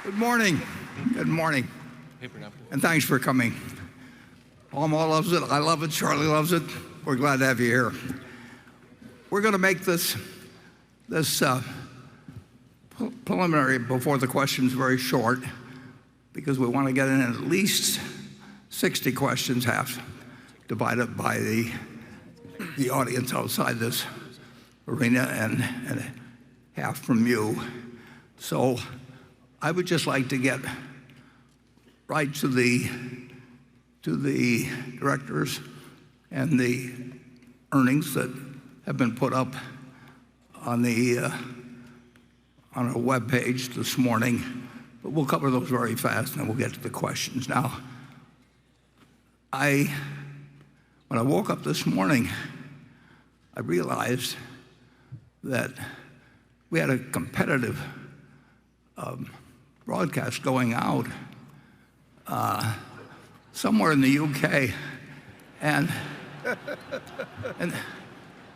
Good morning. Good morning. And thanks for coming. Alma loves it. I love it. Charlie loves it. We're glad to have you here. We're going to make this preliminary before the questions very short, because we want to get in at least 60 questions, half divided by the audience outside this arena and half from you. So I would just like to get right to the directors and the earnings that have been put up on a web page this morning. But we'll cover those very fast, and then we'll get to the questions. Now, when I woke up this morning, I realized that we had a competitive broadcast going out somewhere in the UK, and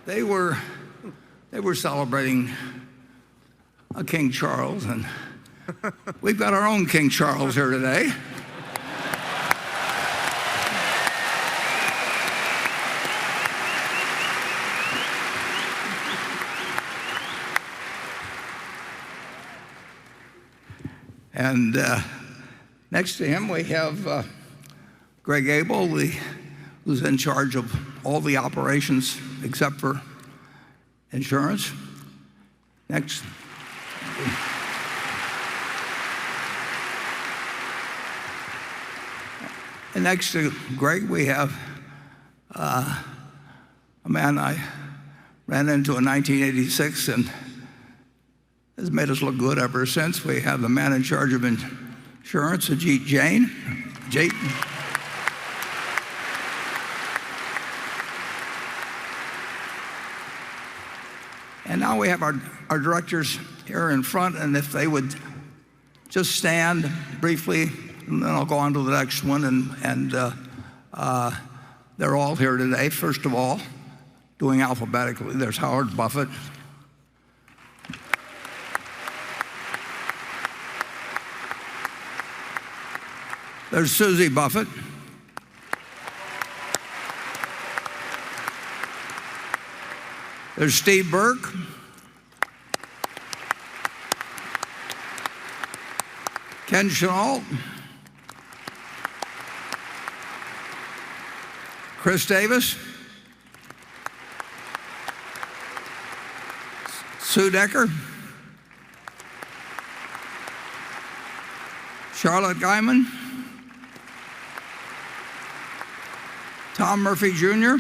they were celebrating King Charles, and we've got our own King Charles here today. And next to him we have Greg Abel, who's in charge of all the operations except for insurance. Next. And next to Greg, we have a man I ran into in 1986 and has made us look good ever since. We have the man in charge of insurance, Ajit Jain. Ajit. And now we have our directors here in front, and if they would just stand briefly, and then I'll go on to the next one. And they're all here today. First of all, doing alphabetically, there's Howard Buffett. There's Susie Buffett. There's Steve Burke. Ken Chenault. Chris Davis. Sue Decker. Charlotte Guyman. Tom Murphy Jr.,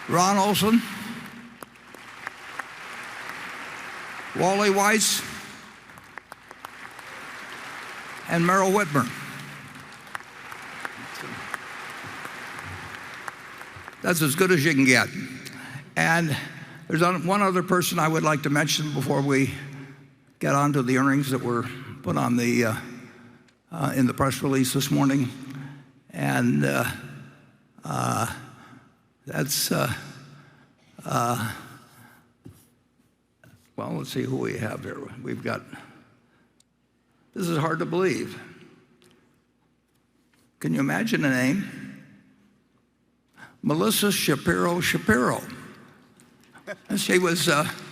Ron Olson, Wally Weiss, and Merrill Whitmer. That's as good as you can get. And there's one other person I would like to mention before we get on to the earnings that were put on in the press release this morning. And that's, well, let's see who we have here. We've got, this is hard to believe. Can you imagine a name? Melissa Shapiro Shapiro. And she was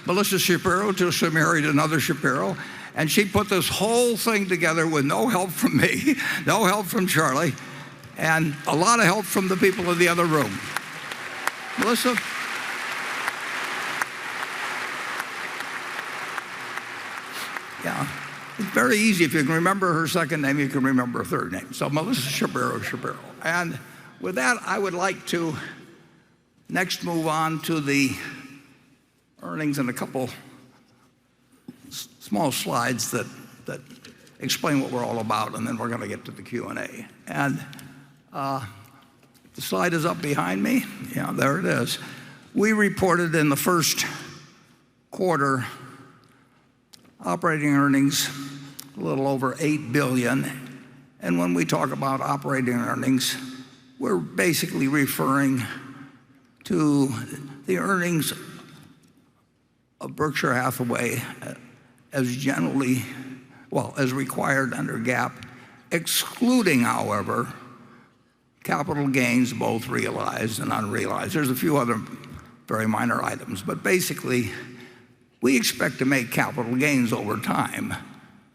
Melissa Shapiro till she married another Shapiro. And she put this whole thing together with no help from me, no help from Charlie, and a lot of help from the people in the other room. Melissa? Yeah, it's very easy. If you can remember her second name, you can remember her third name. So Melissa Shapiro Shapiro. And with that, I would like to next move on to the earnings and a couple small slides that explain what we're all about, and then we're going to get to the Q&A. And the slide is up behind me. Yeah, there it is. We reported in the first quarter operating earnings a little over $8 billion. And when we talk about operating earnings, we're basically referring to the earnings of Berkshire Hathaway as generally, well, as required under GAAP, excluding, however, capital gains, both realized and unrealized. There's a few other very minor items, but basically, we expect to make capital gains over time.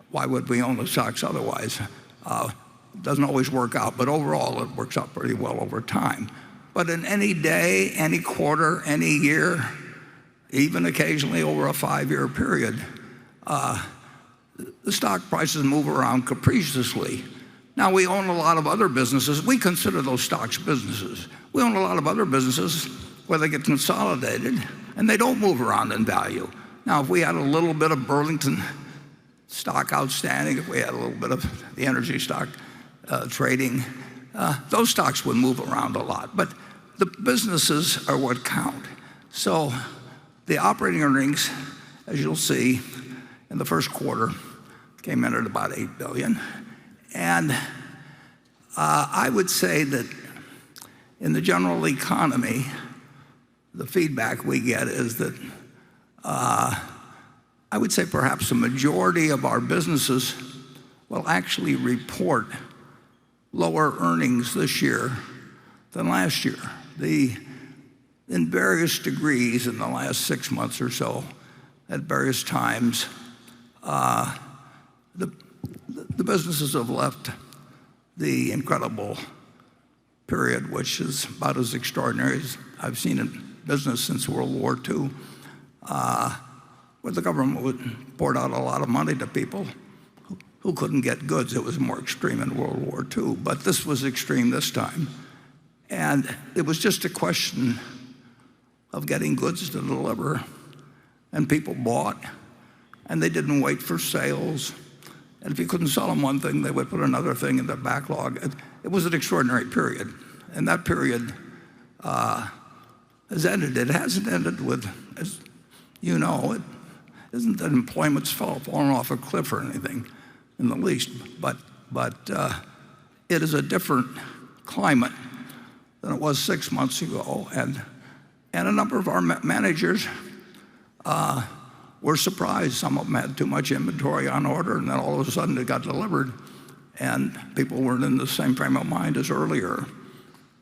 Why would we own the stocks otherwise? It doesn't always work out, but overall it works out pretty well over time. But in any day, any quarter, any year, even occasionally over a 5-year period, the stock prices move around capriciously. Now, we own a lot of other businesses. We consider those stocks businesses. We own a lot of other businesses where they get consolidated and they don't move around in value. Now, if we had a little bit of Burlington stock outstanding, if we had a little bit of the energy stock trading, those stocks would move around a lot. But the businesses are what count. So the operating earnings, as you'll see, in the first quarter came in at about $8 billion. And I would say that in the general economy, the feedback we get is that I would say perhaps a majority of our businesses will actually report lower earnings this year than last year. In various degrees in the last 6 months or so, at various times, the businesses have left the incredible period, which is about as extraordinary as I've seen in business since World War II, where the government poured out a lot of money to people who couldn't get goods. It was more extreme in World War II, but this was extreme this time. And it was just a question of getting goods to deliver, and people bought, and they didn't wait for sales. And if you couldn't sell them one thing, they would put another thing in their backlog. It was an extraordinary period, and that period has ended. It hasn't ended with, as you know, it isn't that employment's fallen off a cliff or anything in the least, but it is a different climate than it was 6 months ago, and a number of our managers were surprised. Some of them had too much inventory on order, and then all of a sudden it got delivered, and people weren't in the same frame of mind as earlier.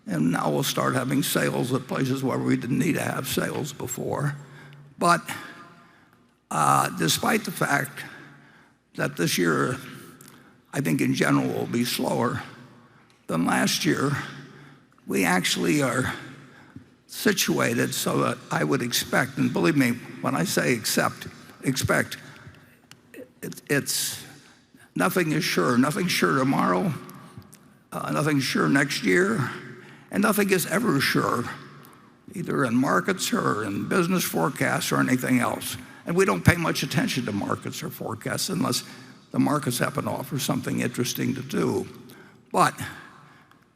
And now we'll start having sales at places where we didn't need to have sales before. But despite the fact that this year, I think in general, will be slower than last year, we actually are situated so that I would expect, and believe me, when I say expect, it's nothing is sure. Nothing's sure tomorrow, nothing's sure next year, and nothing is ever sure, either in markets or in business forecasts or anything else. And we don't pay much attention to markets or forecasts unless the markets happen to offer something interesting to do. But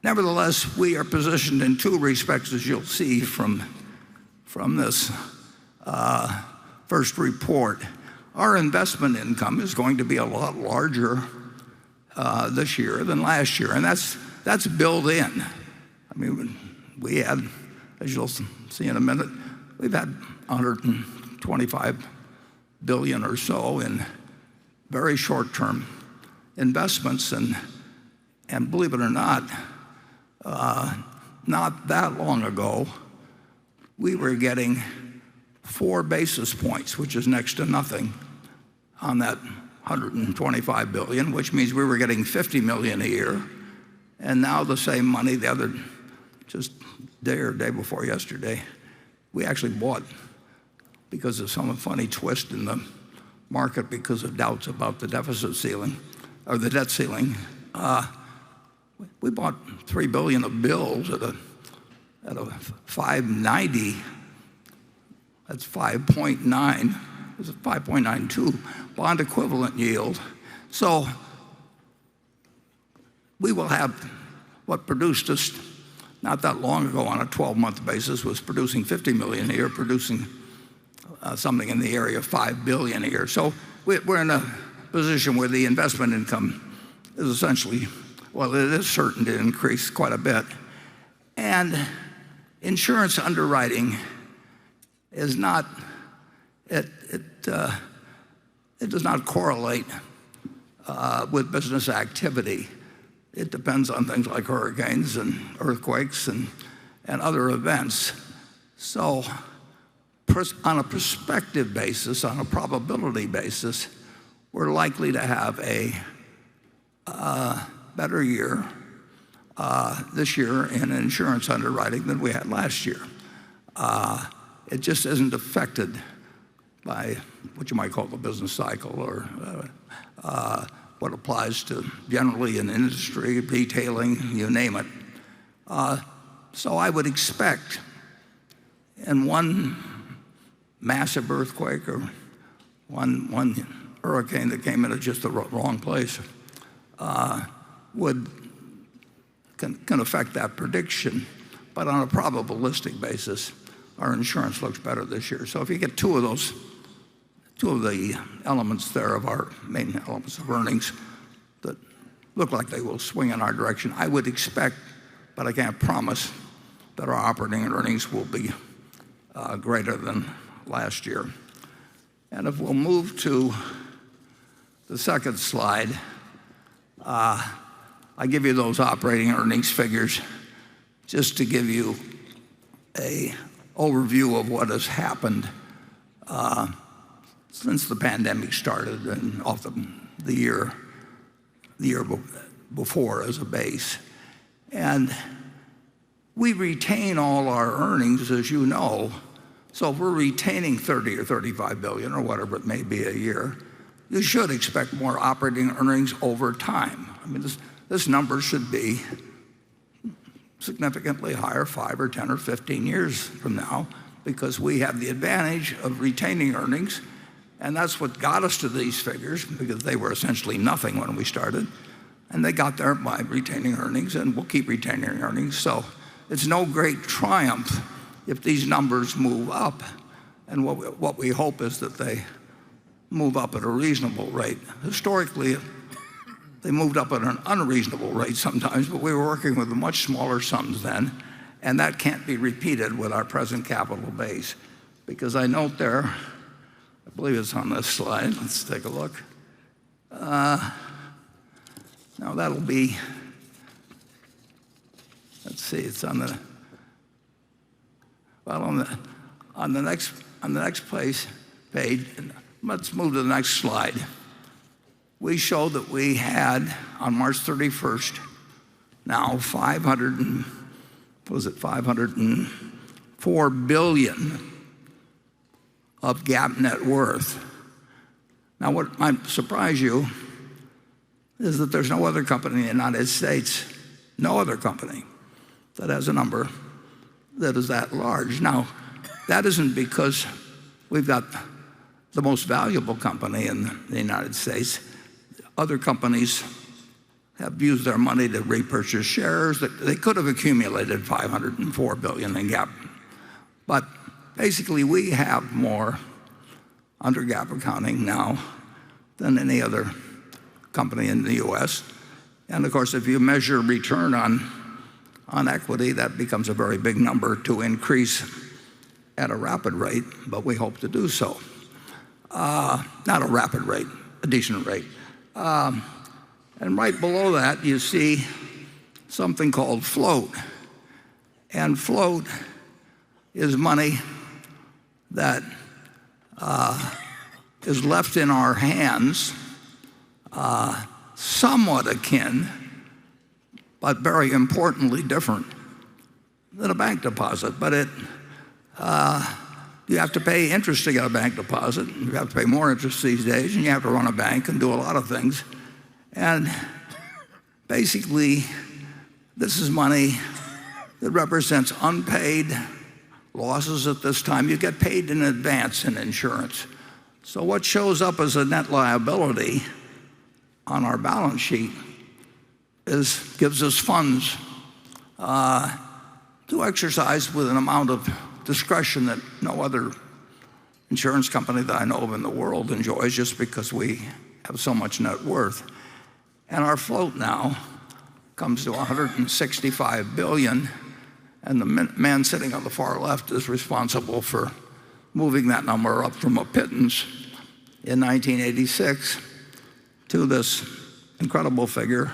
nevertheless, we are positioned in two respects, as you'll see from this first report. Our investment income is going to be a lot larger this year than last year, and that's built in. I mean, we had, as you'll see in a minute, we've had $125 billion or so in very short-term investments, and believe it or not that long ago, we were getting 4 basis points, which is next to nothing, on that $125 billion, which means we were getting $50 million a year. And now the same money, just day before yesterday, we actually bought, because of some funny twist in the market because of doubts about the deficit ceiling, or the debt ceiling, we bought $3 billion of bills at a 5.90. That's 5.9. It was a 5.92 bond equivalent yield. So we will have what produced us not that long ago on a 12-month basis was producing $50 million a year, producing something in the area of $5 billion a year. So we're in a position where the investment income is essentially, well, it is certain to increase quite a bit. And insurance underwriting is not it does not correlate with business activity. It depends on things like hurricanes and earthquakes and other events. So on a prospective basis, on a probability basis, we're likely to have a better year this year in insurance underwriting than we had last year. It just isn't affected by what you might call the business cycle, or what applies to generally in industry, detailing, you name it. So I would expect in one massive earthquake or one hurricane that came in at just the wrong place can affect that prediction. But on a probabilistic basis, our insurance looks better this year. So if you get two of the elements there of our main elements of earnings that look like they will swing in our direction, I would expect, but I can't promise, that our operating earnings will be greater than last year. And if we'll move to the second slide, I give you those operating earnings figures just to give you an overview of what has happened since the pandemic started and off the year before as a base. And we retain all our earnings, as you know. So if we're retaining 30 or 35 billion or whatever it may be a year, you should expect more operating earnings over time. I mean, this number should be significantly higher 5 or 10 or 15 years from now, because we have the advantage of retaining earnings. And that's what got us to these figures, because they were essentially nothing when we started. And they got there by retaining earnings, and we'll keep retaining earnings. So it's no great triumph if these numbers move up. And what we hope is that they move up at a reasonable rate. Historically, they moved up at an unreasonable rate sometimes, but we were working with much smaller sums then, and that can't be repeated with our present capital base. Because I note there, I believe it's on this slide, let's take a look. Now that'll be, let's see, it's on the, well, on the next page, let's move to the next slide. We show that we had on March 31st now 504 billion of GAAP net worth. Now what might surprise you is that there's no other company in the United States, no other company, that has a number that is that large. Now, that isn't because we've got the most valuable company in the United States. Other companies have used their money to repurchase shares. They could have accumulated 504 billion in GAAP. But basically, we have more under GAAP accounting now than any other company in the U.S. And of course, if you measure return on equity, that becomes a very big number to increase at a rapid rate, but we hope to do so. Not a rapid rate, a decent rate. And right below that, you see something called float. And float is money that is left in our hands, somewhat akin, but very importantly different than a bank deposit. But you have to pay interest to get a bank deposit. You have to pay more interest these days, and you have to run a bank and do a lot of things. And basically, this is money that represents unpaid losses at this time. You get paid in advance in insurance. So what shows up as a net liability on our balance sheet gives us funds to exercise with an amount of discretion that no other insurance company that I know of in the world enjoys, just because we have so much net worth. And our float now comes to 165 billion, and the man sitting on the far left is responsible for moving that number up from a pittance in 1986 to this incredible figure,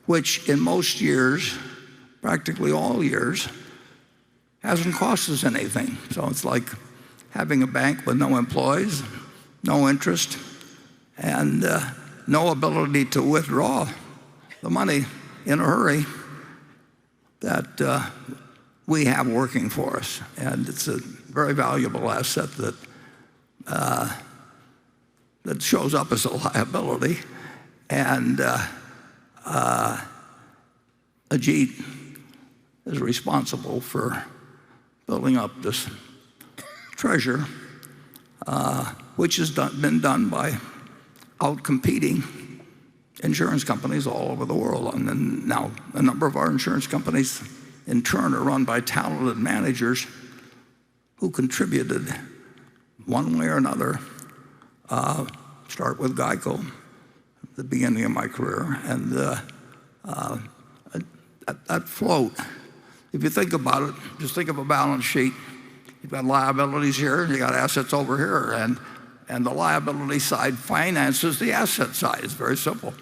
which in most years, practically all years, hasn't cost us anything. So it's like having a bank with no employees, no interest, and no ability to withdraw the money in a hurry that we have working for us. And it's a very valuable asset that shows up as a liability. And Ajit is responsible for building up this treasure, which has been done by outcompeting insurance companies all over the world. And then now a number of our insurance companies in turn are run by talented managers who contributed one way or another. Start with Geico at the beginning of my career. And that float, if you think about it, just think of a balance sheet. You've got liabilities here and you got assets over here. And the liability side finances the asset side. It's very simple.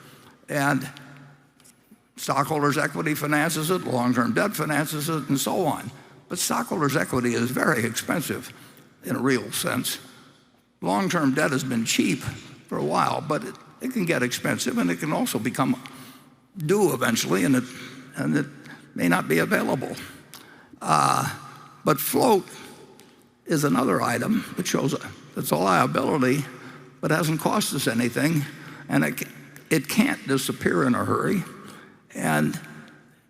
And stockholders' equity finances it, long-term debt finances it, and so on. But stockholders' equity is very expensive in a real sense. Long-term debt has been cheap for a while, but it can get expensive, and it can also become due eventually, and it may not be available. But float is another item that shows it's a liability, but hasn't cost us anything, and it can't disappear in a hurry, and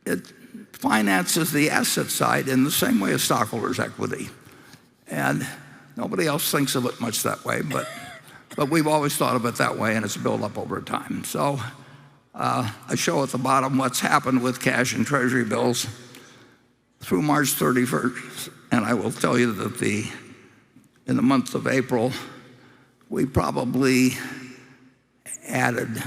it finances the asset side in the same way as stockholders' equity. And nobody else thinks of it much that way, but we've always thought of it that way, and it's built up over time. So I show at the bottom what's happened with cash and treasury bills through March 31st, and I will tell you that in the month of April, we probably added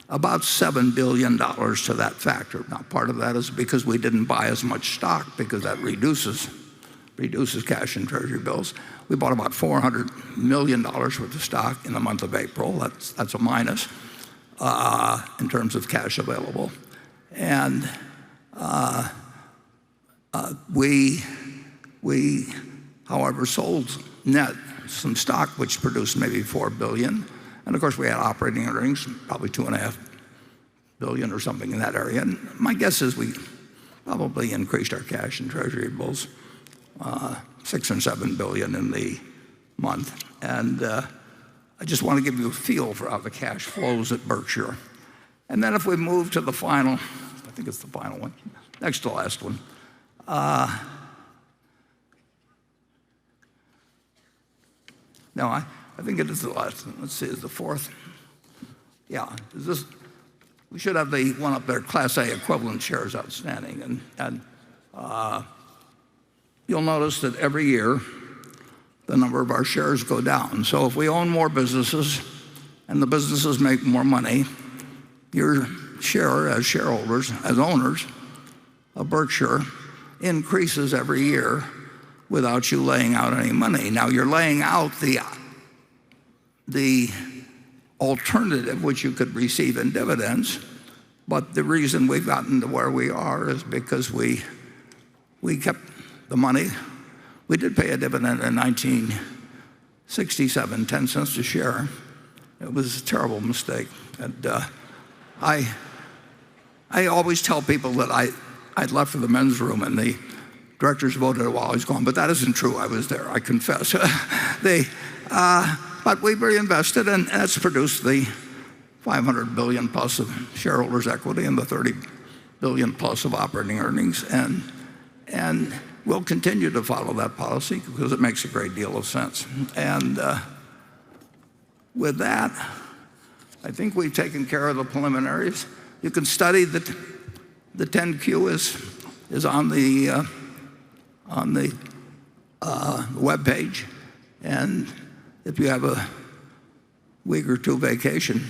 about $7 billion to that factor. Now, part of that is because we didn't buy as much stock, because that reduces cash and treasury bills. We bought about $400 million worth of stock in the month of April. That's a minus in terms of cash available. And we, however, sold net some stock, which produced maybe $4 billion. And of course, we had operating earnings, probably $2.5 billion or something in that area. And my guess is we probably increased our cash and treasury bills $6 and $7 billion in the month. And I just want to give you a feel for how the cash flows at Berkshire. And then if we move to the final, I think it's the final one, next to last one. No, I think it is the last one. Let's see, is the fourth? Yeah, we should have the one up there, Class A equivalent shares outstanding. And you'll notice that every year the number of our shares go down. So if we own more businesses and the businesses make more money, your share as shareholders, as owners of Berkshire, increases every year without you laying out any money. Now you're laying out the alternative, which you could receive in dividends, but the reason we've gotten to where we are is because we kept the money. We did pay a dividend in 1967, 10 cents a share. It was a terrible mistake. And I always tell people that I'd left for the men's room and the directors voted while I was gone, but that isn't true. I was there, I confess. But we reinvested, and that's produced the $500 billion plus of shareholders' equity and the $30 billion plus of operating earnings. And we'll continue to follow that policy because it makes a great deal of sense. And with that, I think we've taken care of the preliminaries. You can study the 10Q is on the web page, and if you have a week or two vacation,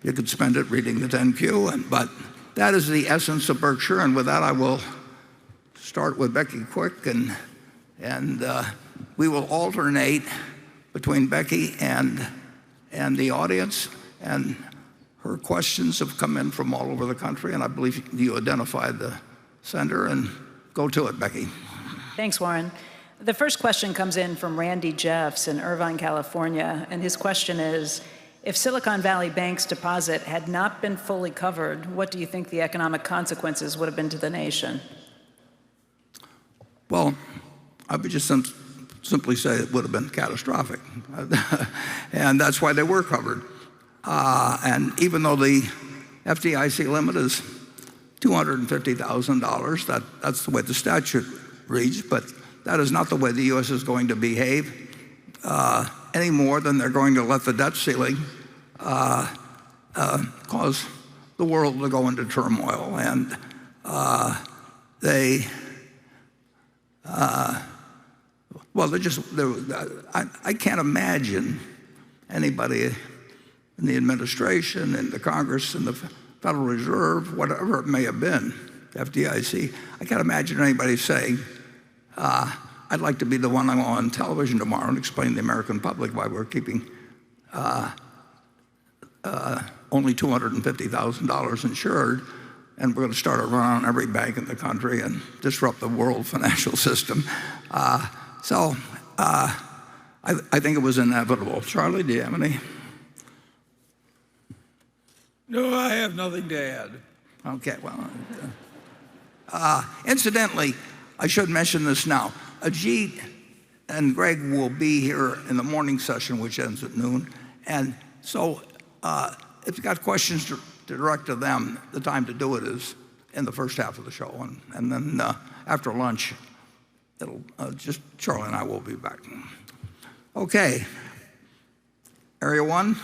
you could spend it reading the 10Q. But that is the essence of Berkshire, and with that I will start with Becky Quick and we will alternate between Becky and the audience, and her questions have come in from all over the country, and I believe you identified the sender, and go to it, Becky. Thanks, Warren. The first question comes in from Randy Jeffs in Irvine, California, and his question is, if Silicon Valley Bank's deposit had not been fully covered, what do you think the economic consequences would have been to the nation? Well, I would just simply say it would have been catastrophic. And that's why they were covered. And even though the FDIC limit is $250,000, that's the way the statute reads, but that is not the way the U.S. is going to behave any more than they're going to let the debt ceiling cause the world to go into turmoil. And I can't imagine anybody in the administration, in the Congress, in the Federal Reserve, whatever it may have been, FDIC, I can't imagine anybody saying, I'd like to be the one on television tomorrow and explain to the American public why we're keeping only $250,000 insured, and we're going to start a run on every bank in the country and disrupt the world financial system. So I think it was inevitable. Charlie, do you have any? No, I have nothing to add. Okay, well, incidentally, I should mention this now. Ajit and Greg will be here in the morning session, which ends at noon. And so if you've got questions to direct to them, the time to do it is in the first half of the show. And then after lunch, it'll just Charlie and I will be back. Okay. Area 1.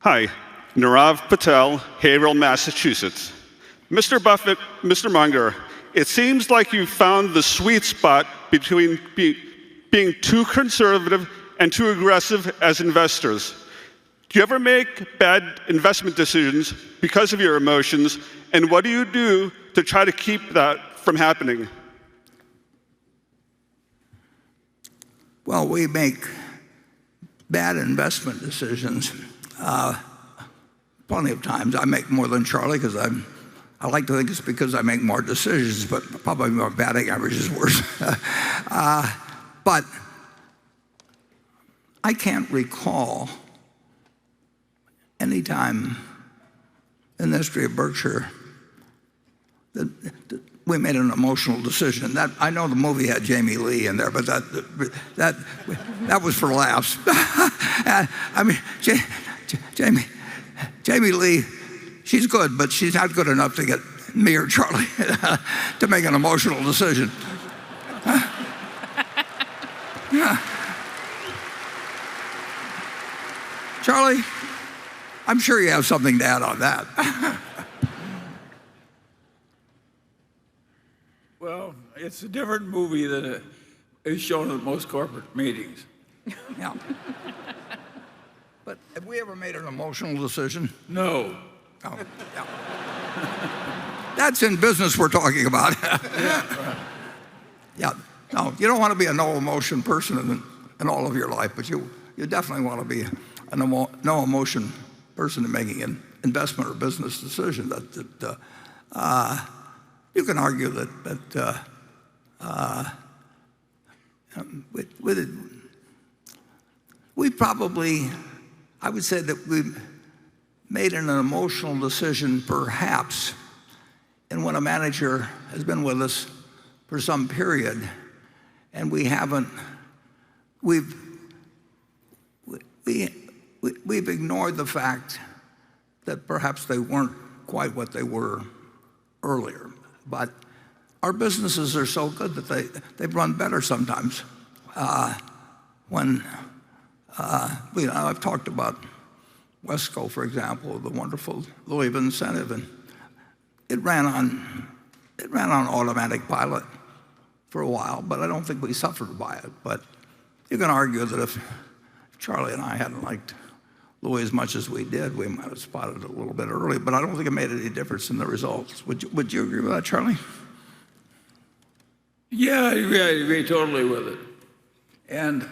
Hi, Nirav Patel, Haverhill, Massachusetts. Mr. Buffett, Mr. Munger, it seems like you found the sweet spot between being too conservative and too aggressive as investors. Do you ever make bad investment decisions because of your emotions, and what do you do to try to keep that from happening? Well, we make bad investment decisions plenty of times. I make more than Charlie because I like to think it's because I make more decisions, but probably my batting average is worse. But I can't recall any time in the history of Berkshire that we made an emotional decision. That I know the movie had Jamie Lee in there, but that was for laughs. I mean, Jamie Lee, she's good, but she's not good enough to get me or Charlie to make an emotional decision. Charlie, I'm sure you have something to add on that. Well, it's a different movie than is shown at most corporate meetings. Yeah. But have we ever made an emotional decision? No. Oh, yeah. That's in business we're talking about. Yeah, right. Yeah. No, you don't want to be a no-emotion person in all of your life, but you definitely want to be a no-emotion person in making an investment or business decision. You can argue that we probably, I would say that we made an emotional decision perhaps, and when a manager has been with us for some period, and we've ignored the fact that perhaps they weren't quite what they were earlier. But our businesses are so good that they run better sometimes. I've talked about Wesco, for example, the wonderful Louisville incentive, and it ran on automatic pilot for a while, but I don't think we suffered by it. But you can argue that if Charlie and I hadn't liked Louis as much as we did, we might have spotted it a little bit early, but I don't think it made any difference in the results. Would you agree with that, Charlie? Yeah, I agree totally with it. And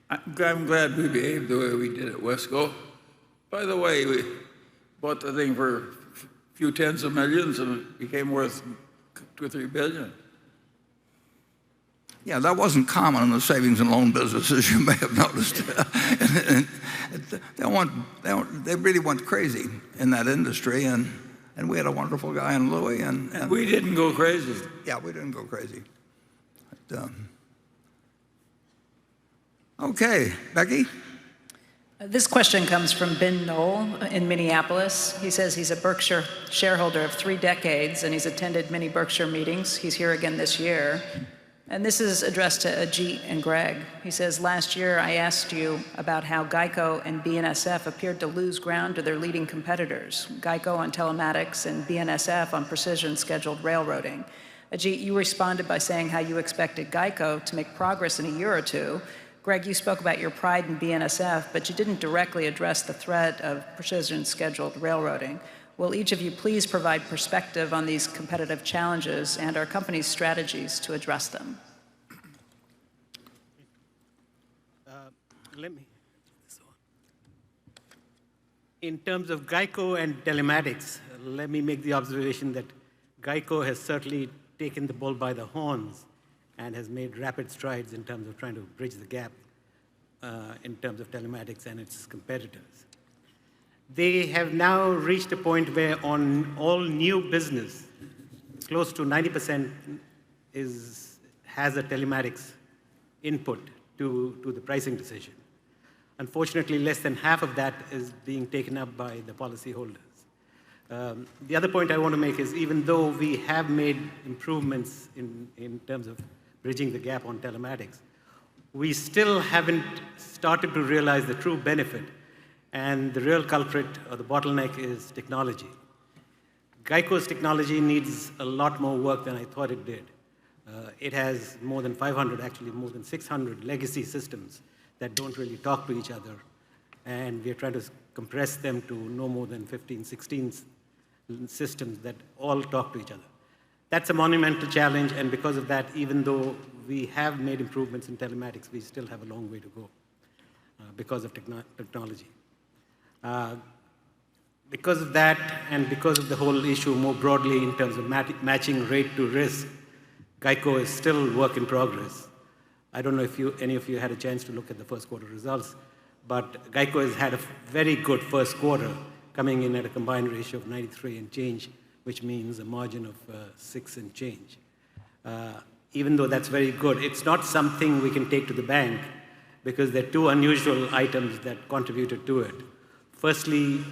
I'm glad we behaved the way we did at Wesco. By the way, we bought the thing for a few tens of millions and it became worth $2 or $3 billion. Yeah, that wasn't common in the savings and loan business, as you may have noticed. They really went crazy in that industry, and we had a wonderful guy in Louis. And We didn't go crazy. yeah, we didn't go crazy. But, okay, Becky? This question comes from Ben Knoll in Minneapolis. He says he's a Berkshire shareholder of 3 decades, and he's attended many Berkshire meetings. He's here again this year. And this is addressed to Ajit and Greg. He says, last year I asked you about how Geico and BNSF appeared to lose ground to their leading competitors, Geico on telematics and BNSF on precision scheduled railroading. Ajit, you responded by saying how you expected Geico to make progress in a year or two. Greg, you spoke about your pride in BNSF, but you didn't directly address the threat of precision scheduled railroading. Will each of you please provide perspective on these competitive challenges and our company's strategies to address them? In terms of Geico and telematics, let me make the observation that Geico has certainly taken the bull by the horns and has made rapid strides in terms of trying to bridge the gap in terms of telematics and its competitors. They have now reached a point where on all new business, close to 90% has a telematics input to the pricing decision. Unfortunately, less than half of that is being taken up by the policyholders. The other point I want to make is even though we have made improvements in terms of bridging the gap on telematics, we still haven't started to realize the true benefit. And the real culprit or the bottleneck is technology. Geico's technology needs a lot more work than I thought it did. It has more than 500, actually more than 600 legacy systems that don't really talk to each other. And we're trying to compress them to no more than 15, 16 systems that all talk to each other. That's a monumental challenge, and because of that, even though we have made improvements in telematics, we still have a long way to go because of technology. Because of that, and because of the whole issue more broadly in terms of matching rate to risk, Geico is still work in progress. I don't know if any of you had a chance to look at the first quarter results, but Geico has had a very good first quarter, coming in at a combined ratio of 93 and change, which means a margin of 6 and change. Even though that's very good, it's not something we can take to the bank because there are 2 unusual items that contributed to it. Firstly,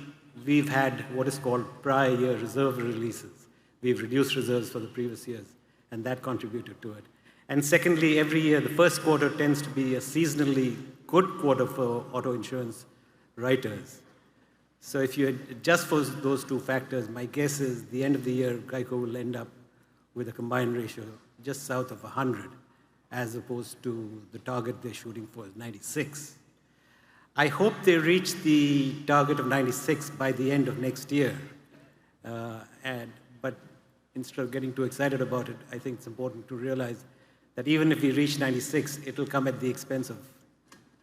we've had what is called prior year reserve releases. We've reduced reserves for the previous years, and that contributed to it. And secondly, every year, the first quarter tends to be a seasonally good quarter for auto insurance writers. So if you adjust for those 2 factors, my guess is the end of the year, Geico will end up with a combined ratio just south of 100, as opposed to the target they're shooting for is 96. I hope they reach the target of 96 by the end of next year. But instead of getting too excited about it, I think it's important to realize that even if we reach 96, it'll come at the expense of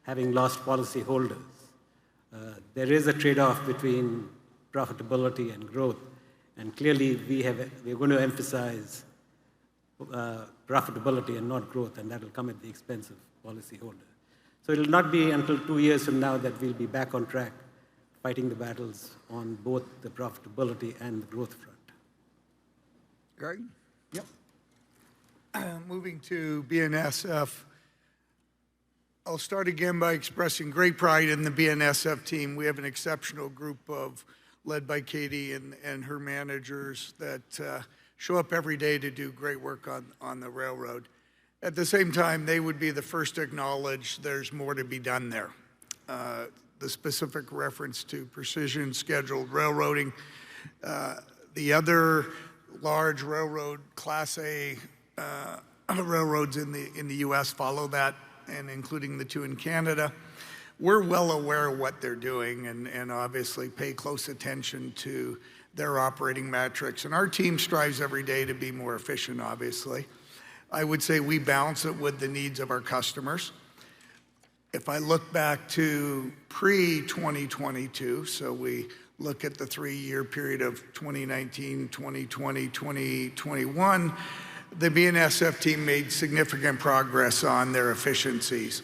having lost policyholders. There is a trade-off between profitability and growth, and clearly we're going to emphasize profitability and not growth, and that will come at the expense of policyholders. So it'll not be until 2 years from now that we'll be back on track, fighting the battles on both the profitability and the growth front. Greg? Yep. Moving to BNSF, I'll start again by expressing great pride in the BNSF team. We have an exceptional group led by Katie and her managers that show up every day to do great work on the railroad. At the same time, they would be the first to acknowledge there's more to be done there. The specific reference to precision scheduled railroading. The other large railroad, Class A railroads in the U.S. follow that, and including the 2 in Canada. We're well aware of what they're doing and obviously pay close attention to their operating metrics. And our team strives every day to be more efficient, obviously. I would say we balance it with the needs of our customers. If I look back to pre-2022, so we look at the 3-year period of 2019, 2020, 2021, the BNSF team made significant progress on their efficiencies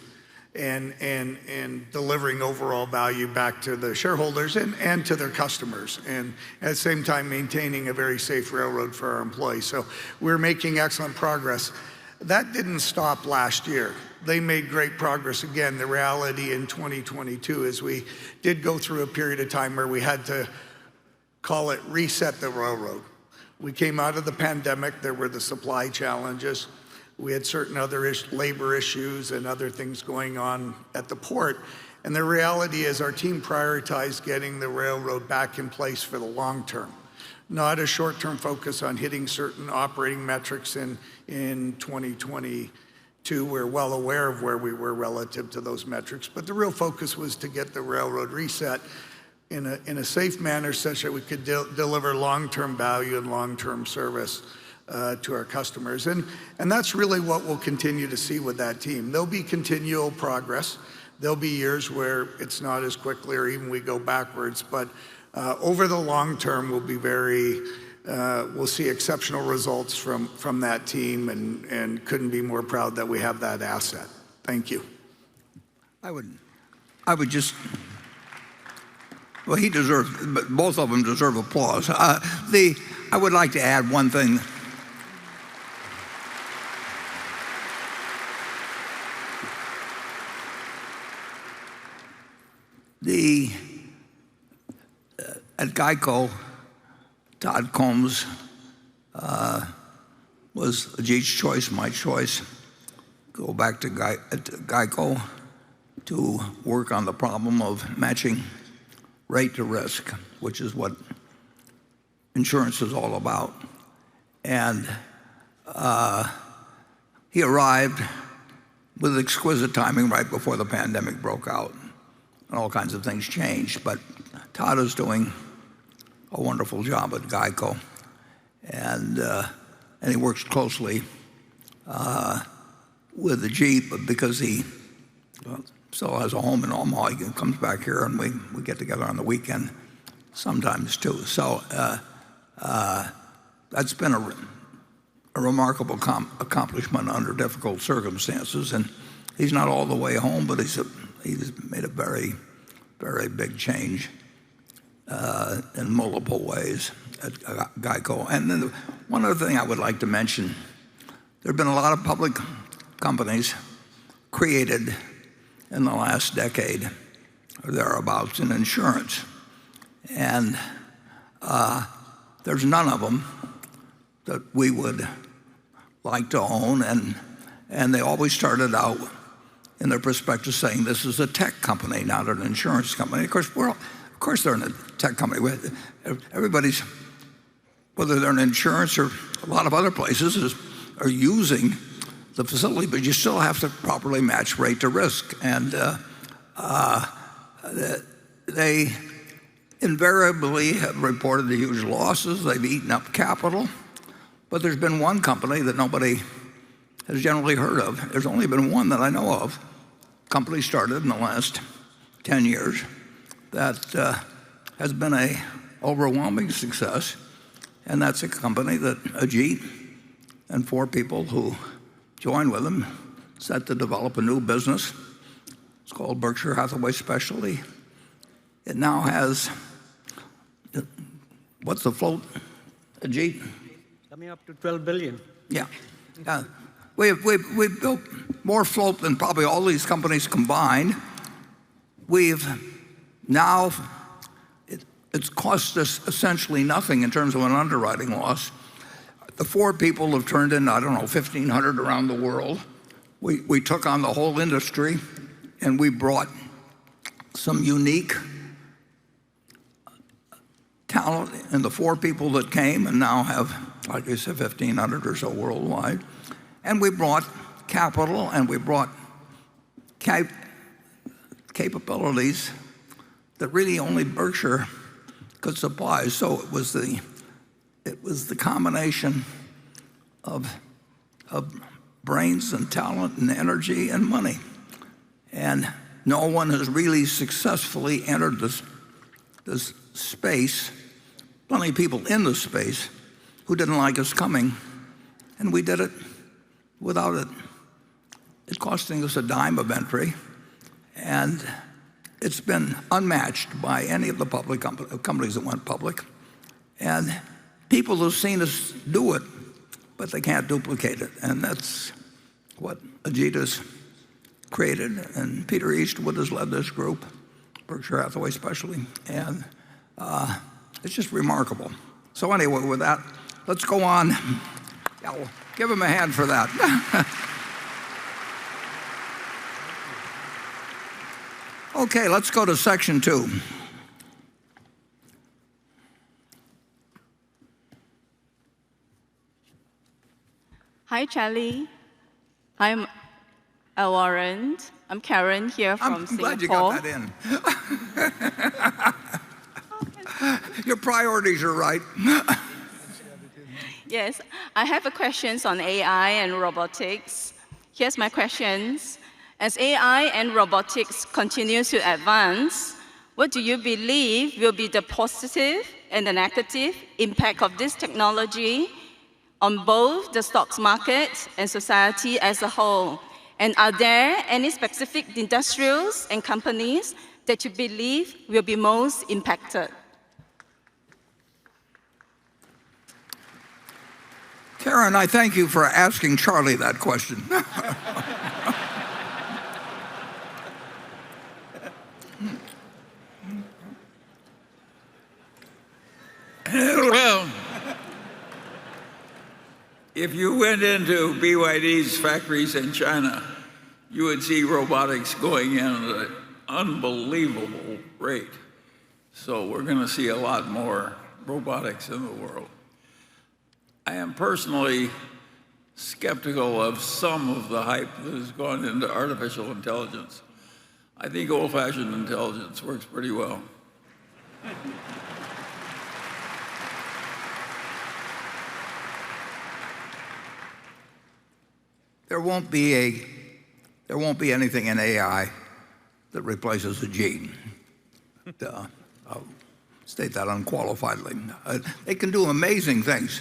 and delivering overall value back to the shareholders and to their customers, and at the same time maintaining a very safe railroad for our employees. So we're making excellent progress. That didn't stop last year. They made great progress again. The reality in 2022 is we did go through a period of time where we had to call it reset the railroad. We came out of the pandemic. There were the supply challenges. We had certain other labor issues and other things going on at the port. And the reality is our team prioritized getting the railroad back in place for the long term, not a short-term focus on hitting certain operating metrics in 2022. We're well aware of where we were relative to those metrics, but the real focus was to get the railroad reset in a safe manner such that we could deliver long-term value and long-term service to our customers. And that's really what we'll continue to see with that team. There'll be continual progress. There'll be years where it's not as quickly or even we go backwards, but over the long term, we'll see exceptional results from that team and couldn't be more proud that we have that asset. Thank you. I would just, well, both of them deserve applause. I would like to add one thing. At GEICO, Todd Combs was Ajit's choice, my choice. Go back to GEICO to work on the problem of matching rate to risk, which is what insurance is all about. And he arrived with exquisite timing right before the pandemic broke out. And all kinds of things changed. But Todd is doing a wonderful job at GEICO. And he works closely with Ajit because he still has a home in Omaha. He comes back here and we get together on the weekend sometimes too. So that's been a remarkable accomplishment under difficult circumstances. And he's not all the way home, but he's made a very, very big change in multiple ways at GEICO. And then one other thing I would like to mention, there have been a lot of public companies created in the last decade or thereabouts in insurance. And there's none of them that we would like to own. And they always started out in their prospectus saying this is a tech company, not an insurance company. Of course they're in a tech company. Everybody's, whether they're in insurance or a lot of other places, are using the facility, but you still have to properly match rate to risk. And they invariably have reported the huge losses. They've eaten up capital. But there's been one company that nobody has generally heard of. There's only been one that I know of, company started in the last 10 years, that has been an overwhelming success. And that's a company that Ajit and 4 people who joined with him set to develop a new business. It's called Berkshire Hathaway Specialty. It now has, what's the float, Ajit? Coming up to $12 billion. Yeah. We've built more float than probably all these companies combined. It's cost us essentially nothing in terms of an underwriting loss. The 4 people have turned in, 1,500 around the world. We took on the whole industry, and we brought some unique talent in the 4 people that came and now have, like I said, 1,500 or so worldwide. And we brought capital and we brought capabilities that really only Berkshire could supply. So it was the combination of brains and talent and energy and money. And no one has really successfully entered this space. Plenty of people in the space who didn't like us coming, and we did it without it costing us a dime of entry. And it's been unmatched by any of the public companies that went public. And people have seen us do it, but they can't duplicate it. And that's what Ajita's created. And Peter Eastwood has led this group, Berkshire Hathaway especially. And it's just remarkable. So anyway, with that, let's go on. Yeah, well, give him a hand for that. Okay, let's go to section 2. Hi, Charlie. I'm Warren. I'm Karen here from I'm glad you Singapore. got that in. Your priorities are right. Yes, I have a questions on AI and robotics. Here's my questions. As AI and robotics continue to advance, what do you believe will be the positive and the negative impact of this technology on both the stock market and society as a whole? And are there any specific industrials and companies that you believe will be most impacted? Karen, I thank you for asking Charlie that question. Well, if you went into BYD's factories in China, you would see robotics going in at an unbelievable rate. So we're going to see a lot more robotics in the world. I am personally skeptical of some of the hype that has gone into artificial intelligence. I think old-fashioned intelligence works pretty well. There won't be anything in AI that replaces a gene. I'll state that unqualifiedly. It can do amazing things.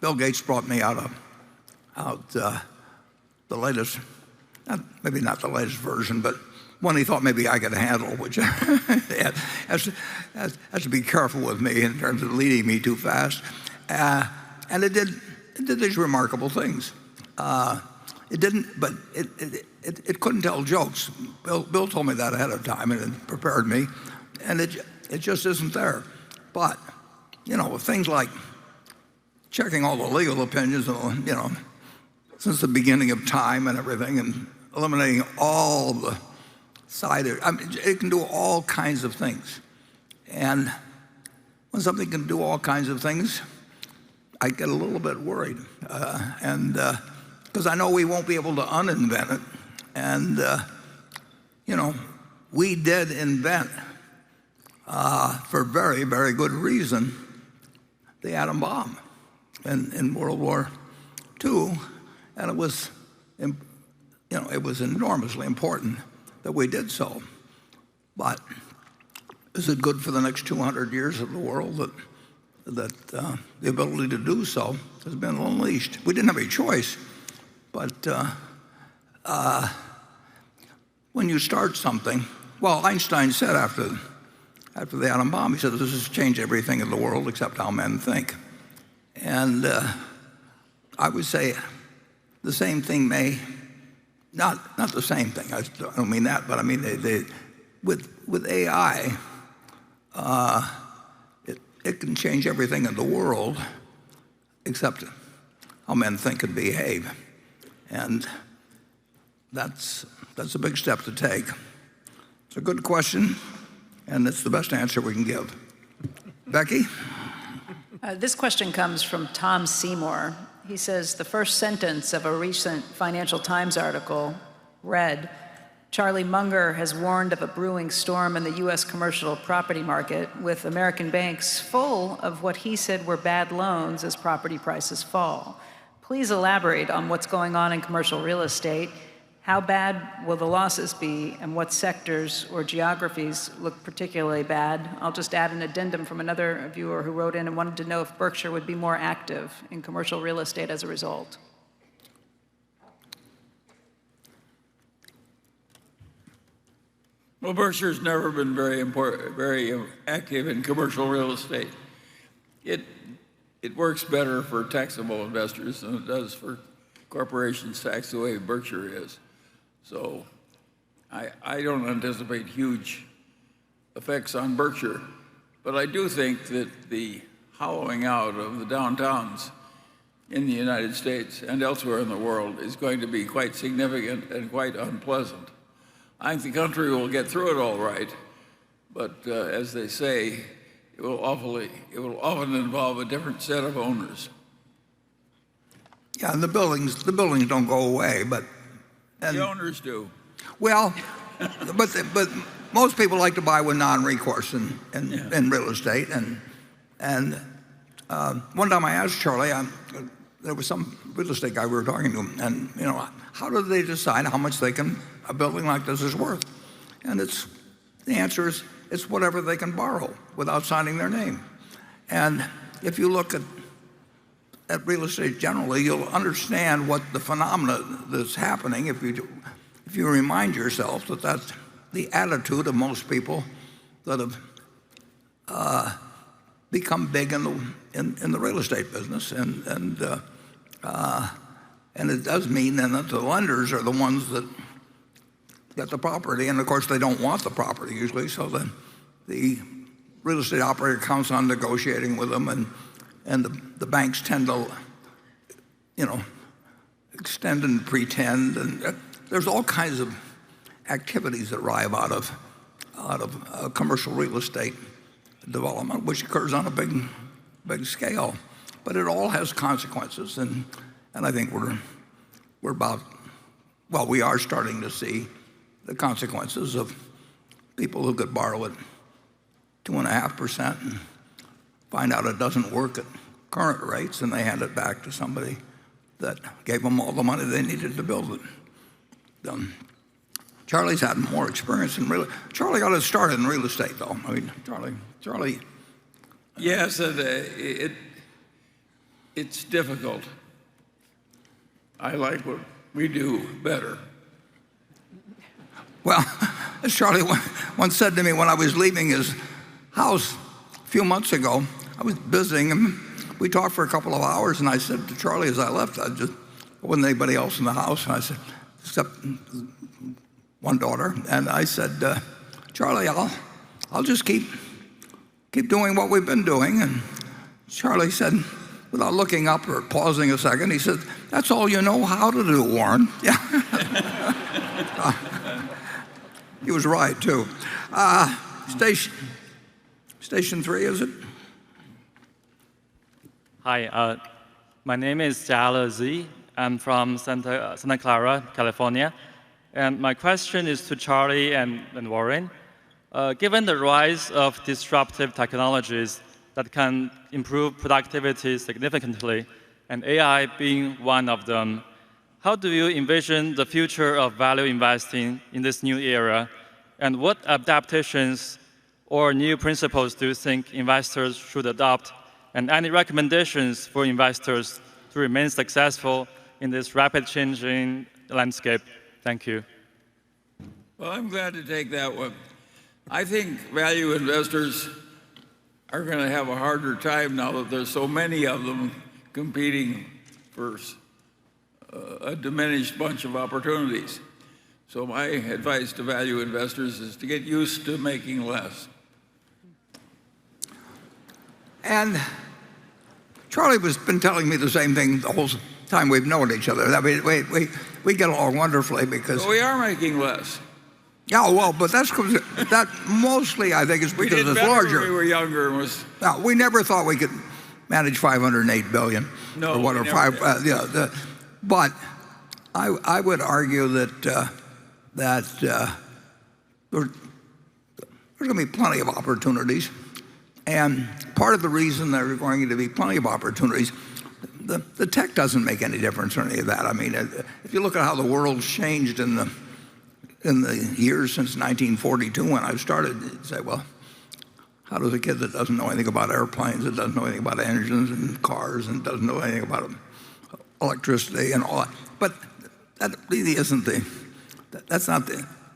Bill Gates brought me out the latest, maybe not the latest version, but one he thought maybe I could handle, which has to be careful with me in terms of leading me too fast. And it did these remarkable things. It couldn't tell jokes. Bill told me that ahead of time and it prepared me, and it just isn't there. But things like checking all the legal opinions, since the beginning of time and everything, and eliminating all the it can do all kinds of things. And when something can do all kinds of things, I get a little bit worried, because I know we won't be able to uninvent it. And we did invent, for very, very good reason, the atom bomb in World War II, and it was enormously important that we did so. But is it good for the next 200 years of the world that the ability to do so has been unleashed? We didn't have a choice, but when you start something, well, Einstein said after the atom bomb, he said, this has changed everything in the world except how men think. And I would say the same thing not the same thing, I don't mean that, but I mean with AI, it can change everything in the world except how men think and behave. And that's a big step to take. It's a good question, and it's the best answer we can give. Becky? This question comes from Tom Seymour. He says, the first sentence of a recent Financial Times article read, Charlie Munger has warned of a brewing storm in the U.S. commercial property market, with American banks full of what he said were bad loans as property prices fall. Please elaborate on what's going on in commercial real estate. How bad will the losses be, and what sectors or geographies look particularly bad? I'll just add an addendum from another viewer who wrote in and wanted to know if Berkshire would be more active in commercial real estate as a result. Well, Berkshire's never been very active in commercial real estate. It works better for taxable investors than it does for corporations taxed the way Berkshire is. So I don't anticipate huge effects on Berkshire, but I do think that the hollowing out of the downtowns in the United States and elsewhere in the world is going to be quite significant and quite unpleasant. I think the country will get through it all right, but as they say, it will often involve a different set of owners. Yeah, and the buildings don't go away, but the owners do. Well, but most people like to buy with non-recourse in real estate, and one time I asked Charlie, there was some real estate guy we were talking to, and how do they decide how much a building like this is worth? And the answer is it's whatever they can borrow without signing their name. And if you look at real estate generally, you'll understand what the phenomena that's happening if you remind yourself that that's the attitude of most people that have become big in the real estate business, and it does mean then that the lenders are the ones that get the property, and of course they don't want the property usually, so then the real estate operator counts on negotiating with them, and the banks tend to extend and pretend, and there's all kinds of activities that arrive out of commercial real estate development, which occurs on a big scale, but it all has consequences, and I think we are starting to see the consequences of people who could borrow at 2.5% and find out it doesn't work at current rates, and they hand it back to somebody that gave them all the money they needed to build it. Charlie's had more experience in Charlie got to start in real estate, though. I mean, Charlie. Yes, it's difficult. I like what we do better. Well, as Charlie once said to me when I was leaving his house a few months ago, I was visiting him. We talked for a couple of hours, and I said to Charlie as I left, there wasn't anybody else in the house, and I said, except one daughter, and I said, Charlie, I'll just keep doing what we've been doing. And Charlie said, without looking up or pausing a second, he said, that's all you know how to do, Warren. Yeah. He was right, too. Station 3, is it? Hi, my name is Jala Z. I'm from Santa Clara, California. And my question is to Charlie and Warren. Given the rise of disruptive technologies that can improve productivity significantly, and AI being one of them, how do you envision the future of value investing in this new era? And what adaptations or new principles do you think investors should adopt? And any recommendations for investors to remain successful in this rapid changing landscape? Thank you. Well, I'm glad to take that one. I think value investors are going to have a harder time now that there's so many of them competing for a diminished bunch of opportunities. So my advice to value investors is to get used to making less. And Charlie has been telling me the same thing the whole time we've known each other. I mean, we get along wonderfully because... Well, we are making less. Yeah, well, but that mostly, I think, is because it's larger. When we were younger. No, we never thought we could manage $508 billion. No, or what, or five. But I would argue that that there's going to be plenty of opportunities. And part of the reason there are going to be plenty of opportunities, the tech doesn't make any difference or any of that. I mean, if you look at how the world's changed in the years since 1942 when I started, you'd say, well, how does a kid that doesn't know anything about airplanes, that doesn't know anything about engines and cars, and doesn't know anything about electricity and all that? But that really isn't that's not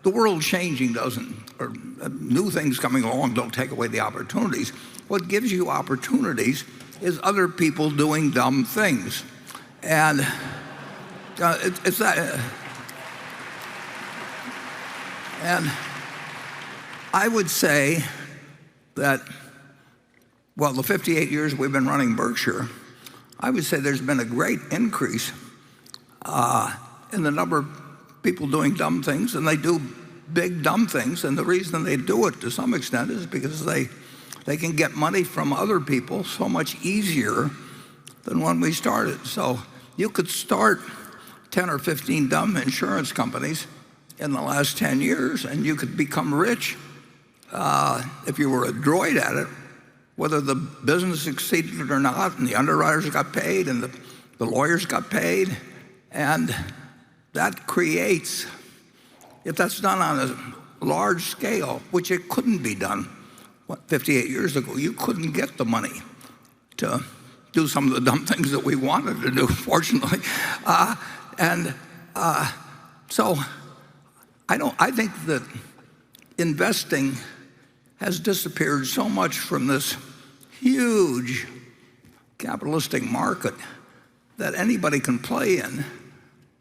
the world changing doesn't, or new things coming along don't take away the opportunities. What gives you opportunities is other people doing dumb things. And it's that. And I would say that, well, the 58 years we've been running Berkshire, I would say there's been a great increase in the number of people doing dumb things, and they do big dumb things. And the reason they do it to some extent is because they can get money from other people so much easier than when we started. So you could start 10 or 15 dumb insurance companies in the last 10 years, and you could become rich if you were a droid at it, whether the business succeeded or not, and the underwriters got paid, and the lawyers got paid. And that creates, if that's done on a large scale, which it couldn't be done 58 years ago, you couldn't get the money to do some of the dumb things that we wanted to do, fortunately. So I think that investing has disappeared so much from this huge capitalistic market that anybody can play in,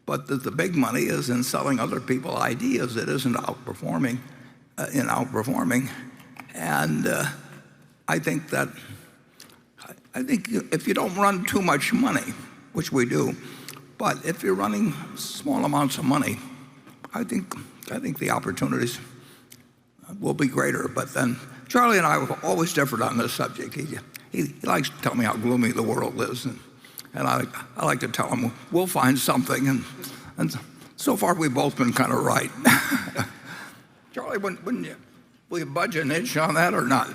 but that the big money is in selling other people ideas. It isn't outperforming. And I think if you don't run too much money, which we do, but if you're running small amounts of money, I think the opportunities will be greater. But then Charlie and I have always differed on this subject. He likes to tell me how gloomy the world is, and I like to tell him we'll find something. And so far we've both been kind of right. Charlie, will you budge an inch on that or not?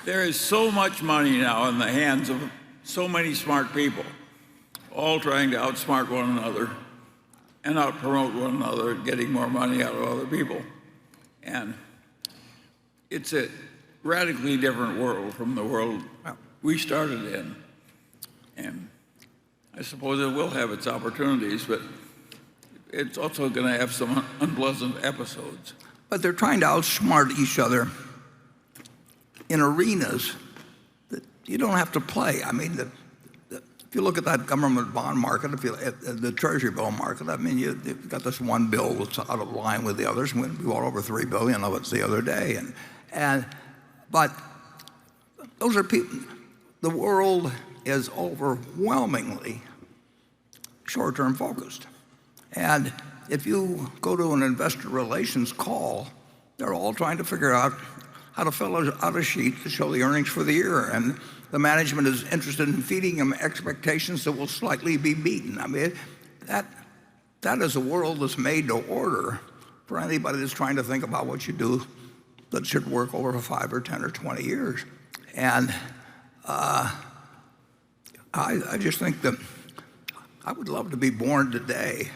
There is so much money now in the hands of so many smart people, all trying to outsmart one another and outpromote one another, getting more money out of other people. And it's a radically different world from the world we started in. And I suppose it will have its opportunities, but it's also going to have some unpleasant episodes. But they're trying to outsmart each other in arenas that you don't have to play. I mean, if you look at that government bond market, at the Treasury bill market, I mean, you've got this one bill that's out of line with the others. We bought over $3 billion of it the other day, but those are people. The world is overwhelmingly short-term focused, and if you go to an investor relations call, they're all trying to figure out how to fill out a sheet to show the earnings for the year, and the management is interested in feeding them expectations that will slightly be beaten. I mean, that is a world that's made to order for anybody that's trying to think about what you do that should work over 5 or 10 or 20 years. And I just think that I would love to be born today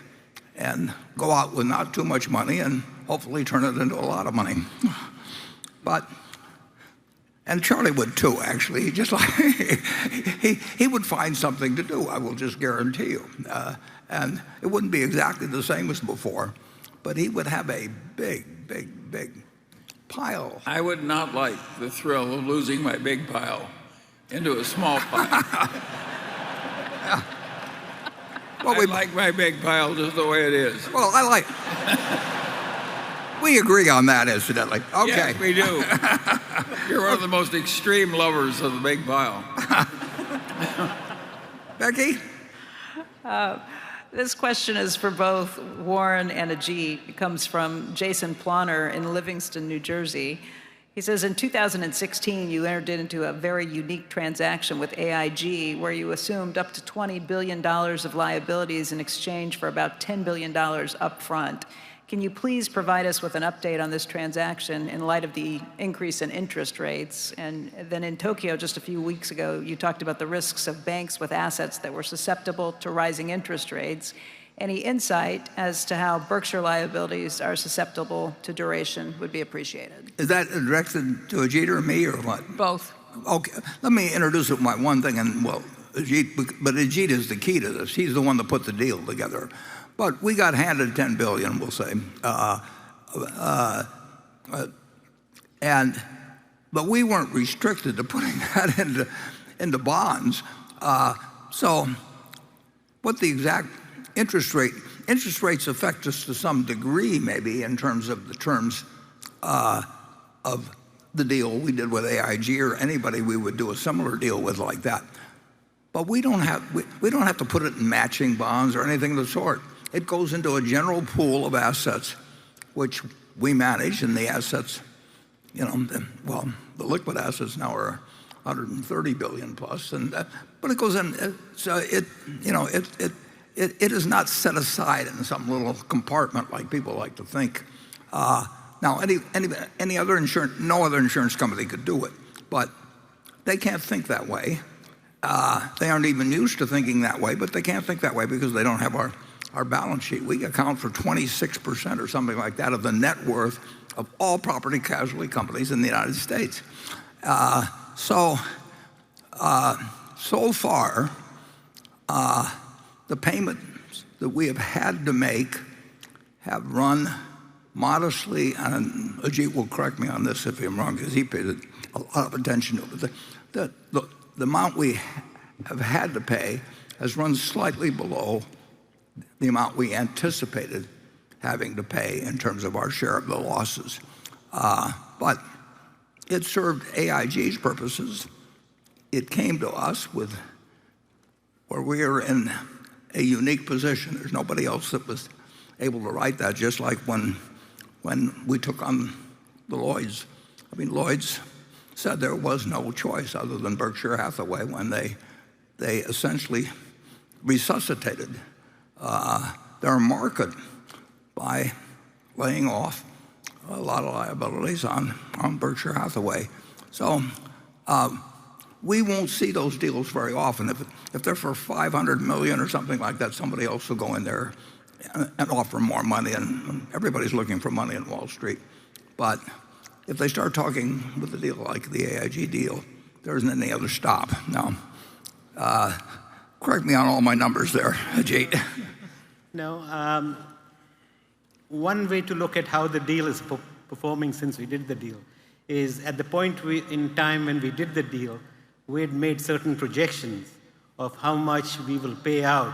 and go out with not too much money and hopefully turn it into a lot of money. And Charlie would too, actually. He would find something to do, I will just guarantee you. And it wouldn't be exactly the same as before, but he would have a big pile. I would not like the thrill of losing my big pile into a small pile. Well, I like my big pile just the way it is. Well, we agree on that, incidentally. Okay. Yes, we do. You're one of the most extreme lovers of the big pile. Becky? This question is for both Warren and Ajit. It comes from Jason Plonner in Livingston, New Jersey. He says, in 2016, you entered into a very unique transaction with AIG where you assumed up to $20 billion of liabilities in exchange for about $10 billion up front. Can you please provide us with an update on this transaction in light of the increase in interest rates? And then in Tokyo, just a few weeks ago, you talked about the risks of banks with assets that were susceptible to rising interest rates. Any insight as to how Berkshire liabilities are susceptible to duration would be appreciated. Is that directed to Ajit or me or what? Both. Okay, let me introduce it by one thing, and well, Ajit is the key to this. He's the one that put the deal together. But we got handed $10 billion, we'll say. But we weren't restricted to putting that into bonds. So what the exact interest rates affect us to some degree, maybe, in terms of the terms of the deal we did with AIG or anybody we would do a similar deal with like that. But we don't have to put it in matching bonds or anything of the sort. It goes into a general pool of assets, which we manage, and the assets, the liquid assets now are 130 billion plus, but it goes in. So it is not set aside in some little compartment like people like to think. Now, any other insurance, no other insurance company could do it, but they can't think that way. They aren't even used to thinking that way, but they can't think that way because they don't have our balance sheet. We account for 26% or something like that of the net worth of all property casualty companies in the United States. So far, the payments that we have had to make have run modestly, and Ajit will correct me on this if I'm wrong, because he paid a lot of attention to it. The amount we have had to pay has run slightly below the amount we anticipated having to pay in terms of our share of the losses. But it served AIG's purposes. It came to us where we are in a unique position. There's nobody else that was able to write that, just like when we took on the Lloyds. I mean, Lloyds said there was no choice other than Berkshire Hathaway when they essentially resuscitated their market by laying off a lot of liabilities on Berkshire Hathaway. So we won't see those deals very often. If they're for $500 million or something like that, somebody else will go in there and offer more money, and everybody's looking for money in Wall Street. But if they start talking with a deal like the AIG deal, there isn't any other stop. Now, correct me on all my numbers there, Ajit. No, one way to look at how the deal is performing since we did the deal is at the point in time when we did the deal, we had made certain projections of how much we will pay out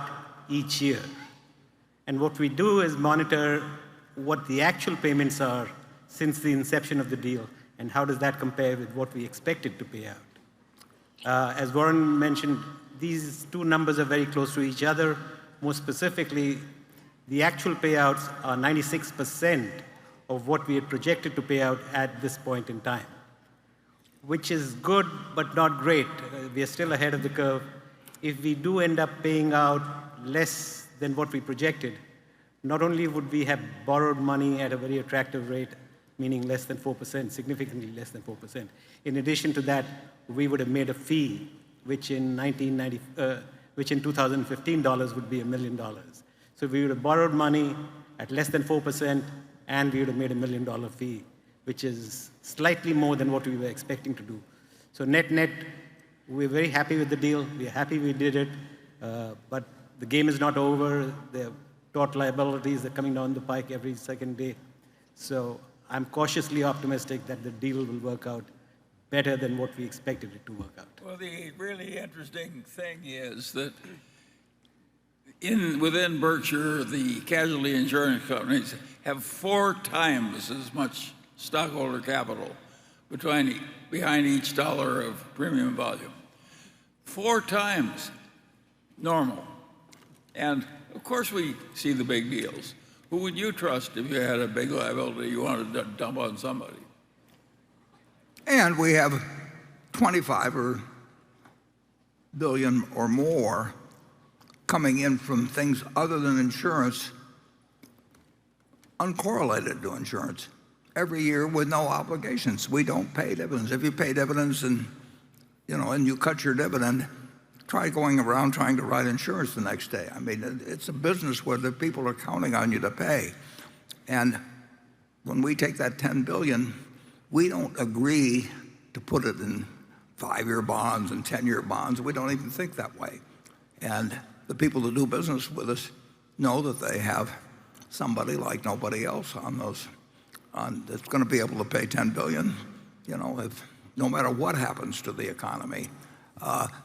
each year. And what we do is monitor what the actual payments are since the inception of the deal, and how does that compare with what we expected to pay out. As Warren mentioned, these two numbers are very close to each other. More specifically, the actual payouts are 96% of what we had projected to pay out at this point in time, which is good but not great. We are still ahead of the curve. If we do end up paying out less than what we projected, not only would we have borrowed money at a very attractive rate, meaning less than 4%, significantly less than 4%. In addition to that, we would have made a fee, which in 2015 dollars would be $1 million. So we would have borrowed money at less than 4%, and we would have made $1 million fee, which is slightly more than what we were expecting to do. So net, we're very happy with the deal. We're happy we did it, but the game is not over. There are tort liabilities that are coming down the pike every second day. So I'm cautiously optimistic that the deal will work out better than what we expected it to work out. Well, the really interesting thing is that within Berkshire, the casualty insurance companies have 4 times as much stockholder capital behind each dollar of premium volume. 4 times normal. And of course we see the big deals. Who would you trust if you had a big liability you wanted to dump on somebody? And we have 25 billion or more coming in from things other than insurance, uncorrelated to insurance, every year with no obligations. We don't pay dividends. If you pay dividends and you cut your dividend, try going around trying to write insurance the next day. I mean, it's a business where the people are counting on you to pay. And when we take that $10 billion, we don't agree to put it in 5-year bonds and 10-year bonds. We don't even think that way. And the people that do business with us know that they have somebody like nobody else on those, that's going to be able to pay $10 billion, no matter what happens to the economy.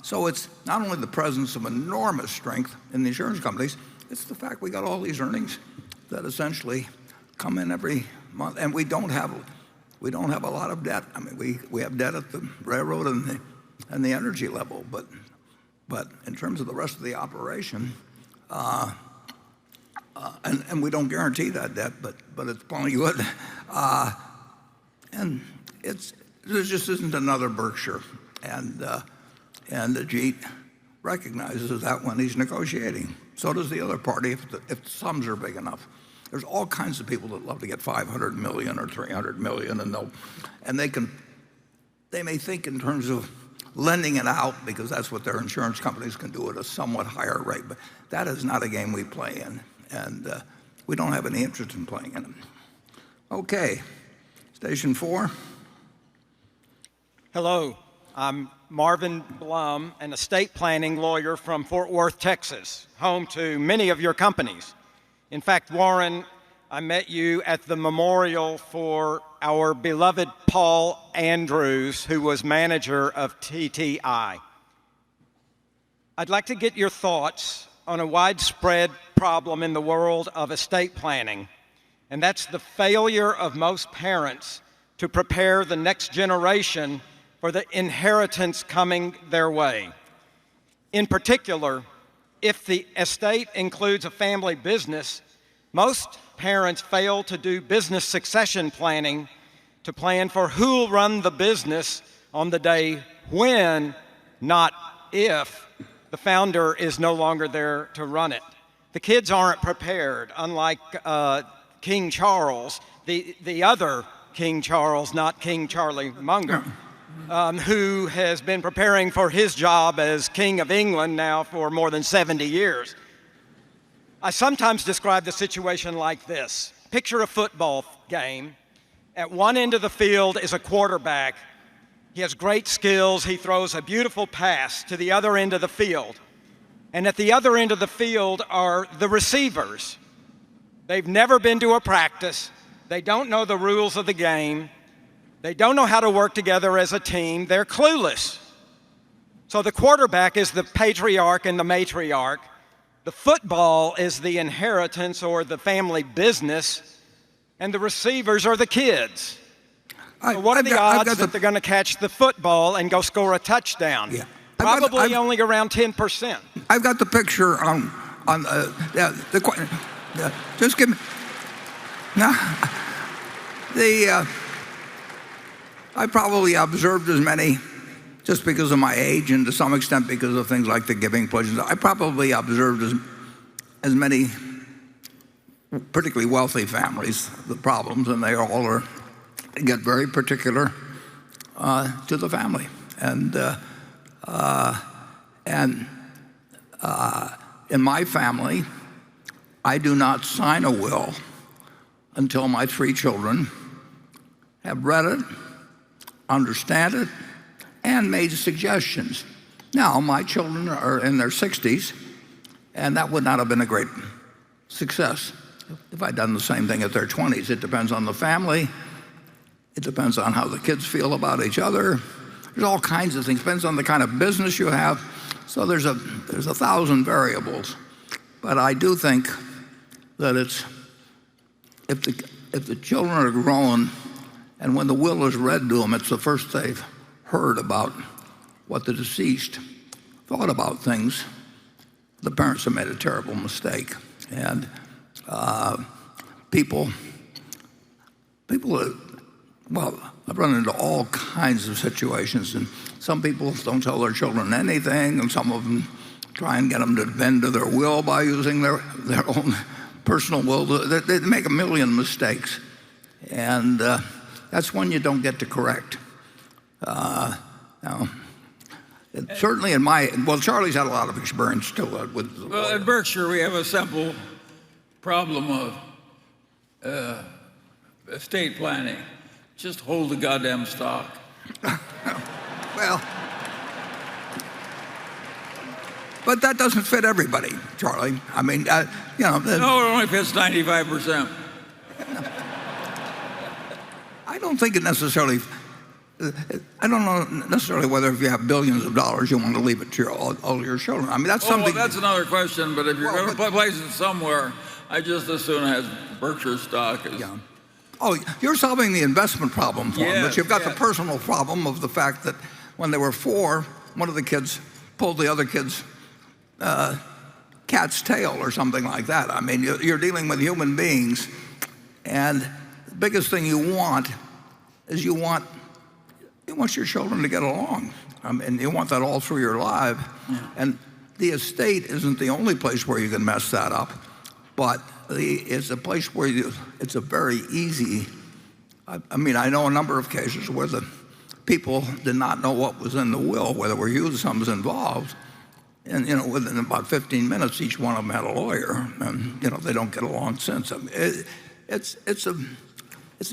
So it's not only the presence of enormous strength in the insurance companies, it's the fact we got all these earnings that essentially come in every month, and we don't have a lot of debt. I mean, we have debt at the railroad and the energy level, but in terms of the rest of the operation, and we don't guarantee that debt, but it's plenty good. And there just isn't another Berkshire, and Ajit recognizes that when he's negotiating. So does the other party if the sums are big enough. There's all kinds of people that love to get 500 million or 300 million, and they may think in terms of lending it out because that's what their insurance companies can do at a somewhat higher rate. But that is not a game we play in, and we don't have any interest in playing in it. Okay, station 4. Hello, I'm Marvin Blum, an estate planning lawyer from Fort Worth, Texas, home to many of your companies. In fact, Warren, I met you at the memorial for our beloved Paul Andrews, who was manager of TTI. I'd like to get your thoughts on a widespread problem in the world of estate planning, and that's the failure of most parents to prepare the next generation for the inheritance coming their way. In particular, if the estate includes a family business, most parents fail to do business succession planning to plan for who'll run the business on the day when, not if, the founder is no longer there to run it. The kids aren't prepared, unlike King Charles, the other King Charles, not King Charlie Munger, who has been preparing for his job as King of England now for more than 70 years. I sometimes describe the situation like this. Picture a football game. At one end of the field is a quarterback. He has great skills. He throws a beautiful pass to the other end of the field. And at the other end of the field are the receivers. They've never been to a practice. They don't know the rules of the game. They don't know how to work together as a team. They're clueless. So the quarterback is the patriarch and the matriarch. The football is the inheritance or the family business, and the receivers are the kids. So what are the odds that they're going to catch the football and go score a touchdown? Yeah. Probably only around 10%. I've got the picture just give me. I probably observed as many, just because of my age and to some extent because of things like the giving pledges. I probably observed as many, particularly wealthy families, the problems, and they all get very particular to the family. And in my family, I do not sign a will until my 3 children have read it, understand it, and made suggestions. Now, my children are in their 60s, and that would not have been a great success if I'd done the same thing at their 20s. It depends on the family. It depends on how the kids feel about each other. There's all kinds of things. Depends on the kind of business you have. So there's 1,000 variables. But I do think that if the children are grown, and when the will is read to them, it's the first they've heard about what the deceased thought about things, the parents have made a terrible mistake. And people, well, I've run into all kinds of situations, and some people don't tell their children anything, and some of them try and get them to bend to their will by using their own personal will. They make a million mistakes, and that's one you don't get to correct. Certainly Charlie's had a lot of experience too with. Well, at Berkshire, we have a simple problem of estate planning. Just hold the goddamn stock. Well, but that doesn't fit everybody, Charlie. I mean, No, it only fits 95%. I don't think it necessarily. I don't know necessarily whether if you have billions of dollars, you want to leave it to all your children. I mean, that's something. Well, that's another question. But if you're going to place it somewhere, I just as soon have Berkshire stock as. Yeah. Oh, you're solving the investment problem for them, but you've got the personal problem of the fact that when they were 4, one of the kids pulled the other kid's cat's tail or something like that. I mean, you're dealing with human beings, and the biggest thing you want is you want your children to get along. I mean, you want that all through your life. Yeah. And the estate isn't the only place where you can mess that up, but it's a place where it's a very easy. I mean, I know a number of cases where the people did not know what was in the will, where there were huge sums involved, and within about 15 minutes, each one of them had a lawyer, and they don't get along since. I mean, it's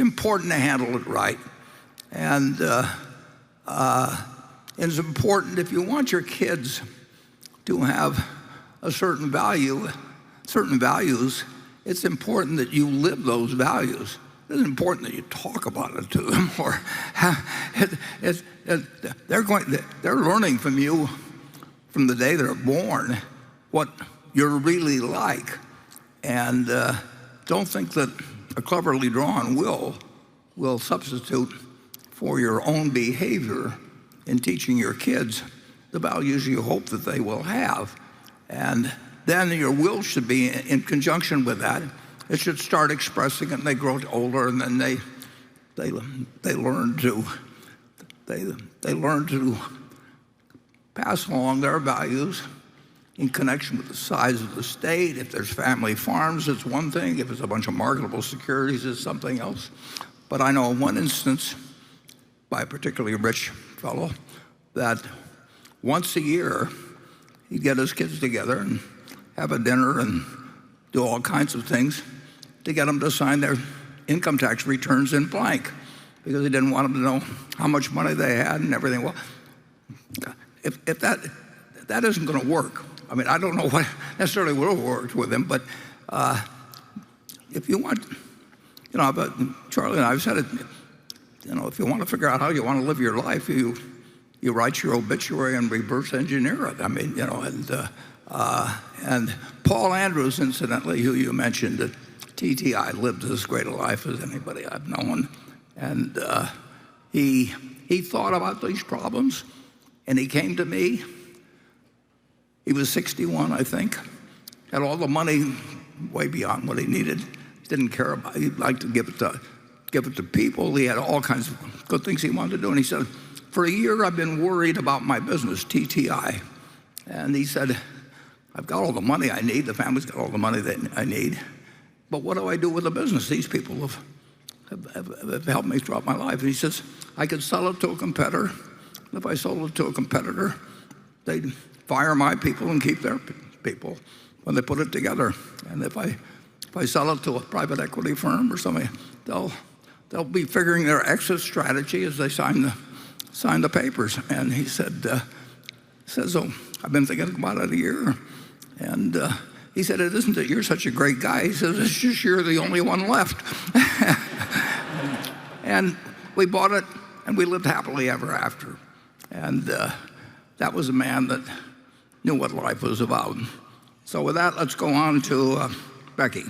important to handle it right, and it's important if you want your kids to have a certain values. It's important that you live those values. It's important that you talk about it to them, or they're learning from you from the day they're born what you're really like, and don't think that a cleverly drawn will substitute for your own behavior in teaching your kids the values you hope that they will have, and then your will should be in conjunction with that. It should start expressing it, and they grow older, and then they learn to pass along their values in connection with the size of the state. If there's family farms, it's one thing. If it's a bunch of marketable securities, it's something else. But I know of one instance by a particularly rich fellow that once a year he'd get his kids together and have a dinner and do all kinds of things to get them to sign their income tax returns in blank, because he didn't want them to know how much money they had and everything. Well, if that isn't going to work, I mean, I don't know what necessarily would have worked with him, but if you want, but Charlie and I have said it, if you want to figure out how you want to live your life, you write your obituary and reverse engineer it. I mean, and Paul Andrews, incidentally, who you mentioned at TTI, lived as great a life as anybody I've known. And he thought about these problems, and he came to me. He was 61, I think, had all the money way beyond what he needed. Didn't care about it. He'd like to give it to people. He had all kinds of good things he wanted to do. And he said, for a year, I've been worried about my business, TTI. And he said, I've got all the money I need. The family's got all the money that I need. But what do I do with the business? These people have helped me throughout my life. And he says, I could sell it to a competitor. If I sold it to a competitor, they'd fire my people and keep their people when they put it together. And if I sell it to a private equity firm or something, they'll be figuring their exit strategy as they sign the papers. And he said, oh, I've been thinking about it a year. And he said, it isn't that you're such a great guy. He says, it's just you're the only one left. And we bought it, and we lived happily ever after. And that was a man that knew what life was about. So with that, let's go on to Becky.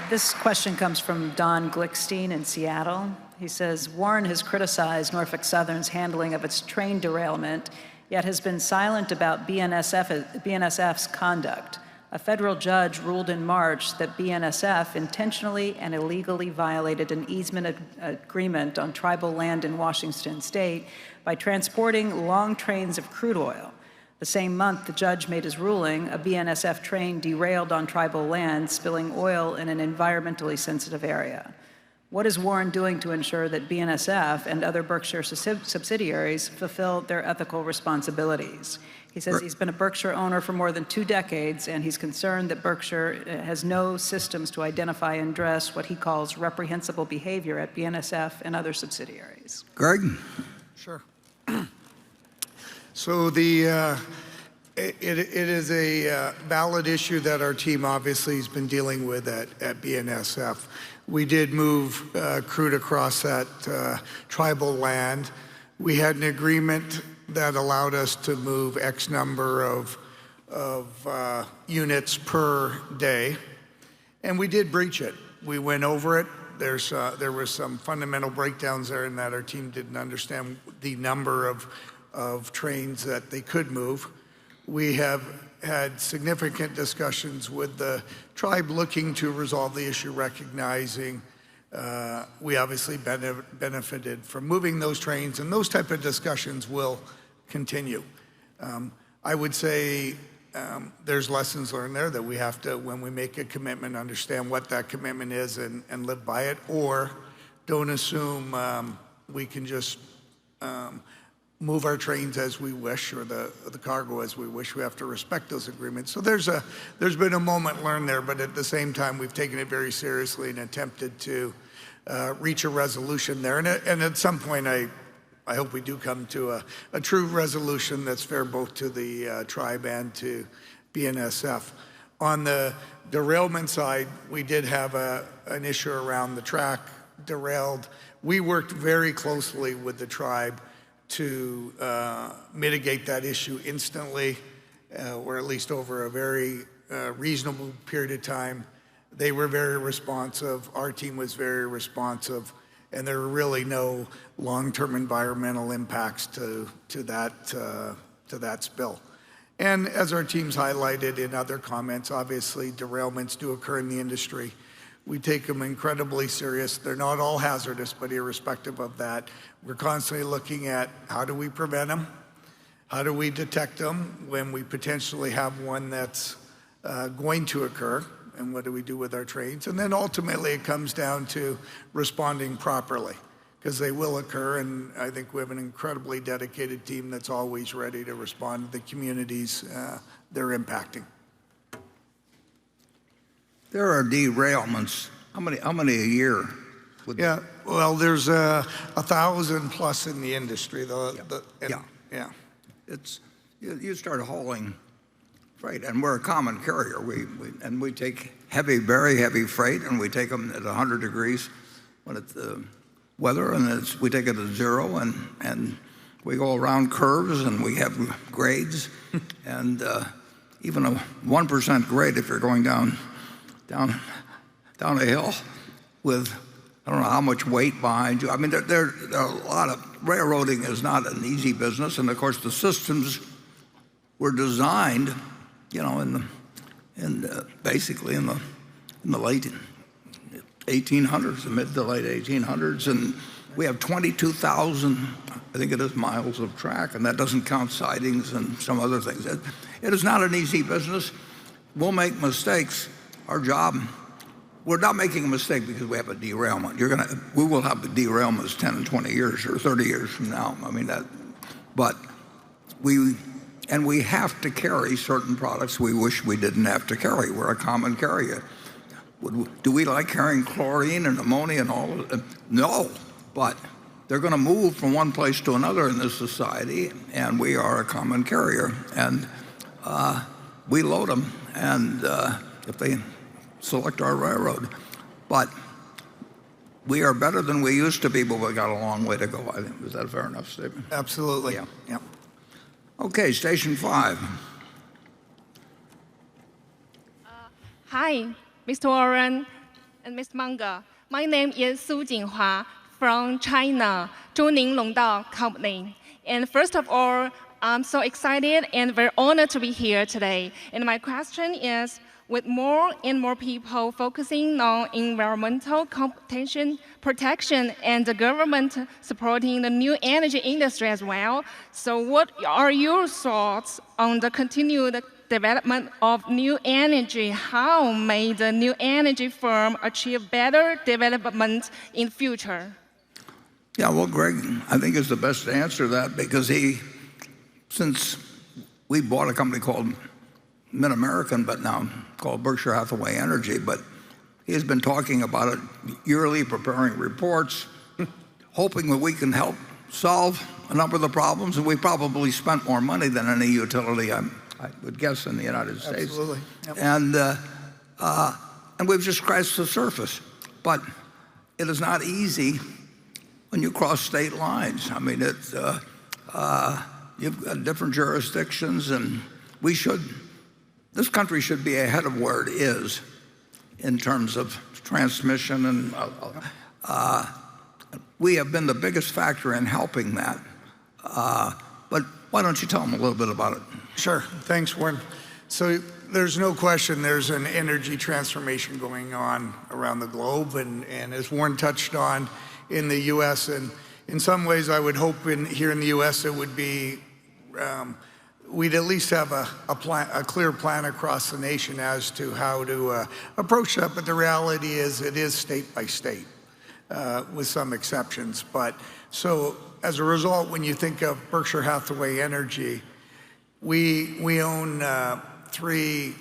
This question comes from Don Glickstein in Seattle. He says, Warren has criticized Norfolk Southern's handling of its train derailment, yet has been silent about BNSF's conduct. A federal judge ruled in March that BNSF intentionally and illegally violated an easement agreement on tribal land in Washington state by transporting long trains of crude oil. The same month the judge made his ruling, a BNSF train derailed on tribal land, spilling oil in an environmentally sensitive area. What is Warren doing to ensure that BNSF and other Berkshire subsidiaries fulfill their ethical responsibilities? He says he's been a Berkshire owner for more than 2 decades, and he's concerned that Berkshire has no systems to identify and address what he calls reprehensible behavior at BNSF and other subsidiaries. Greg? Sure. So it is a valid issue that our team obviously has been dealing with at BNSF. We did move crude across that tribal land. We had an agreement that allowed us to move X number of units per day, and we did breach it. We went over it. There was some fundamental breakdowns there in that our team didn't understand the number of trains that they could move. We have had significant discussions with the tribe looking to resolve the issue, recognizing we obviously benefited from moving those trains, and those type of discussions will continue. I would say there's lessons learned there that we have to, when we make a commitment, understand what that commitment is and live by it, or don't assume we can just move our trains as we wish, or the cargo as we wish. We have to respect those agreements. So there's been a moment learned there, but at the same time, we've taken it very seriously and attempted to reach a resolution there. And at some point, I hope we do come to a true resolution that's fair both to the tribe and to BNSF. On the derailment side, we did have an issue around the track derailed. We worked very closely with the tribe to mitigate that issue instantly, or at least over a very reasonable period of time. They were very responsive. Our team was very responsive, and there were really no long-term environmental impacts to that spill. And as our teams highlighted in other comments, obviously derailments do occur in the industry. We take them incredibly serious. They're not all hazardous, but irrespective of that, we're constantly looking at how do we prevent them? How do we detect them when we potentially have one that's going to occur? And what do we do with our trains? And then ultimately it comes down to responding properly, because they will occur. And I think we have an incredibly dedicated team that's always ready to respond to the communities they're impacting. There are derailments. How many a year? Yeah, well, there's 1,000 plus in the industry. Yeah. It's you start hauling freight, and we're a common carrier. We take very heavy freight, and we take them at 100 degrees when it's weather, and we take it at 0, and we go around curves, and we have grades, and even a 1% grade if you're going down a hill with I don't know how much weight behind you. I mean, there are a lot of railroading is not an easy business, and of course the systems were designed, basically in the late 1800s, the mid to late 1800s, and we have 22,000, I think it is, miles of track, and that doesn't count sidings and some other things. It is not an easy business. We'll make mistakes. Our job, we're not making a mistake because we have a derailment. We will have the derailments 10 and 20 years or 30 years from now. I mean but we have to carry certain products we wish we didn't have to carry. We're a common carrier. Do we like carrying chlorine and ammonia and all of it? No, but they're going to move from one place to another in this society, and we are a common carrier, and we load them, and if they select our railroad. But we are better than we used to be, but we've got a long way to go, I think. Is that a fair enough statement? Absolutely. Yeah. Okay, station 5. Hi, Mr. Warren and Mr. Munger. My name is Su Jinghua from China, Zhongning Longdao Company. And first of all, I'm so excited and very honored to be here today. And my question is, with more and more people focusing on environmental competition protection and the government supporting the new energy industry as well, so what are your thoughts on the continued development of new energy? How may the new energy firm achieve better development in future? Yeah, well, Greg, I think is the best to answer that because since we bought a company called Mid-American, but now called Berkshire Hathaway Energy, but he's been talking about it yearly, preparing reports, hoping that we can help solve a number of the problems, and we probably spent more money than any utility, I would guess, in the United States. Absolutely. Yep. And we've just scratched the surface. But it is not easy when you cross state lines. I mean, you've got different jurisdictions, and this country should be ahead of where it is in terms of transmission, and we have been the biggest factor in helping that. But why don't you tell them a little bit about it? Sure. Thanks, Warren. So there's no question there's an energy transformation going on around the globe, and as Warren touched on, in the U.S. And in some ways, I would hope here in the U.S. it would be, we'd at least have a clear plan across the nation as to how to approach that. But the reality is it is state by state, with some exceptions. But so as a result, when you think of Berkshire Hathaway Energy, we own 3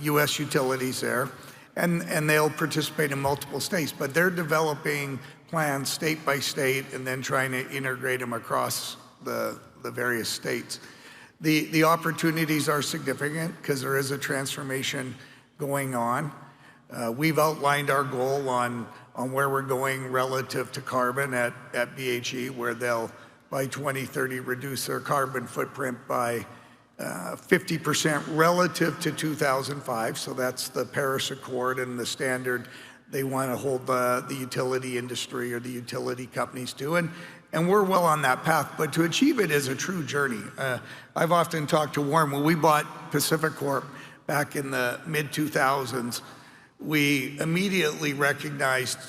U.S. utilities there, and they'll participate in multiple states. But they're developing plans state by state and then trying to integrate them across the various states. The opportunities are significant because there is a transformation going on. We've outlined our goal on where we're going relative to carbon at BHE, where they'll, by 2030, reduce their carbon footprint by 50% relative to 2005. So that's the Paris Accord and the standard they want to hold the utility industry or the utility companies to. And we're well on that path, but to achieve it is a true journey. I've often talked to Warren. When we bought Pacific Corp back in the mid-2000s, we immediately recognized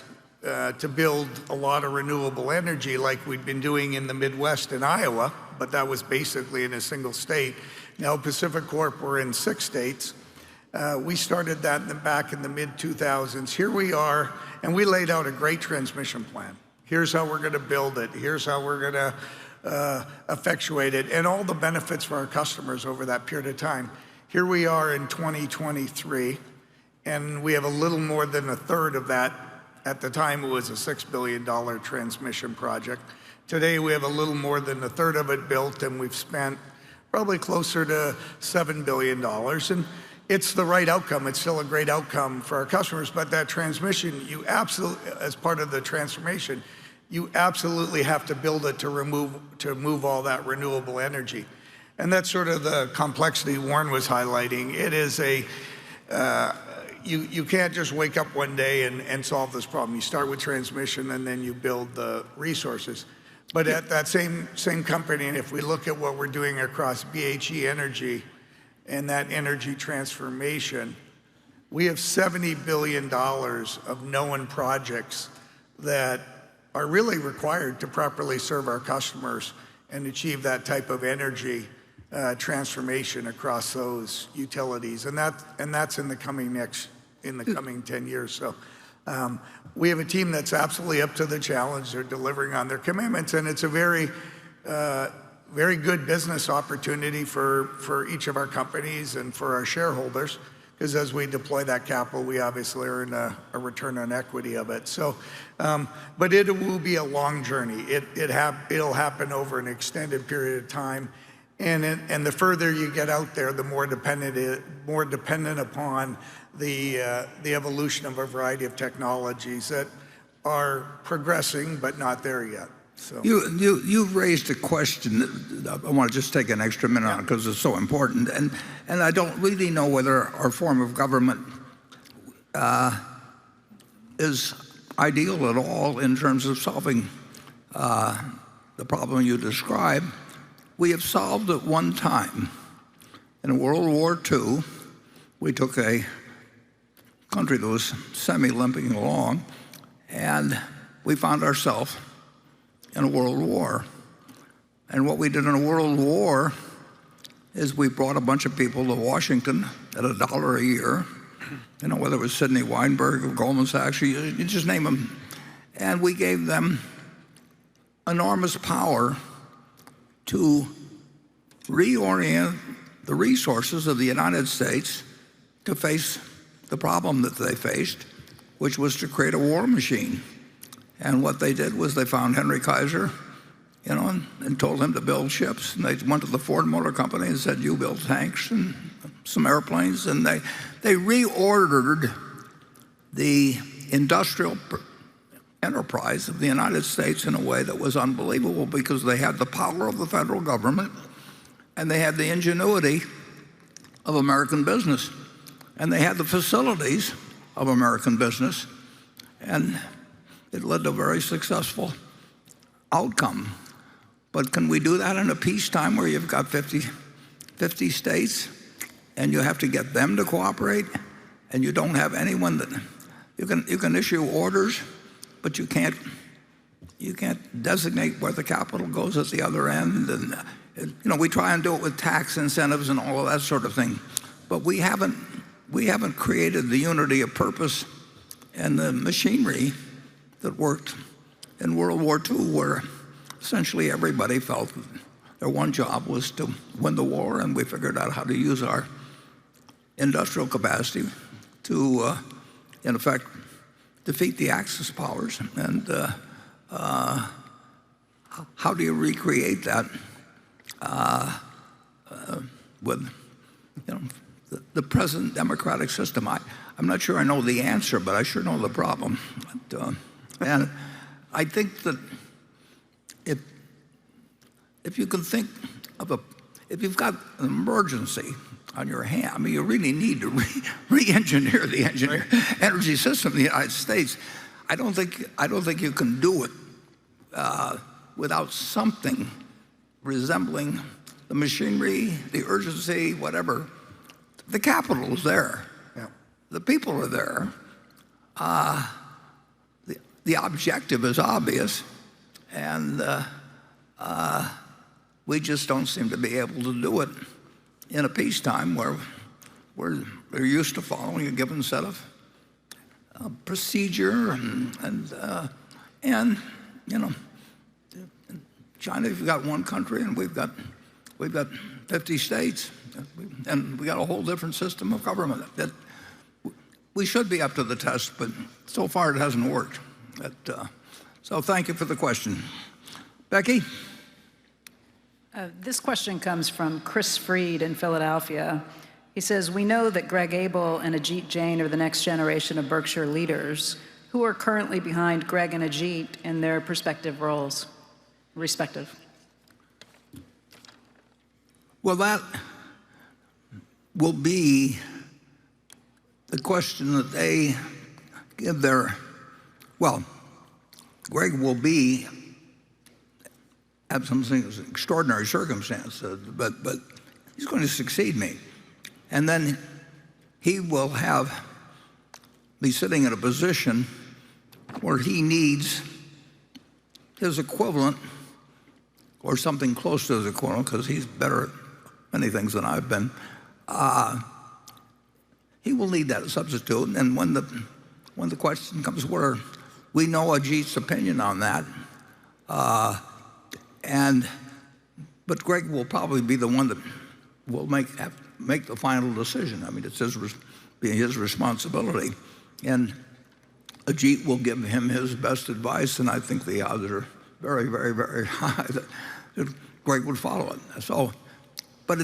to build a lot of renewable energy like we'd been doing in the Midwest and Iowa, but that was basically in a single state. Now Pacific Corp, we're in 6 states. We started that back in the mid-2000s. Here we are, and we laid out a great transmission plan. Here's how we're going to build it. Here's how we're going to effectuate it, and all the benefits for our customers over that period of time. Here we are in 2023, and we have a little more than a third of that. At the time, it was a $6 billion transmission project. Today, we have a little more than a third of it built, and we've spent probably closer to $7 billion. And it's the right outcome. It's still a great outcome for our customers, but that transmission, you absolutely, as part of the transformation, you absolutely have to build it to move all that renewable energy. And that's sort of the complexity Warren was highlighting. It is you can't just wake up one day and solve this problem. You start with transmission and then you build the resources. But at that same company, and if we look at what we're doing across BHE Energy and that energy transformation, we have $70 billion of known projects that are really required to properly serve our customers and achieve that type of energy transformation across those utilities, and that's in the coming 10 years. So we have a team that's absolutely up to the challenge. They're delivering on their commitments, and it's a very good business opportunity for each of our companies and for our shareholders, because as we deploy that capital, we obviously earn a return on equity of it. So, but it will be a long journey. It'll happen over an extended period of time, and the further you get out there, the more dependent upon the evolution of a variety of technologies that are progressing but not there yet. So you've raised a question that I want to just take an extra minute on because it's so important, and I don't really know whether our form of government is ideal at all in terms of solving the problem you describe. we have solved at one time. In World War II, we took a country that was semi-limping along, and we found ourselves in a world war. And what we did in a world war is we brought a bunch of people to Washington at $1 a year, whether it was Sidney Weinberg or Goldman Sachs, you just name them. And we gave them enormous power to reorient the resources of the United States to face the problem that they faced, which was to create a war machine. And what they did was they found Henry Kaiser, and told him to build ships. And they went to the Ford Motor Company and said, you build tanks and some airplanes. And they reordered the industrial enterprise of the United States in a way that was unbelievable, because they had the power of the federal government and they had the ingenuity of American business and they had the facilities of American business, and it led to a very successful outcome. But can we do that in a peacetime where you've got 50 states and you have to get them to cooperate, and you don't have anyone that you can issue orders, but you can't designate where the capital goes at the other end? And we try and do it with tax incentives and all of that sort of thing, but we haven't created the unity of purpose and the machinery that worked in World War II, where essentially everybody felt their one job was to win the war, and we figured out how to use our industrial capacity to, in effect, defeat the Axis powers. And how do you recreate that with the present democratic system? I'm not sure I know the answer, but I sure know the problem. And I think that if you can think of if you've got an emergency on your hand, I mean, you really need to re-engineer the energy system of the United States. I don't think you can do it without something resembling the machinery, the urgency, whatever. The capital is there. Yeah. The people are there. The objective is obvious, and we just don't seem to be able to do it in a peacetime where we're used to following a given set of procedure, and China, you've got one country, and we've got 50 states, and we got a whole different system of government. That we should be up to the test, but so far it hasn't worked. So thank you for the question. Becky? This question comes from Chris Freed in Philadelphia. He says, we know that Greg Abel and Ajit Jain are the next generation of Berkshire leaders. Who are currently behind Greg and Ajit in their respective roles? Well, that will be the question that they give their, well, Greg will have some extraordinary circumstance, but he's going to succeed me. And then he will be sitting in a position where he needs his equivalent, or something close to his equivalent, because he's better at many things than I've been. He will need that substitute. And when the question comes where we know Ajit's opinion on that, but Greg will probably be the one that will make the final decision. I mean, it's his responsibility. And Ajit will give him his best advice, and I think the odds are very, very, very high that Greg would follow it. So, but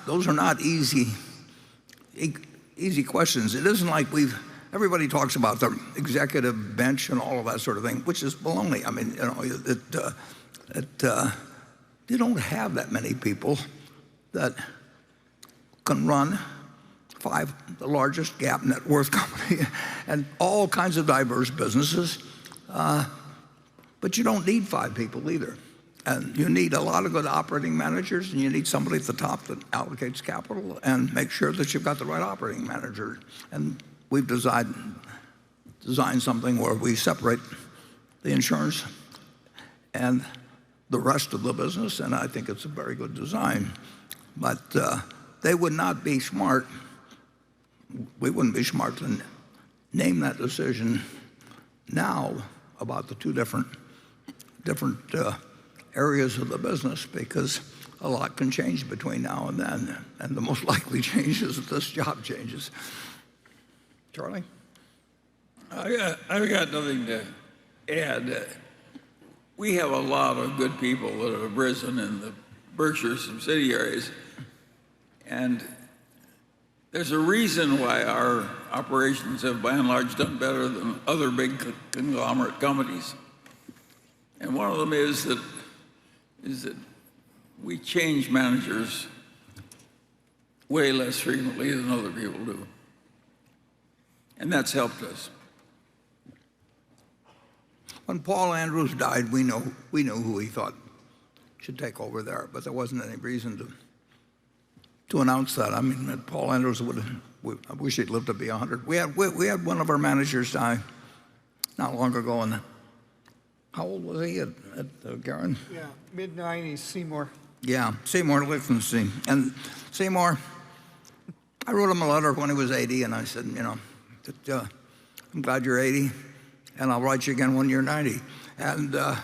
those are not easy questions. It isn't like everybody talks about the executive bench and all of that sort of thing, which is baloney. I mean, you don't have that many people that can run the largest gap net worth company and all kinds of diverse businesses. But you don't need 5 people either. And you need a lot of good operating managers, and you need somebody at the top that allocates capital and make sure that you've got the right operating manager. And we've designed something where we separate the insurance and the rest of the business, and I think it's a very good design. But they would not be smart. We wouldn't be smart to name that decision now about the two different areas of the business, because a lot can change between now and then, and the most likely change is that this job changes. Charlie? I've got nothing to add. We have a lot of good people that have risen in the Berkshire subsidiaries, and there's a reason why our operations have by and large done better than other big conglomerate companies. And one of them is that we change managers way less frequently than other people do. And that's helped us. When Paul Andrews died, we knew who he thought should take over there, but there wasn't any reason to announce that. I mean, Paul Andrews I wish he'd lived to be 100. We had one of our managers die not long ago, and how old was he at Garen? Yeah, mid-90s, Seymour. Yeah, Seymour Lichtenstein. And Seymour, I wrote him a letter when he was 80, and I said, I'm glad you're 80, and I'll write you again when you're 90. And I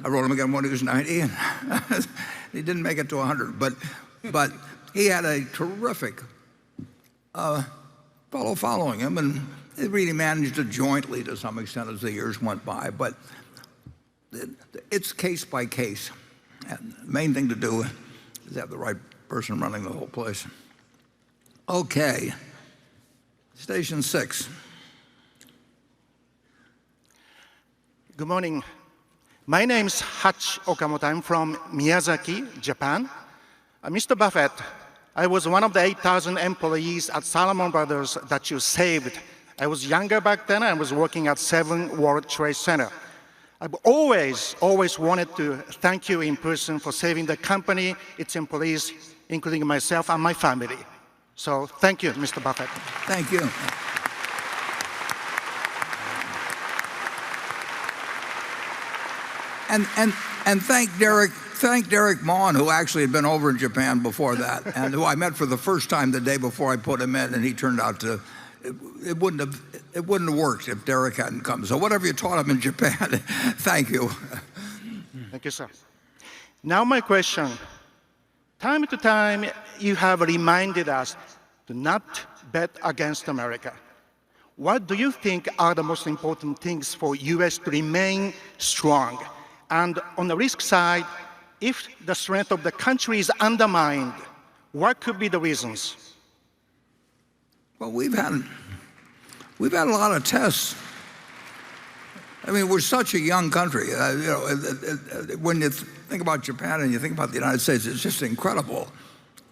wrote him again when he was 90, and he didn't make it to 100. But he had a terrific fellow following him, and they really managed it jointly to some extent as the years went by. But it's case by case. And the main thing to do is have the right person running the whole place. Okay, station 6. Good morning. My name is Hachi Okamoto. I'm from Miyazaki, Japan. Mr. Buffett, I was one of the 8,000 employees at Salomon Brothers that you saved. I was younger back then. I was working at 7 World Trade Center. I've always wanted to thank you in person for saving the company, its employees, including myself and my family. So thank you, Mr. Buffett. Thank you. And thank Derek Maughan, who actually had been over in Japan before that, and who I met for the first time the day before I put him in, and he turned out to, it wouldn't have worked if Derek hadn't come. So whatever you taught him in Japan, thank you. Thank you, sir. Now my question. Time to time, you have reminded us to not bet against America. What do you think are the most important things for U.S. to remain strong? And on the risk side, if the strength of the country is undermined, what could be the reasons? Well, we've had a lot of tests. I mean, we're such a young country. When you think about Japan and you think about the United States, it's just incredible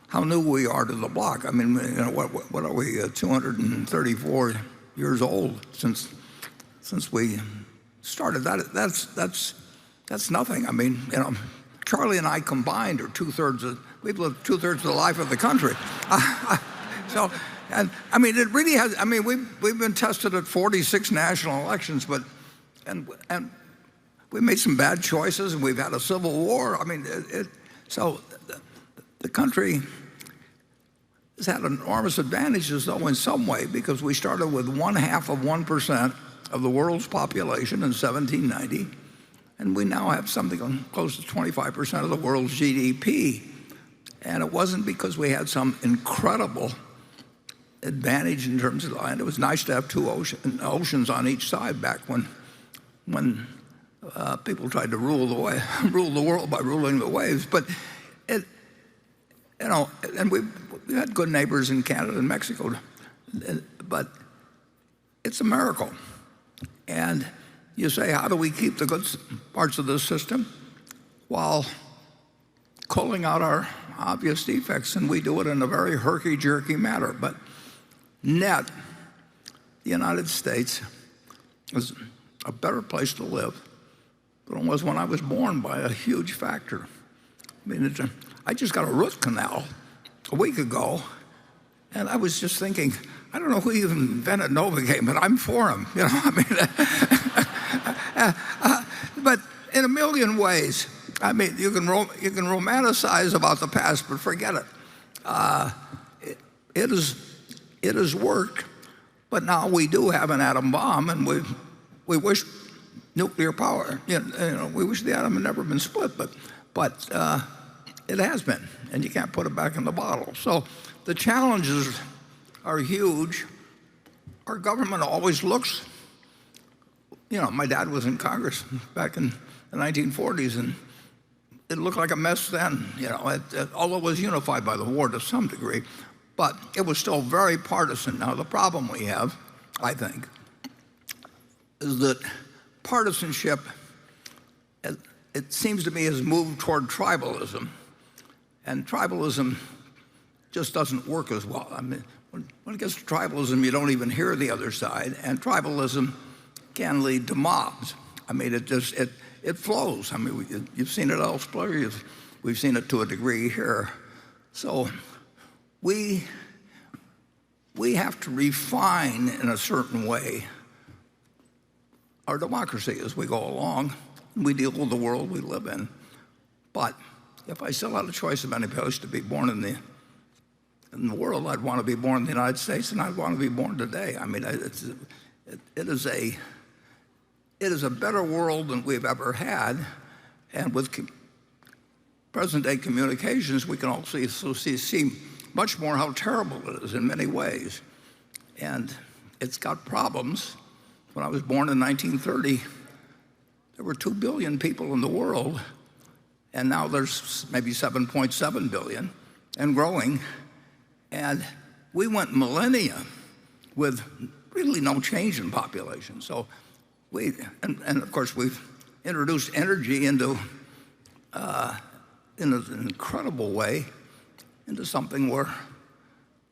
how new we are to the block. I mean, what are we? 234 years old since we started. That's nothing. I mean, Charlie and I combined are we've lived 2/3 of the life of the country. So, and I mean, it really has. I mean, we've been tested at 46 national elections, and we made some bad choices, and we've had a civil war. I mean, so the country has had enormous advantages, though, in some way, because we started with 0.5% of the world's population in 1790, and we now have something close to 25% of the world's GDP. And it wasn't because we had some incredible advantage in terms of land. It was nice to have two oceans on each side back when people tried to rule the world by ruling the waves. But and we had good neighbors in Canada and Mexico, but it's a miracle. And you say, how do we keep the good parts of this system while culling out our obvious defects? And we do it in a very herky-jerky manner. But net, the United States is a better place to live than it was when I was born by a huge factor. I mean, I just got a root canal a week ago, and I was just thinking, I don't know who even invented Novocaine, but I'm for him. You know, I mean, but in a million ways. I mean, you can romanticize about the past, but forget it. It has worked, but now we do have an atom bomb, and we wish nuclear power. You know, we wish the atom had never been split, but it has been, and you can't put it back in the bottle. So the challenges are huge. Our government always looks. You know, my dad was in Congress back in the 1940s, and it looked like a mess then, you know, although it was unified by the war to some degree, but it was still very partisan. Now, the problem we have, I think, is that partisanship, it seems to me, has moved toward tribalism, and tribalism just doesn't work as well. I mean, when it gets to tribalism, you don't even hear the other side, and tribalism can lead to mobs. I mean, it flows. I mean, you've seen it elsewhere. We've seen it to a degree here. So we have to refine in a certain way our democracy as we go along. We deal with the world we live in. But if I still had a choice of any place to be born in the world, I'd want to be born in the United States, and I'd want to be born today. I mean, it is a better world than we've ever had, and with present-day communications, we can also see much more how terrible it is in many ways. And it's got problems. When I was born in 1930, there were 2 billion people in the world, and now there's maybe 7.7 billion and growing. And we went millennia with really no change in population. So and of course, we've introduced energy into, in an incredible way, into something where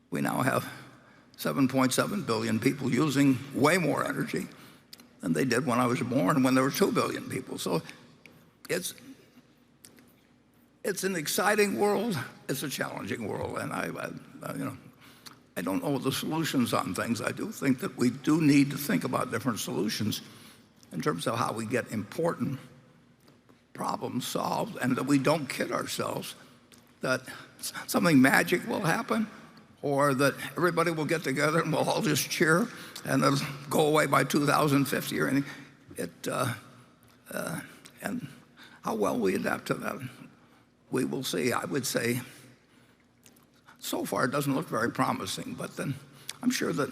we now have 7.7 billion people using way more energy than they did when I was born, when there were 2 billion people. So it's an exciting world. It's a challenging world, and I don't know the solutions on things. I do think that we do need to think about different solutions in terms of how we get important problems solved, and that we don't kid ourselves that something magic will happen, or that everybody will get together and we'll all just cheer and it'll go away by 2050 or anything. And how well we adapt to that, we will see. I would say so far it doesn't look very promising, but then I'm sure that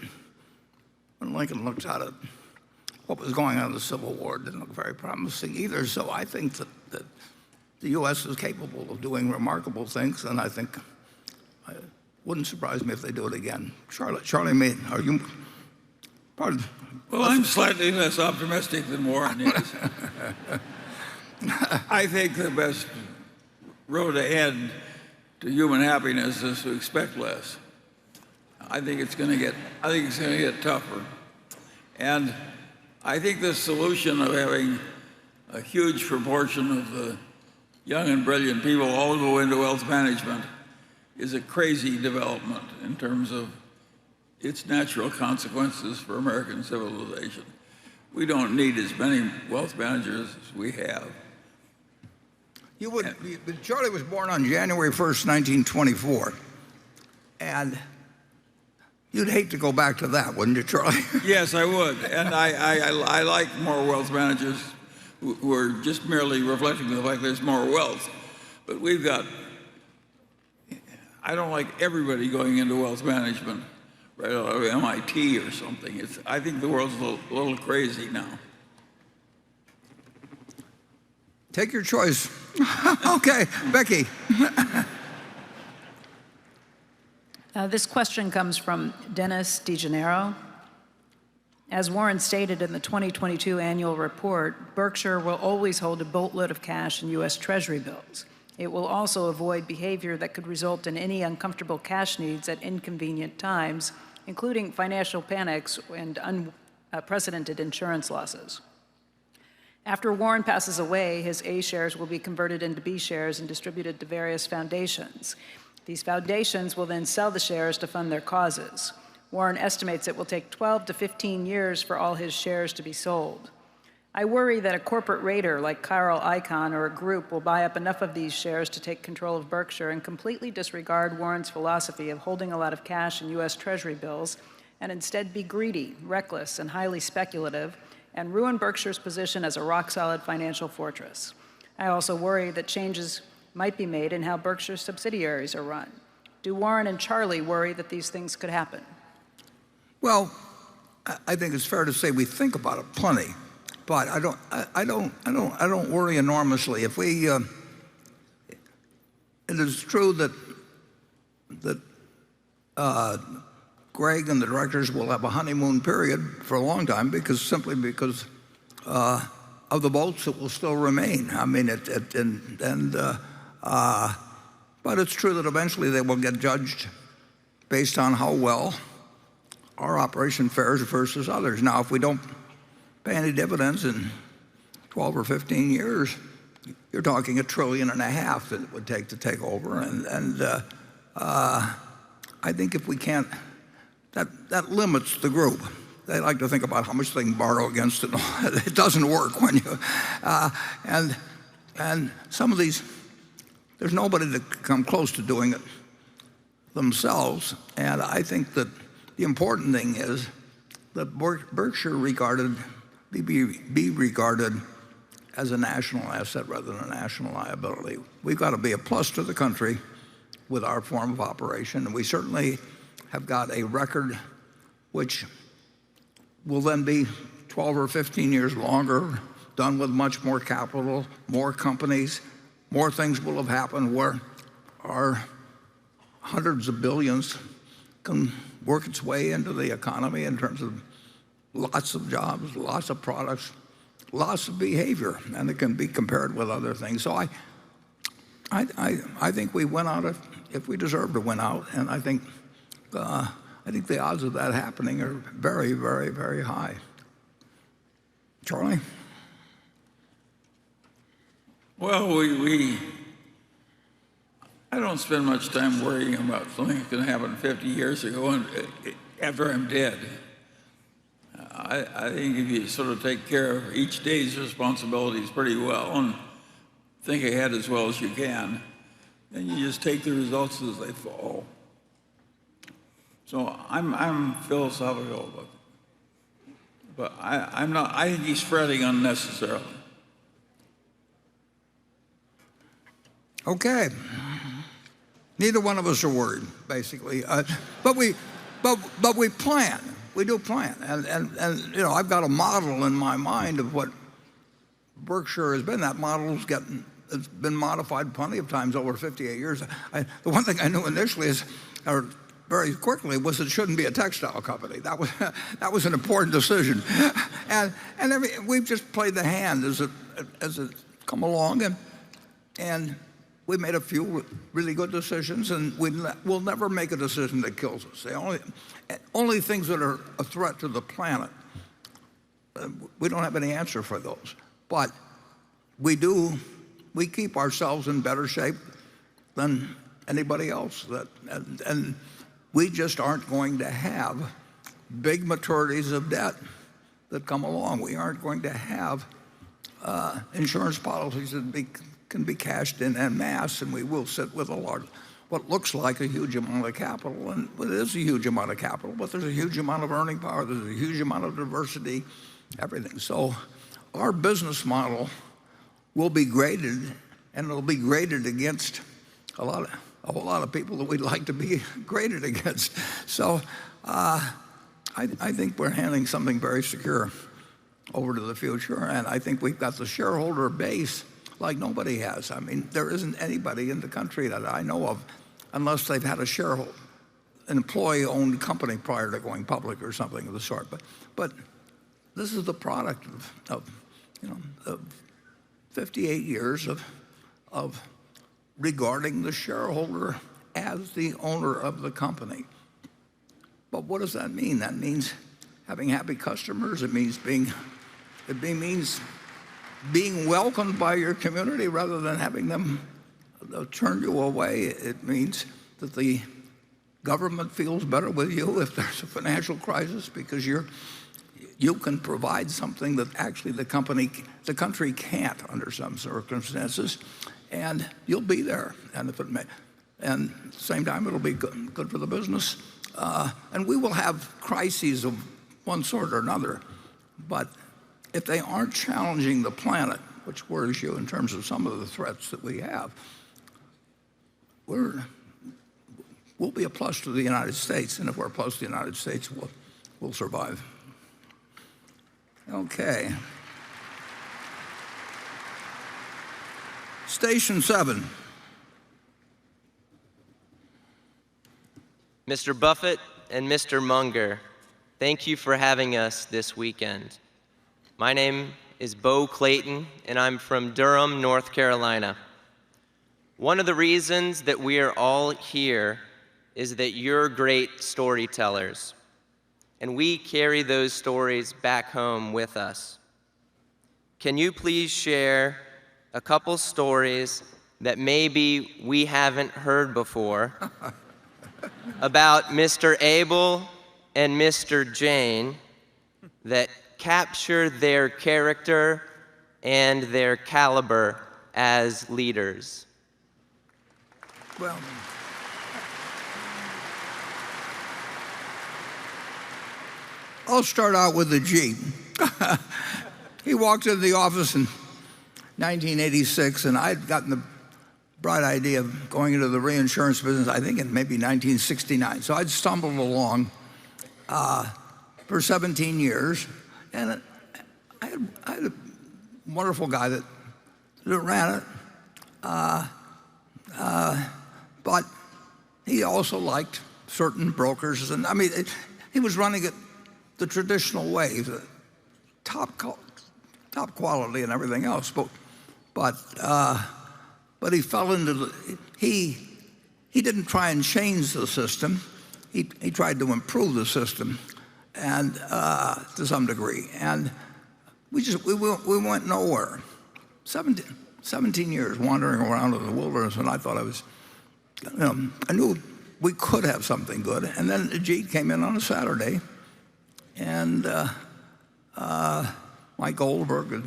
when Lincoln looked at it, what was going on in the Civil War didn't look very promising either. So I think that the U.S. is capable of doing remarkable things, and I think it wouldn't surprise me if they do it again. Charlie, are you? Pardon? Well, I'm slightly less optimistic than Warren is. I think the best road ahead to human happiness is to expect less. I think it's going to get tougher, and I think the solution of having a huge proportion of the young and brilliant people all go into wealth management is a crazy development in terms of its natural consequences for American civilization. We don't need as many wealth managers as we have. Charlie was born on January 1st, 1924, and you'd hate to go back to that, wouldn't you, Charlie? Yes, I would. And I like more wealth managers who are just merely reflecting the fact there's more wealth. But I don't like everybody going into wealth management right out of MIT or something. I think the world's a little crazy now. Take your choice. Okay, Becky. This question comes from Dennis DeGennaro. As Warren stated in the 2022 annual report, Berkshire will always hold a boatload of cash in U.S. Treasury bills. It will also avoid behavior that could result in any uncomfortable cash needs at inconvenient times, including financial panics and unprecedented insurance losses. After Warren passes away, his A shares will be converted into B shares and distributed to various foundations. These foundations will then sell the shares to fund their causes. Warren estimates it will take 12 to 15 years for all his shares to be sold. I worry that a corporate raider like Carl Icahn or a group will buy up enough of these shares to take control of Berkshire and completely disregard Warren's philosophy of holding a lot of cash in U.S. Treasury bills and instead be greedy, reckless, and highly speculative and ruin Berkshire's position as a rock-solid financial fortress. I also worry that changes might be made in how Berkshire's subsidiaries are run. Do Warren and Charlie worry that these things could happen? Well, I think it's fair to say we think about it plenty. But I don't worry enormously. If we, it is true that Greg and the directors will have a honeymoon period for a long time simply because of the votes that will still remain. I mean, but it's true that eventually they will get judged based on how well our operation fares versus others. Now, if we don't pay any dividends in 12 or 15 years, you're talking $1.5 trillion that it would take to take over. I think if we can't, that limits the group. They like to think about how much they can borrow against it. It doesn't work when you, and some of these, there's nobody that can come close to doing it themselves. And I think that the important thing is that Berkshire be regarded as a national asset rather than a national liability. We've got to be a plus to the country with our form of operation, and we certainly have got a record which will then be 12 or 15 years longer, done with much more capital, more companies, more things will have happened where our hundreds of billions can work its way into the economy in terms of lots of jobs, lots of products, lots of behavior, and it can be compared with other things. So I think we win out if we deserve to win out, and I think the odds of that happening are very, very, very high. Charlie? Well, I don't spend much time worrying about something that's going to happen 50 years ago and after I'm dead. I think if you sort of take care of each day's responsibilities pretty well and think ahead as well as you can, then you just take the results as they fall. So I'm philosophical about it. But I'm not, I think he's fretting unnecessarily. Okay. Neither one of us are worried, basically. But we plan. We do plan. And you know, I've got a model in my mind of what Berkshire has been. That model's it's been modified plenty of times over 58 years. The one thing I knew initially or very quickly, was it shouldn't be a textile company. That was an important decision. And we've just played the hand as it come along, and we made a few really good decisions, and we'll never make a decision that kills us. The only things that are a threat to the planet, we don't have any answer for those. But we keep ourselves in better shape than anybody else. And we just aren't going to have big maturities of debt that come along. We aren't going to have insurance policies that can be cashed in en masse, and we will sit with what looks like a huge amount of capital, and it is a huge amount of capital, but there's a huge amount of earning power, there's a huge amount of diversity, everything. So our business model will be graded, and it'll be graded against a whole lot of people that we'd like to be graded against. So I think we're handing something very secure over to the future, and I think we've got the shareholder base like nobody has. I mean, there isn't anybody in the country that I know of, unless they've had an employee-owned company prior to going public or something of the sort. But this is the product of 58 years of regarding the shareholder as the owner of the company. But what does that mean? That means having happy customers. It means being welcomed by your community rather than having them turn you away. It means that the government feels better with you if there's a financial crisis because you can provide something that actually the country can't under some circumstances, and you'll be there. And at the same time, it'll be good for the business. And we will have crises of one sort or another, but if they aren't challenging the planet, which worries you in terms of some of the threats that we have, we'll be a plus to the United States, and if we're a plus to the United States, we'll survive. Okay. Station 7. Mr. Buffett and Mr. Munger, thank you for having us this weekend. My name is Bo Clayton, and I'm from Durham, North Carolina. One of the reasons that we are all here is that you're great storytellers, and we carry those stories back home with us. Can you please share a couple stories that maybe we haven't heard before about Mr. Abel and Mr. Jane that capture their character and their caliber as leaders? Well, I'll start out with the Jeep. He walked into the office in 1986, and I'd gotten the bright idea of going into the reinsurance business, I think in maybe 1969. So I'd stumbled along for 17 years, and I had a wonderful guy that ran it, but he also liked certain brokers, and I mean, he was running it the traditional way, the top quality and everything else, but he fell into he didn't try and change the system. He tried to improve the system, and to some degree, and we went nowhere. 17 years wandering around in the wilderness, and I thought I knew we could have something good. And then Ajit came in on a Saturday, and Mike Goldberg had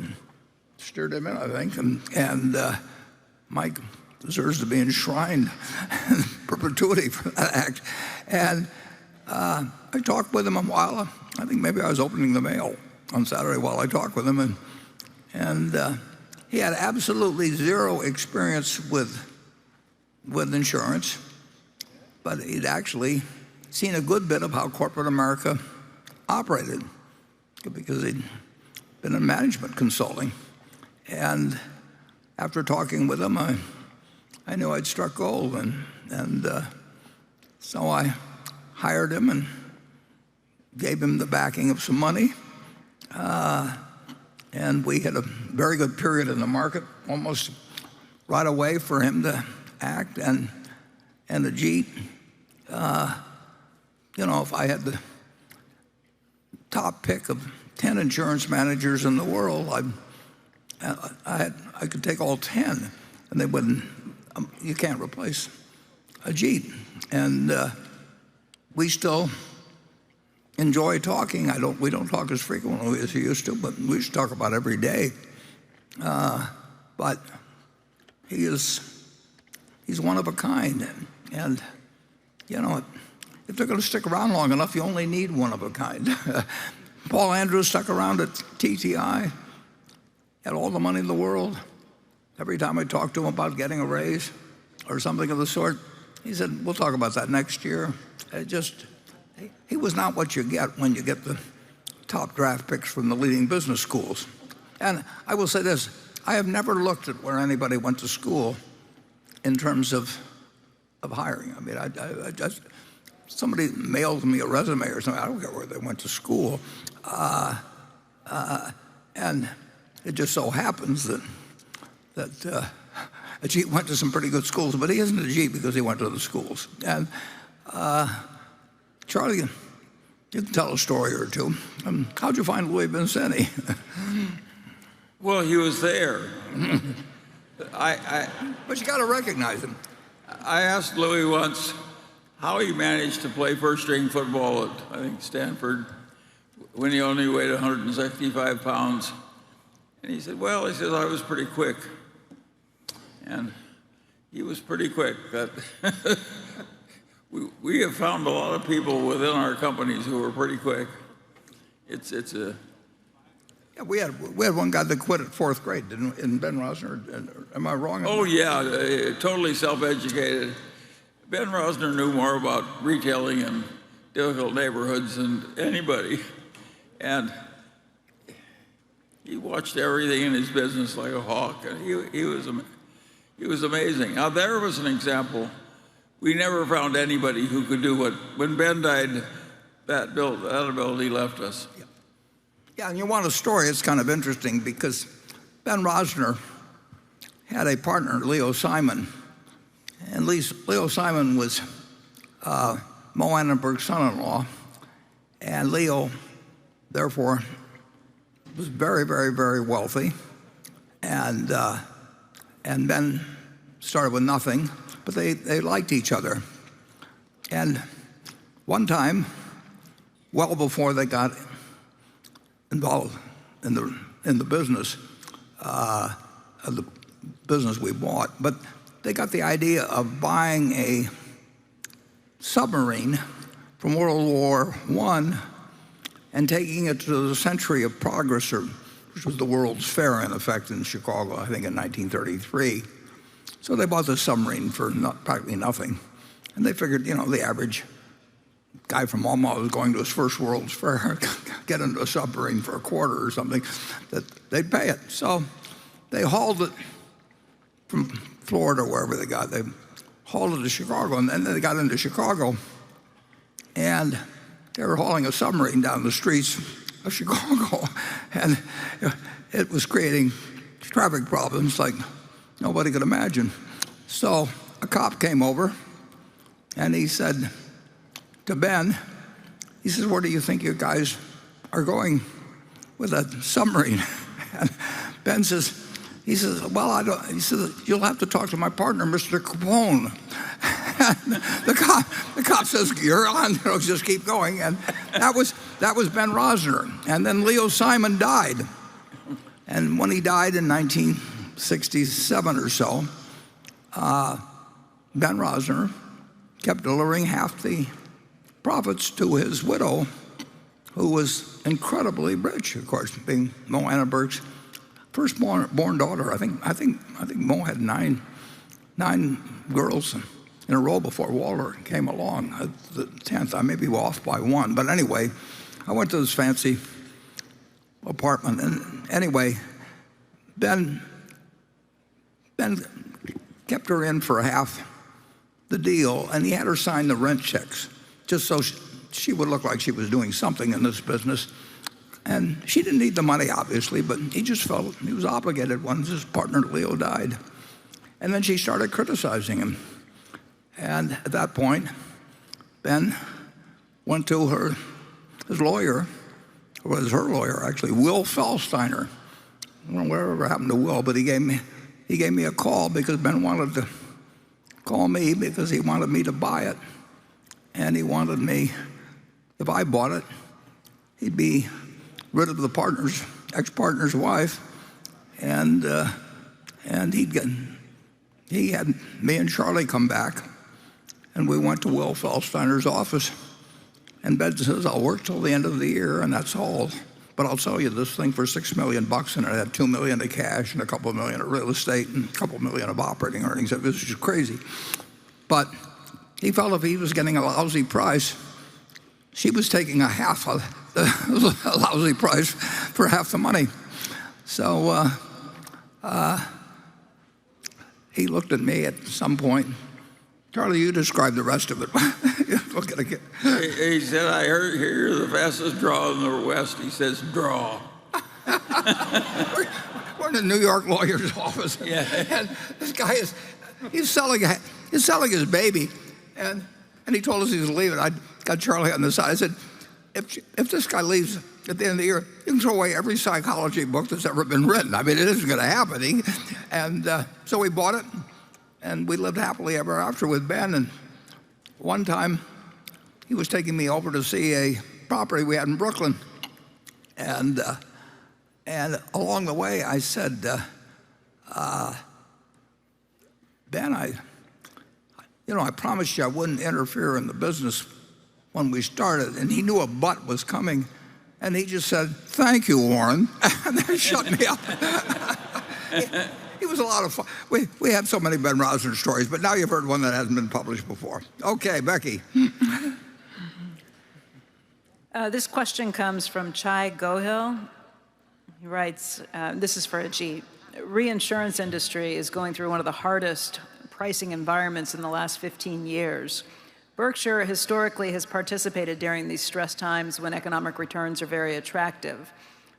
steered him in, I think, and Mike deserves to be enshrined in perpetuity for that act. And I talked with him a while. I think maybe I was opening the mail on Saturday while I talked with him, and he had absolutely zero experience with insurance, but he'd actually seen a good bit of how corporate America operated because he'd been in management consulting. And after talking with him, I knew I'd struck gold, and so I hired him and gave him the backing of some money. And we had a very good period in the market, almost right away for him to act. And Ajit, if I had the top pick of 10 insurance managers in the world, I could take all 10, and they wouldn't. You can't replace Ajit. And we still enjoy talking. We don't talk as frequently as we used to, but we used to talk about every day. But he's one of a kind, and if they're going to stick around long enough, you only need one of a kind. Paul Andrews stuck around at TTI, had all the money in the world. Every time I talked to him about getting a raise or something of the sort, he said, "We'll talk about that next year." He was not what you get when you get the top draft picks from the leading business schools. And I will say this, I have never looked at where anybody went to school in terms of hiring. I mean, I just, somebody mailed me a resume or something, I don't care where they went to school. And it just so happens that Ajit went to some pretty good schools, but he isn't Ajit because he went to the schools. And Charlie, you can tell a story or two. How'd you find Louis Vincenti? Well, he was there. But you got to recognize him. I asked Louis once how he managed to play first-string football at, I think, Stanford, when he only weighed 165 pounds. And he said, well, he says, I was pretty quick. And he was pretty quick. We have found a lot of people within our companies who are pretty quick. It's a... Yeah, we had one guy that quit at 4th grade, didn't we? And Ben Rosner, am I wrong? Oh, yeah, totally self-educated. Ben Rosner knew more about retailing in difficult neighborhoods than anybody. And he watched everything in his business like a hawk. And he was amazing. Now, there was an example. We never found anybody who could do what, when Ben died, that ability left us. Yeah, and you want a story, it's kind of interesting because Ben Rosner had a partner, Leo Simon. And Leo Simon was Mo Annenberg's son-in-law. And Leo, therefore, was very, very, very wealthy. And Ben started with nothing, but they liked each other. And one time, well before they got involved in the business, of the business we bought, but they got the idea of buying a submarine from World War I and taking it to the Century of Progress, which was the World's Fair, in effect, in Chicago, I think in 1933. So they bought the submarine for practically nothing. And they figured, the average guy from Omaha was going to his first World's Fair, get into a submarine for a quarter or something, that they'd pay it. So they hauled it from Florida, wherever they hauled it to Chicago, and then they got into Chicago, and they were hauling a submarine down the streets of Chicago, and it was creating traffic problems like nobody could imagine. So a cop came over, and he said to Ben, he says, where do you think you guys are going with a submarine? And Ben says, he says, well, he says, you'll have to talk to my partner, Mr. Capone. The cop says, you're on, just keep going. And that was Ben Rosner. And then Leo Simon died. And when he died in 1967 or so, Ben Rosner kept delivering half the profits to his widow, who was incredibly rich, of course, being Mo Annenberg's firstborn daughter. I think Mo had nine girls in a row before Walter came along. The 10th, I may be off by one, but anyway, I went to this fancy apartment, and anyway, Ben kept her in for half the deal, and he had her sign the rent checks, just so she would look like she was doing something in this business. And she didn't need the money, obviously, but he just felt he was obligated once his partner Leo died. And then she started criticizing him. And at that point, Ben went to his lawyer, or was her lawyer actually, Will Feldsteiner. I don't know whatever happened to Will, but he gave me a call because Ben wanted to call me because he wanted me to buy it. And he wanted me, if I bought it, he'd be rid of the ex-partner's wife, and he had me and Charlie come back, and we went to Will Feldsteiner's office, and Ben says, I'll work till the end of the year, and that's all, but I'll sell you this thing for $6 million, and it had $2 million of cash and a couple of million of real estate and a couple of million of operating earnings. It was just crazy. But he felt if he was getting a lousy price, she was taking a half of the lousy price for half the money. So he looked at me at some point. Charlie, you describe the rest of it. Look at it. He said, I hear you're the fastest draw in the West. He says, draw. We're in the New York lawyer's office. Yeah. And this guy he's selling his baby. And he told us he was leaving. I got Charlie on the side. I said, if this guy leaves at the end of the year, you can throw away every psychology book that's ever been written. I mean, it isn't going to happen. And so we bought it, and we lived happily ever after with Ben. And one time, he was taking me over to see a property we had in Brooklyn. And along the way, I said, Ben, I promised you I wouldn't interfere in the business when we started. And he knew a but was coming. And he just said, thank you, Warren. And that shut me up. He was a lot of fun. We had so many Ben Rosner stories, but now you've heard one that hasn't been published before. Okay, Becky. This question comes from Chai Gohil. He writes, this is for Ajit. Reinsurance industry is going through one of the hardest pricing environments in the last 15 years. Berkshire historically has participated during these stress times when economic returns are very attractive.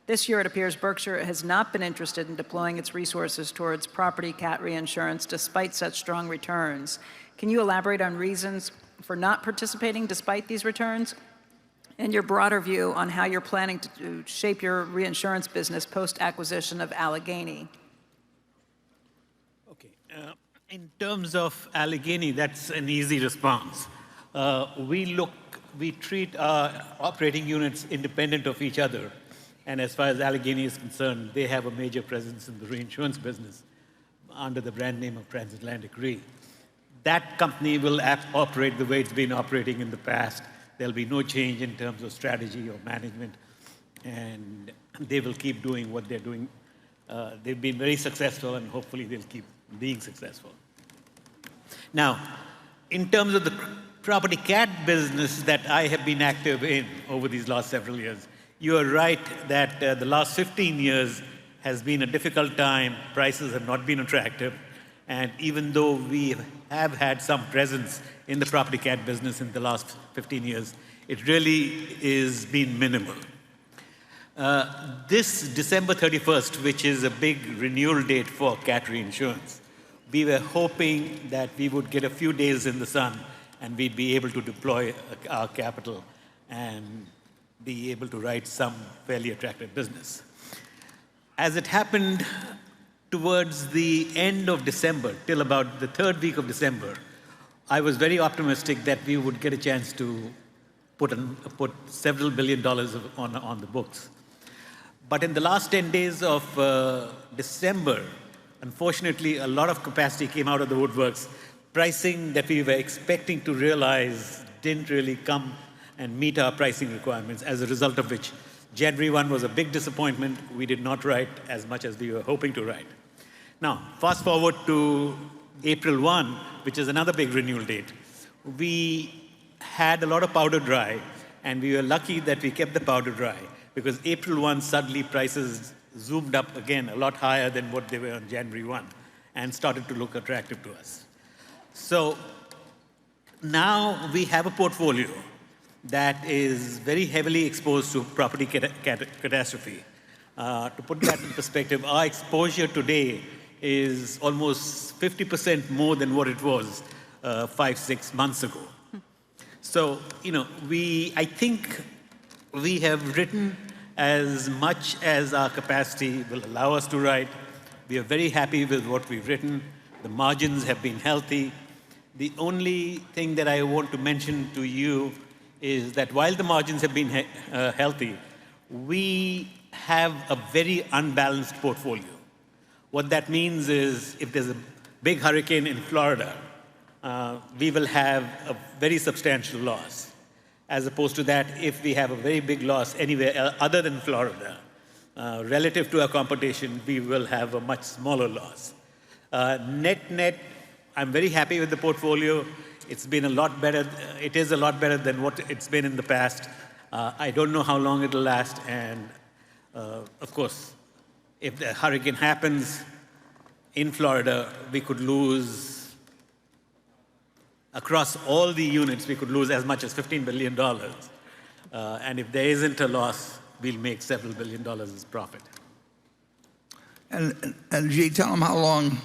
This year, it appears Berkshire has not been interested in deploying its resources towards property cat reinsurance despite such strong returns. Can you elaborate on reasons for not participating despite these returns? And your broader view on how you're planning to shape your reinsurance business post-acquisition of Allegheny. Okay. In terms of Allegheny, that's an easy response. We treat our operating units independent of each other. And as far as Allegheny is concerned, they have a major presence in the reinsurance business under the brand name of Transatlantic Re. That company will operate the way it's been operating in the past. There'll be no change in terms of strategy or management, and they will keep doing what they're doing. They've been very successful, and hopefully they'll keep being successful. Now, in terms of the property cat business that I have been active in over these last several years, you are right that the last 15 years has been a difficult time. Prices have not been attractive. And even though we have had some presence in the property cat business in the last 15 years, it really is been minimal. This December 31st, which is a big renewal date for cat reinsurance, we were hoping that we would get a few days in the sun and we'd be able to deploy our capital and be able to write some fairly attractive business. As it happened, towards the end of December, till about the third week of December, I was very optimistic that we would get a chance to put several $1 billion on the books. But in the last 10 days of December, unfortunately, a lot of capacity came out of the woodworks. Pricing that we were expecting to realize didn't really come and meet our pricing requirements, as a result of which January 1 was a big disappointment. We did not write as much as we were hoping to write. Now, fast forward to April 1, which is another big renewal date. We had a lot of powder dry, and we were lucky that we kept the powder dry, because April 1, suddenly prices zoomed up again a lot higher than what they were on January 1 and started to look attractive to us. So now we have a portfolio that is very heavily exposed to property catastrophe. To put that in perspective, our exposure today is almost 50% more than what it was 5-6 months ago. So, I think we have written as much as our capacity will allow us to write. We are very happy with what we've written. The margins have been healthy. The only thing that I want to mention to you is that while the margins have been healthy, we have a very unbalanced portfolio. What that means is if there's a big hurricane in Florida, we will have a very substantial loss. As opposed to that, if we have a very big loss anywhere other than Florida, relative to our competition, we will have a much smaller loss. Net, I'm very happy with the portfolio. It's been a lot better. It is a lot better than what it's been in the past. I don't know how long it'll last. And of course, if the hurricane happens in Florida, we could lose, across all the units, we could lose as much as $15 billion. And if there isn't a loss, we'll make several $1 billion as profit. And G, tell them how long,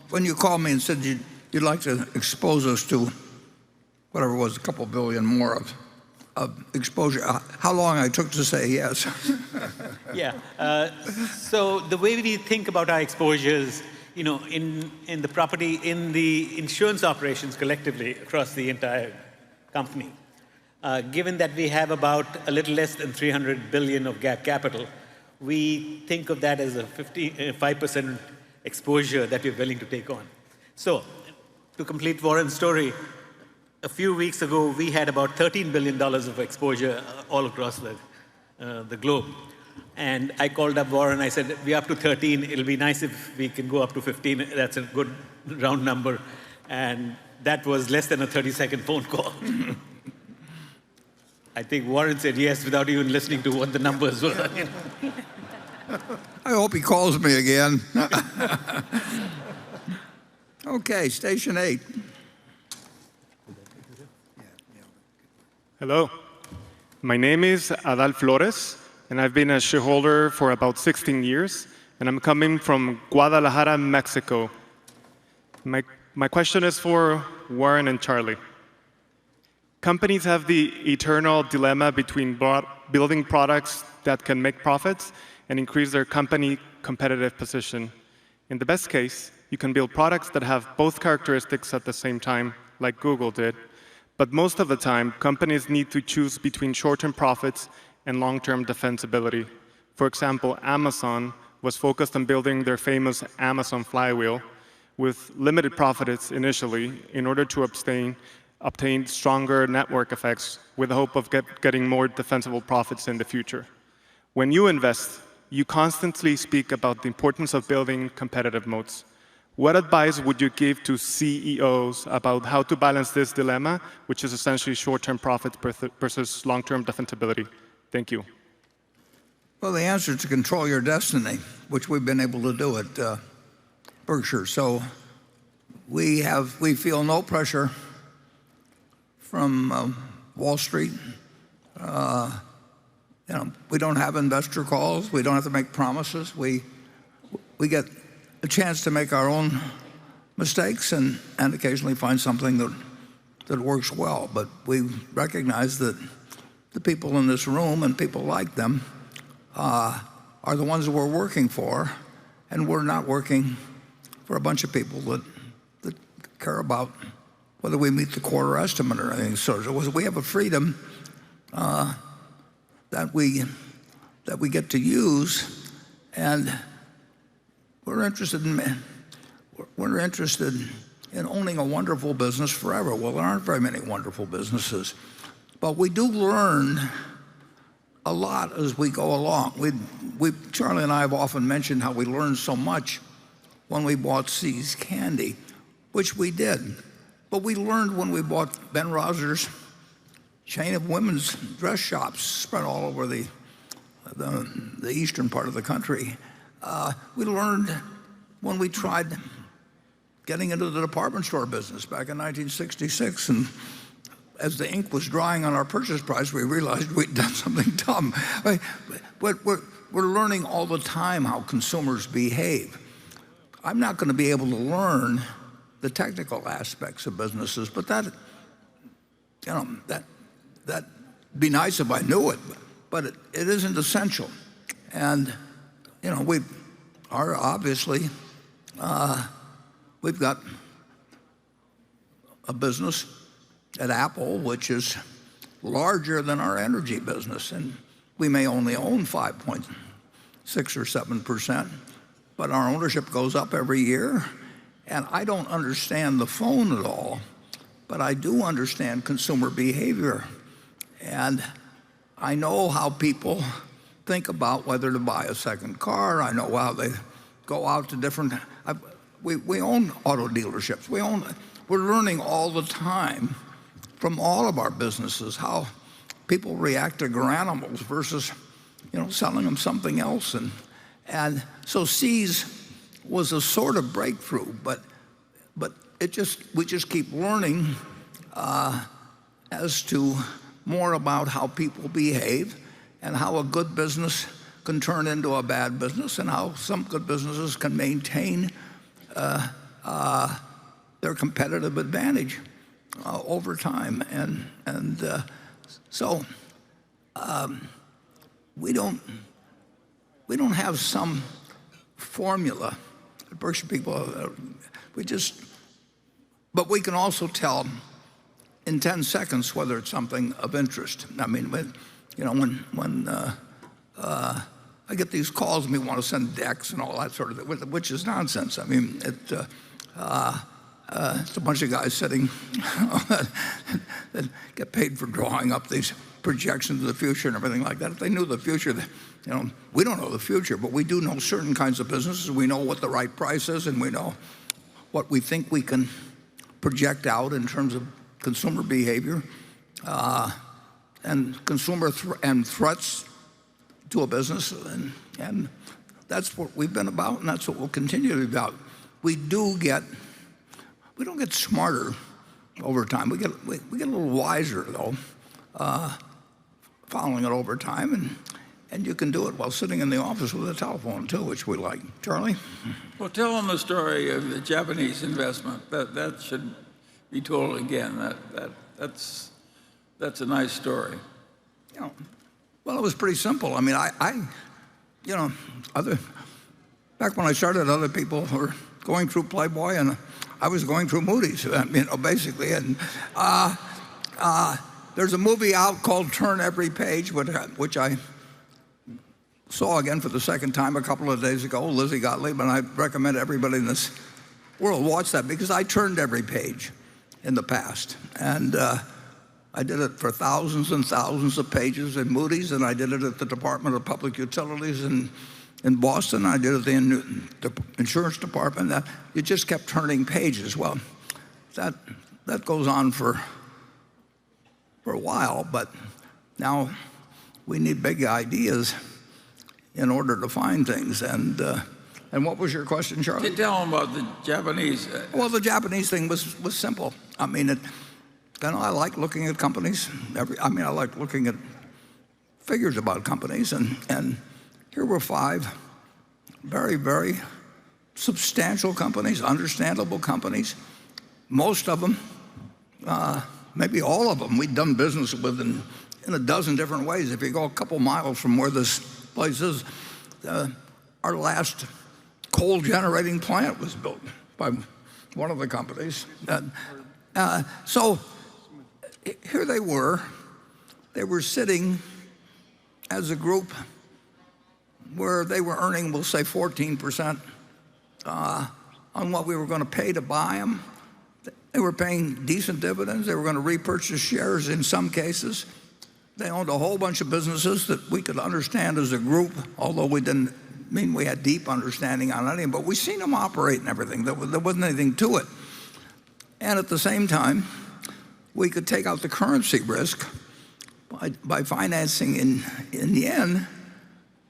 when you called me and said you'd like to expose us to whatever it was, a couple billion more of exposure. How long I took to say yes. Yeah. So the way we think about our exposures, in the insurance operations collectively across the entire company, given that we have about a little less than 300 billion of GAAP capital, we think of that as a 5% exposure that we're willing to take on. So to complete Warren's story, a few weeks ago, we had about $13 billion of exposure all across the globe. And I called up Warren. I said, we're up to 13. It'll be nice if we can go up to 15. That's a good round number. And that was less than a 30-second phone call. I think Warren said yes without even listening to what the numbers were. I hope he calls me again. Okay, station 8. Hello. My name is Adal Flores, and I've been a shareholder for about 16 years, and I'm coming from Guadalajara, Mexico. My question is for Warren and Charlie. Companies have the eternal dilemma between building products that can make profits and increase their company competitive position. In the best case, you can build products that have both characteristics at the same time, like Google did. But most of the time, companies need to choose between short-term profits and long-term defensibility. For example, Amazon was focused on building their famous Amazon flywheel with limited profits initially in order to obtain stronger network effects with the hope of getting more defensible profits in the future. When you invest, you constantly speak about the importance of building competitive moats. What advice would you give to CEOs about how to balance this dilemma, which is essentially short-term profits versus long-term defensibility? Thank you. Well, the answer is to control your destiny, which we've been able to do at Berkshire. So we feel no pressure from Wall Street. We don't have investor calls. We don't have to make promises. We get a chance to make our own mistakes and occasionally find something that works well. But we recognize that the people in this room and people like them are the ones that we're working for, and we're not working for a bunch of people that care about whether we meet the quarter estimate or anything. So we have a freedom that we get to use, and we're interested in owning a wonderful business forever. Well, there aren't very many wonderful businesses, but we do learn a lot as we go along. Charlie and I have often mentioned how we learned so much when we bought See's Candy, which we did. But we learned when we bought Ben Rosner's chain of women's dress shops spread all over the eastern part of the country. We learned when we tried getting into the department store business back in 1966, and as the ink was drying on our purchase price, we realized we'd done something dumb. We're learning all the time how consumers behave. I'm not going to be able to learn the technical aspects of businesses, but that'd be nice if I knew it, but it isn't essential. And we are obviously we've got a business at Apple which is larger than our energy business, and we may only own 5.6 or 7%, but our ownership goes up every year. And I don't understand the phone at all, but I do understand consumer behavior. And I know how people think about whether to buy a second car. I know how they go out to different, we own auto dealerships. We're learning all the time from all of our businesses how people react to granimals versus selling them something else. And so See's was a sort of breakthrough, but we just keep learning as to more about how people behave and how a good business can turn into a bad business and how some good businesses can maintain their competitive advantage over time. And So we don't have some formula. Berkshire people, but we can also tell in 10 seconds whether it's something of interest. I mean, when I get these calls and we want to send decks and all that sort of thing, which is nonsense. I mean, it's a bunch of guys sitting that get paid for drawing up these projections of the future and everything like that. If they knew the future, we don't know the future, but we do know certain kinds of businesses. We know what the right price is, and we know what we think we can project out in terms of consumer behavior and consumer and threats to a business, and that's what we've been about, and that's what we'll continue to be about. We don't get smarter over time. We get a little wiser though, following it over time, and you can do it while sitting in the office with a telephone too, which we like. Charlie? Well, tell them the story of the Japanese investment. That should be told again. That's a nice story. Well, it was pretty simple. I mean, back when I started, other people were going through Playboy, and I was going through Moody's, basically. And there's a movie out called Turn Every Page, which I saw again for the second time a couple of days ago, Lizzie Gottlieb, and I recommend everybody in this world watch that, because I turned every page in the past. And I did it for thousands and thousands of pages in Moody's, and I did it at the Department of Public Utilities in Boston. I did it in the insurance department. You just kept turning pages. Well, that goes on for a while, but now we need big ideas in order to find things. And what was your question, Charlie? Tell them about the Japanese. Well, the Japanese thing was simple. I mean, I like looking at companies. I like looking at figures about companies, and here were 5 very, very substantial companies, understandable companies. Most of them, maybe all of them, we'd done business with in a dozen different ways. If you go a couple miles from where this place is, our last coal-generating plant was built by one of the companies. So here they were sitting as a group where they were earning, we'll say 14% on what we were going to pay to buy them. They were paying decent dividends. They were going to repurchase shares in some cases. They owned a whole bunch of businesses that we could understand as a group, although we didn't mean we had deep understanding on anything, but we seen them operate and everything. There wasn't anything to it. And at the same time, we could take out the currency risk by financing in yen,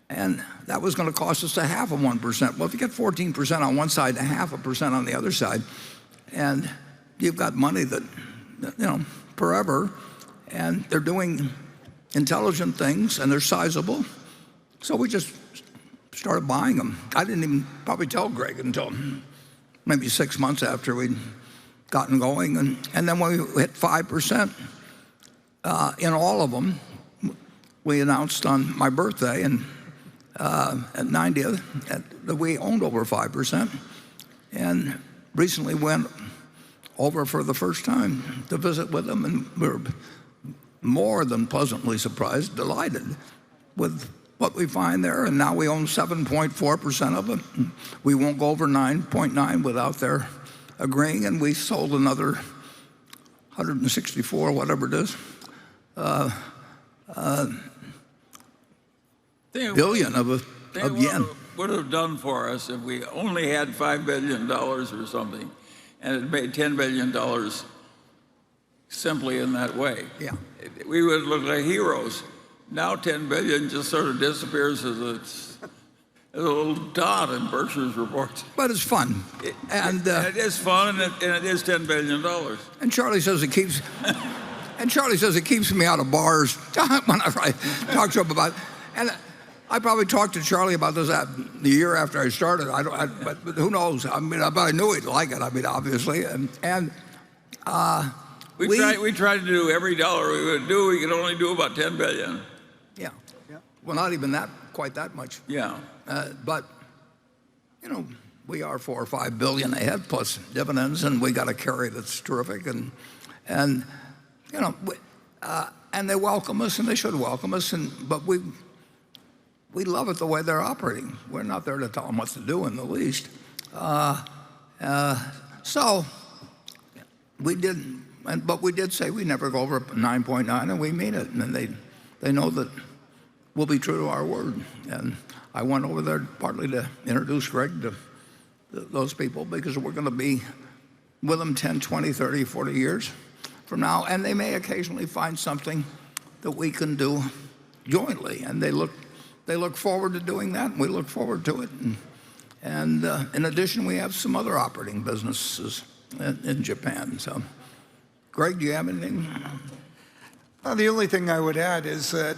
and that was going to cost us 0.5%. Well, if you get 14% on one side and 0.5% on the other side, and you've got money that, forever, and they're doing intelligent things, and they're sizable, so we just started buying them. I didn't even probably tell Greg until maybe 6 months after we'd gotten going, and then when we hit 5% in all of them, we announced on my birthday and at 90th that we owned over 5%, and recently went over for the first time to visit with them, and we were more than pleasantly surprised, delighted with what we find there, and now we own 7.4% of it. We won't go over 9.9 without their agreeing, and we sold another 164, whatever it is, billion of yen. Would have done for us if we only had $5 billion or something, and it made $10 billion simply in that way. Yeah, we would look like heroes. Now $10 billion just sort of disappears as a little dot in Berkshire's reports. But it's fun, and it is fun, and it is $10 billion. And Charlie says it keeps. And Charlie says it keeps me out of bars when I talk to him about. And I probably talked to Charlie about this the year after I started. But who knows? I mean, I knew he'd like it. I mean, obviously, and We tried to do every dollar we would do. We could only do about 10 billion. Yeah. Well, not even quite that much. Yeah. But we are 4 or 5 billion ahead plus dividends, and we got a carry that's terrific, and they welcome us, and they should welcome us, but we love it the way they're operating. We're not there to tell them what to do in the least. So we didn't, but we did say we never go over 9.9, and we mean it, and they know that we'll be true to our word. And I went over there partly to introduce Greg to those people, because we're going to be with them 10, 20, 30, 40 years from now, and they may occasionally find something that we can do jointly, and they look forward to doing that, and we look forward to it. And in addition, we have some other operating businesses in Japan. So, Greg, do you have anything? The only thing I would add is that,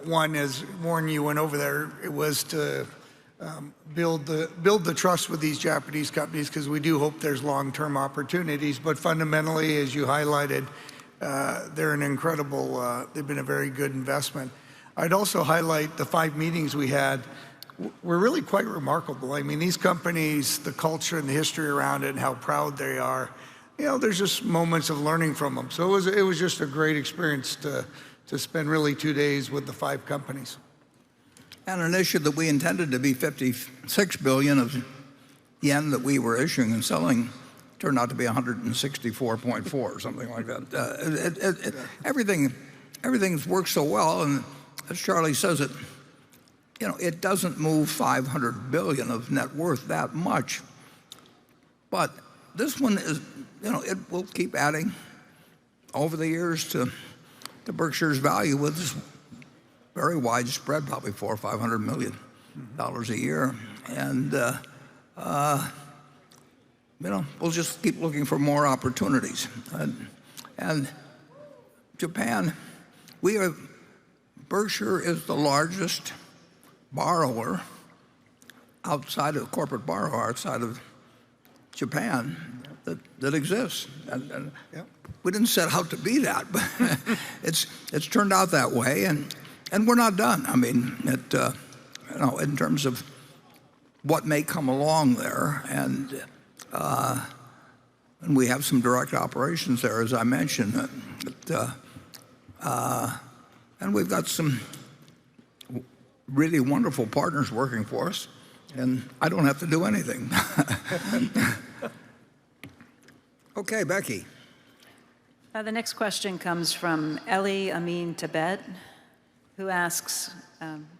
one, as Warren, you went over there, it was to build the trust with these Japanese companies, because we do hope there's long-term opportunities. But fundamentally, as you highlighted, they're an incredible, they've been a very good investment. I'd also highlight the 5 meetings we had were really quite remarkable. I mean, these companies, the culture and the history around it and how proud they are, there's just moments of learning from them. So it was just a great experience to spend really 2 days with the 5 companies. And an issue that we intended to be 56 billion of yen that we were issuing and selling turned out to be 164.4 or something like that. Everything's worked so well, and as Charlie says, it doesn't move 500 billion of net worth that much. But this one is, it will keep adding over the years to Berkshire's value with this very widespread, probably $400 or $500 million a year, and we'll just keep looking for more opportunities. And Japan, Berkshire is the largest borrower outside of corporate borrower outside of Japan that exists. And we didn't set out to be that, but it's turned out that way, and we're not done. I mean, in terms of what may come along there, and we have some direct operations there, as I mentioned, and we've got some really wonderful partners working for us, and I don't have to do anything. Okay, Becky. The next question comes from Ellie Amin Tibet, who asks,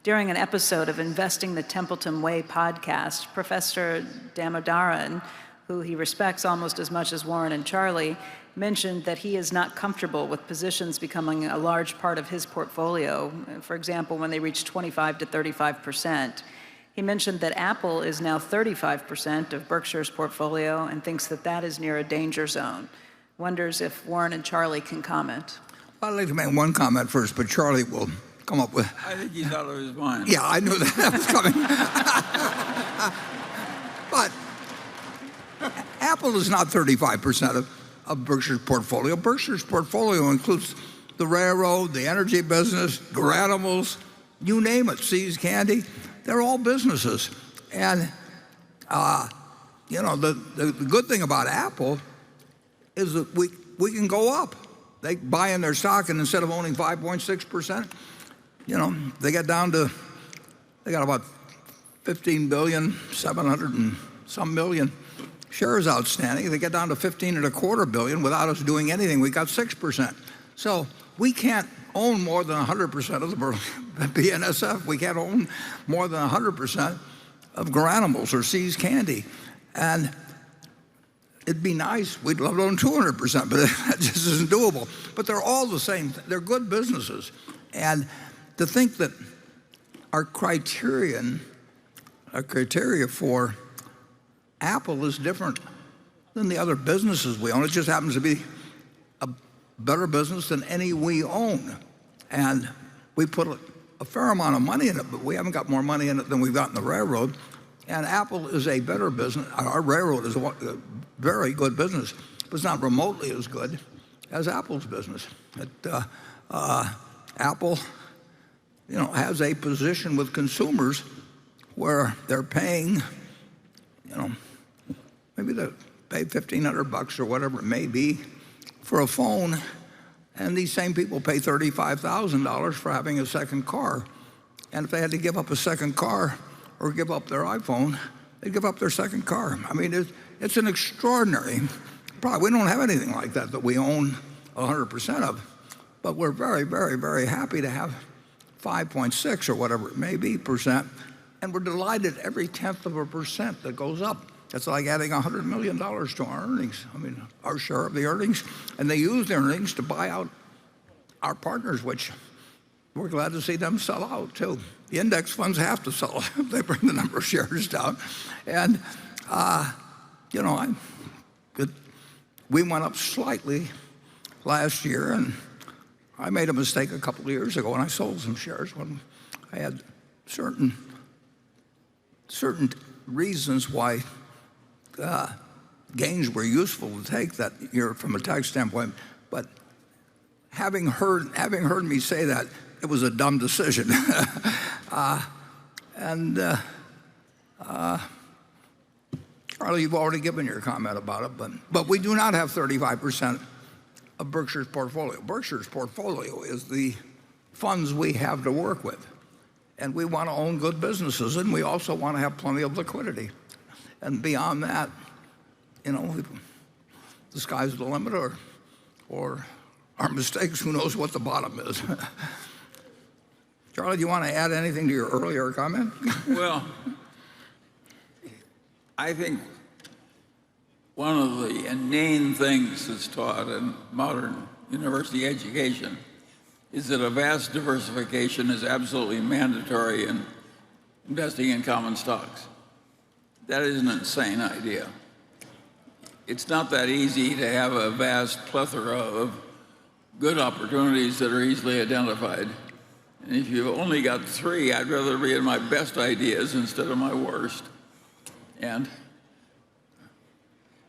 during an episode of Investing the Templeton Way podcast, Professor Damodaran, who he respects almost as much as Warren and Charlie, mentioned that he is not comfortable with positions becoming a large part of his portfolio, for example, when they reach 25 to 35%. He mentioned that Apple is now 35% of Berkshire's portfolio and thinks that is near a danger zone. Wonders if Warren and Charlie can comment. I'd like to make one comment first, but Charlie will come up with... I think he's out of his mind. Yeah, I knew that was coming. But Apple is not 35% of Berkshire's portfolio. Berkshire's portfolio includes the railroad, the energy business, Granimals, you name it, See's Candy. They're all businesses. And, the good thing about Apple is that we can go up. They buy in their stock, and instead of owning 5.6%, they got about 15 billion, 700 and some million shares outstanding. They get down to 15.25 billion without us doing anything. We got 6%. So we can't own more than 100% of the BNSF. We can't own more than 100% of Granimals or See's Candy. And it'd be nice. We'd love to own 200%, but that just isn't doable. But they're all the same. They're good businesses. And to think that our criteria for Apple is different than the other businesses we own. It just happens to be a better business than any we own. And we put a fair amount of money in it, but we haven't got more money in it than we've got in the railroad. And Apple is a better business. Our railroad is a very good business, but it's not remotely as good as Apple's business. Apple, has a position with consumers where they're paying, maybe they pay $1,500 or whatever it may be for a phone, and these same people pay $35,000 for having a second car. And if they had to give up a second car or give up their iPhone, they'd give up their second car. I mean, it's an extraordinary product. We don't have anything like that we own 100% of, but we're very, very, very happy to have 5.6 or whatever it may be percent, and we're delighted every 1/10% that goes up. It's like adding $100 million to our earnings. I mean, our share of the earnings, and they use the earnings to buy out our partners, which we're glad to see them sell out too. The index funds have to sell if they bring the number of shares down. And, we went up slightly last year, and I made a mistake a couple of years ago when I sold some shares when I had certain reasons why gains were useful to take that year from a tax standpoint. But having heard me say that, it was a dumb decision. Charlie, you've already given your comment about it, but we do not have 35% of Berkshire's portfolio. Berkshire's portfolio is the funds we have to work with. And we want to own good businesses, and we also want to have plenty of liquidity. And beyond that, the sky's the limit, or our mistakes, who knows what the bottom is. Charlie, do you want to add anything to your earlier comment? Well, I think one of the inane things that's taught in modern university education is that a vast diversification is absolutely mandatory in investing in common stocks. That is an insane idea. It's not that easy to have a vast plethora of good opportunities that are easily identified. And if you've only got 3, I'd rather be in my best ideas instead of my worst. And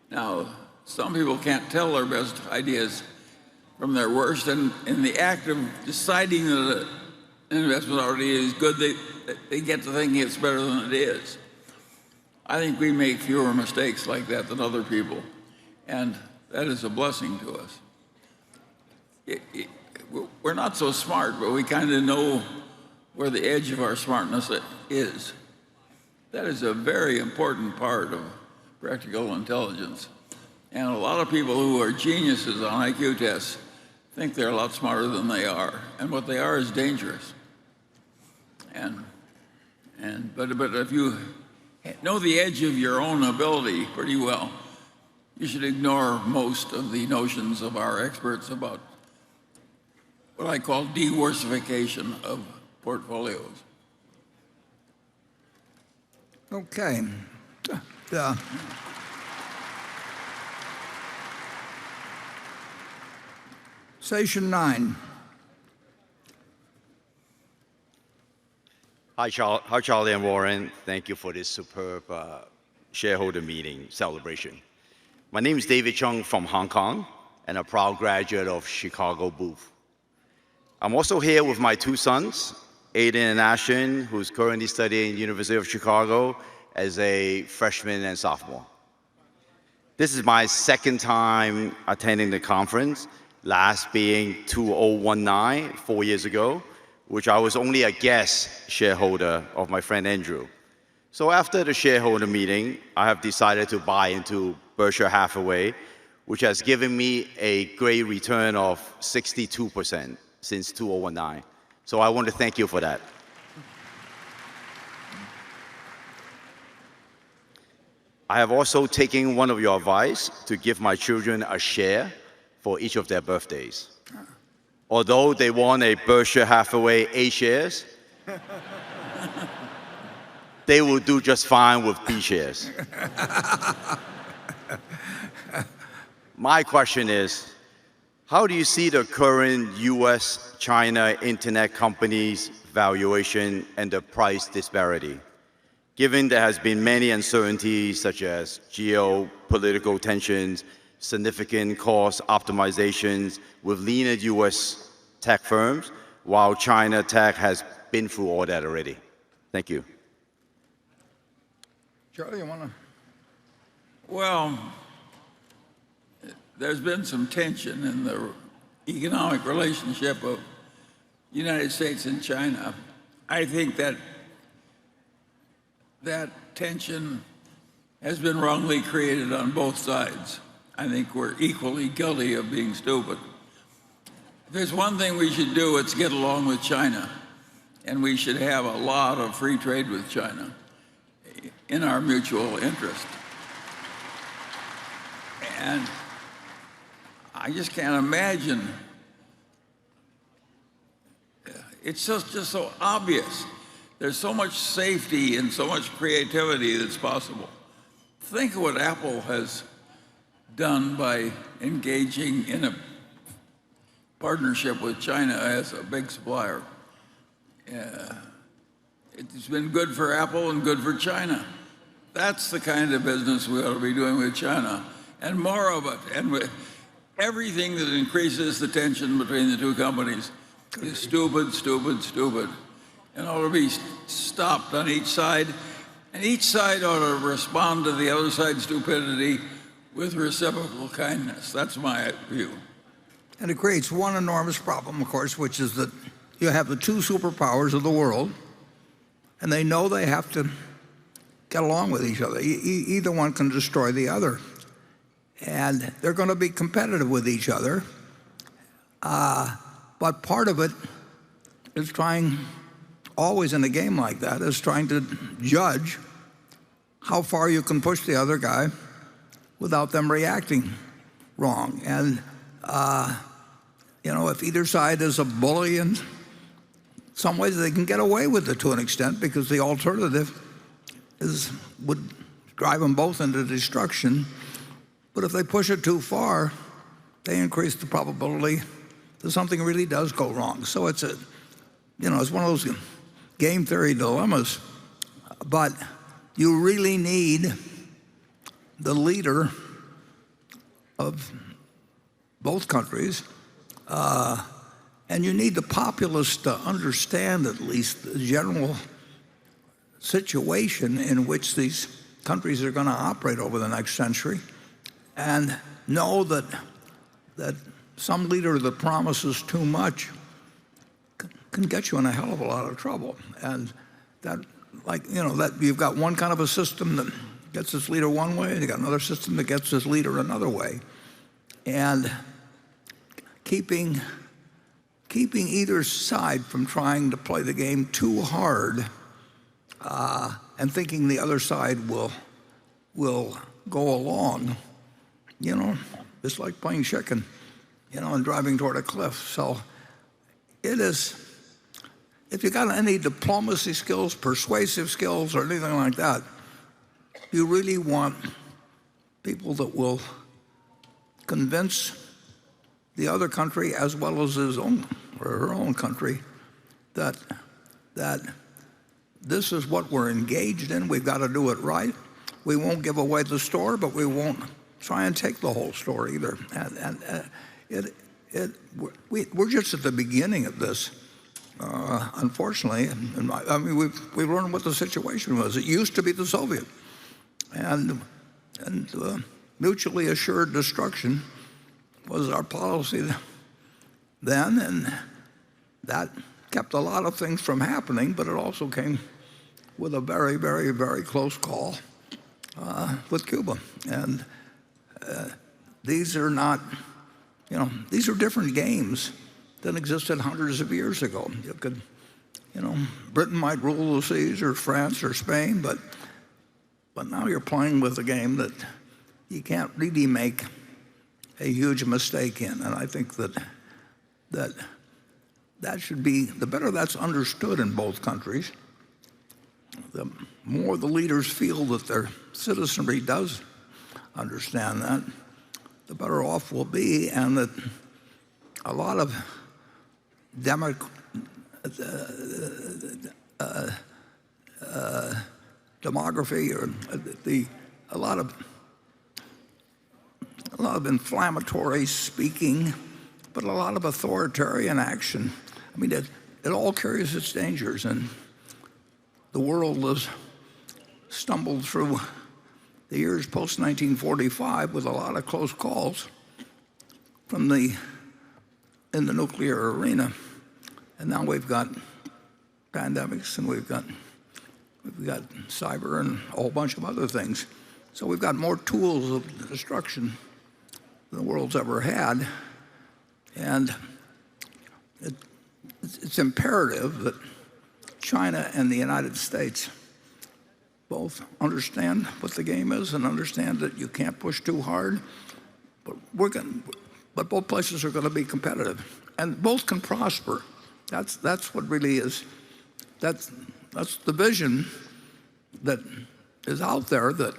now, some people can't tell their best ideas from their worst, and in the act of deciding that an investment already is good, they get to thinking it's better than it is. I think we make fewer mistakes like that than other people, and that is a blessing to us. We're not so smart, but we kind of know where the edge of our smartness is. That is a very important part of practical intelligence. And a lot of people who are geniuses on IQ tests think they're a lot smarter than they are. And what they are is dangerous. But if you know the edge of your own ability pretty well, you should ignore most of the notions of our experts about what I call diversification of portfolios. Okay. Station 9. Hi, Charlie and Warren. Thank you for this superb shareholder meeting celebration. My name is David Chung from Hong Kong and a proud graduate of Chicago Booth. I'm also here with my 2 sons, Aiden and Ashton, who's currently studying University of Chicago as a freshman and sophomore. This is my 2nd time attending the conference, last being 2019, 4 years ago, which I was only a guest shareholder of my friend Andrew. So after the shareholder meeting, I have decided to buy into Berkshire Hathaway, which has given me a great return of 62% since 2019. So I want to thank you for that. I have also taken one of your advice to give my children a share for each of their birthdays. Although they want a Berkshire Hathaway A shares, they will do just fine with B shares. My question is, how do you see the current U.S. China internet companies' valuation and the price disparity? Given there has been many uncertainties such as geopolitical tensions, significant cost optimizations with leaner U.S. tech firms, while China tech has been through all that already? Thank you. Charlie, you want to? Well, there's been some tension in the economic relationship of the United States and China. I think that tension has been wrongly created on both sides. I think we're equally guilty of being stupid. If there's one thing we should do, it's get along with China. And we should have a lot of free trade with China in our mutual interest. And I just can't imagine. It's just so obvious. There's so much safety and so much creativity that's possible. Think of what Apple has done by engaging in a partnership with China as a big supplier. It's been good for Apple and good for China. That's the kind of business we ought to be doing with China, and more of it. And with everything that increases the tension between the two companies is stupid, stupid, stupid, and ought to be stopped on each side. And each side ought to respond to the other side's stupidity with reciprocal kindness. That's my view. And it creates one enormous problem, of course, which is that you have the two superpowers of the world, and they know they have to get along with each other. Either one can destroy the other. And they're going to be competitive with each other. But part of it is trying, always in a game like that, is trying to judge how far you can push the other guy without them reacting wrong. And, if either side is a bully in some ways, they can get away with it to an extent because the alternative would drive them both into destruction. But if they push it too far, they increase the probability that something really does go wrong. So it's it's one of those game theory dilemmas. But you really need the leader of both countries, and you need the populace to understand at least the general situation in which these countries are going to operate over the next century, and know that some leader that promises too much can get you in a hell of a lot of trouble. And that you've got one kind of a system that gets its leader one way, and you got another system that gets its leader another way. And keeping either side from trying to play the game too hard, and thinking the other side will go along, it's like playing chicken, and driving toward a cliff. So it is, if you got any diplomacy skills, persuasive skills, or anything like that, you really want people that will convince the other country as well as his own or her own country that this is what we're engaged in. We've got to do it right. We won't give away the store, but we won't try and take the whole store either. And we're just at the beginning of this, unfortunately. We've learned what the situation was. It used to be the Soviet, and mutually assured destruction was our policy then, and that kept a lot of things from happening, but it also came with a very, very, very close call with Cuba. And these are not, these are different games than existed hundreds of years ago. You could, Britain might rule the seas, or France or Spain, but now you're playing with a game that you can't really make a huge mistake in. And I think that should be, the better that's understood in both countries, the more the leaders feel that their citizenry does understand that, the better off we'll be. And that a lot of demography, or a lot of inflammatory speaking, but a lot of authoritarian action. I mean, it all carries its dangers, and the world has stumbled through the years post-1945 with a lot of close calls in the nuclear arena. And now we've got pandemics, and we've got cyber and a whole bunch of other things. So we've got more tools of destruction than the world's ever had. And it's imperative that China and the United States both understand what the game is and understand that you can't push too hard. But both places are going to be competitive, and both can prosper. That's what really is. That's the vision that is out there, that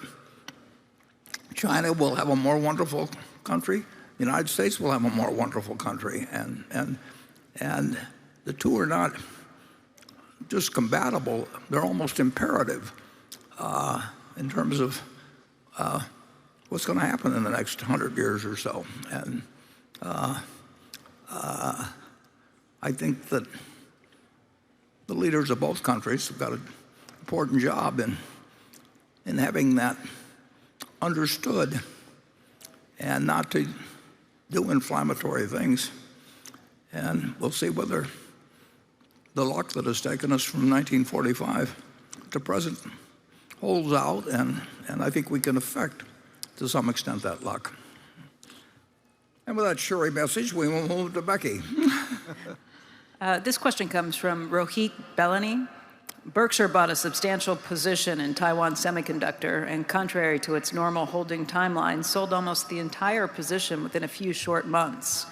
China will have a more wonderful country, the United States will have a more wonderful country, and the two are not just compatible, they're almost imperative in terms of what's going to happen in the next 100 years or so. And I think that the leaders of both countries have got an important job in having that understood, and not to do inflammatory things. And we'll see whether the luck that has taken us from 1945 to present holds out, and I think we can affect, to some extent, that luck. And with that cheery message, we will move to Becky. This question comes from Rohit Bellany. Berkshire bought a substantial position in Taiwan Semiconductor, and contrary to its normal holding timeline, sold almost the entire position within a few short months.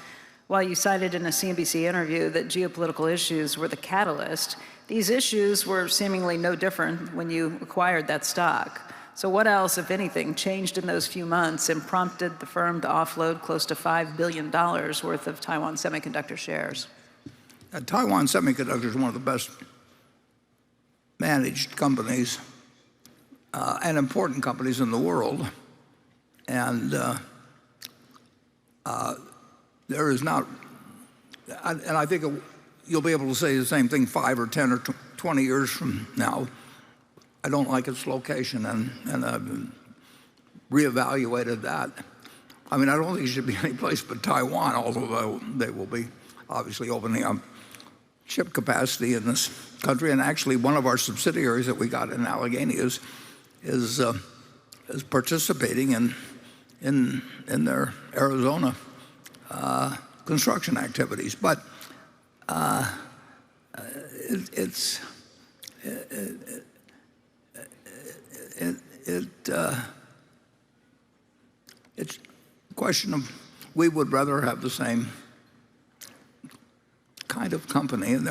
While you cited in a CNBC interview that geopolitical issues were the catalyst, these issues were seemingly no different when you acquired that stock. So what else, if anything, changed in those few months and prompted the firm to offload close to $5 billion worth of Taiwan Semiconductor shares? Taiwan Semiconductor is one of the best managed companies and important companies in the world. And there is not, and I think you'll be able to say the same thing 5 or 10 or 20 years from now. I don't like its location, and I've reevaluated that. I mean, I don't think it should be any place but Taiwan, although they will be obviously opening up chip capacity in this country. And actually, one of our subsidiaries that we got in Allegheny is participating in their Arizona construction activities. But it's a question of, we would rather have the same kind of company, and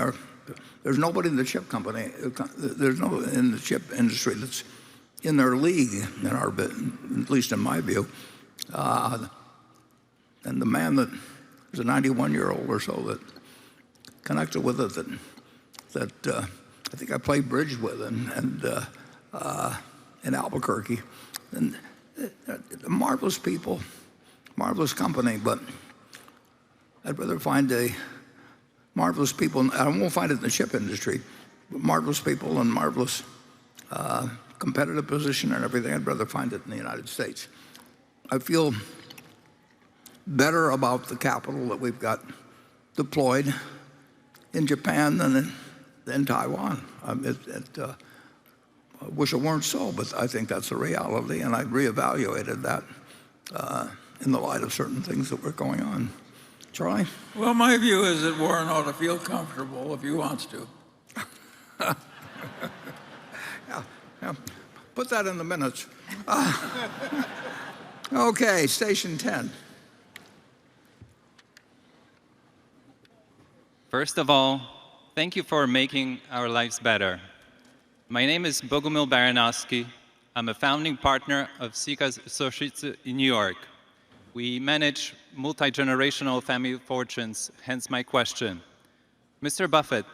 there's nobody in the chip company, there's no in the chip industry that's in their league, at least in my view. And the man that is a 91-year-old or so that connected with it, that I think I played bridge with, and in Albuquerque, and marvelous people, marvelous company. But I'd rather find marvelous people. I won't find it in the chip industry, but marvelous people and marvelous competitive position and everything. I'd rather find it in the United States. I feel better about the capital that we've got deployed in Japan than in Taiwan. I wish it weren't so, but I think that's a reality, and I reevaluated that in the light of certain things that were going on. Charlie? Well, my view is that Warren ought to feel comfortable if he wants to. Yeah. Put that in the minutes. Okay, station 10. First of all, thank you for making our lives better. My name is Bogumil Baranowski. I'm a founding partner of Sika's Associates in New York. We manage multi-generational family fortunes, hence my question. Mr. Buffett,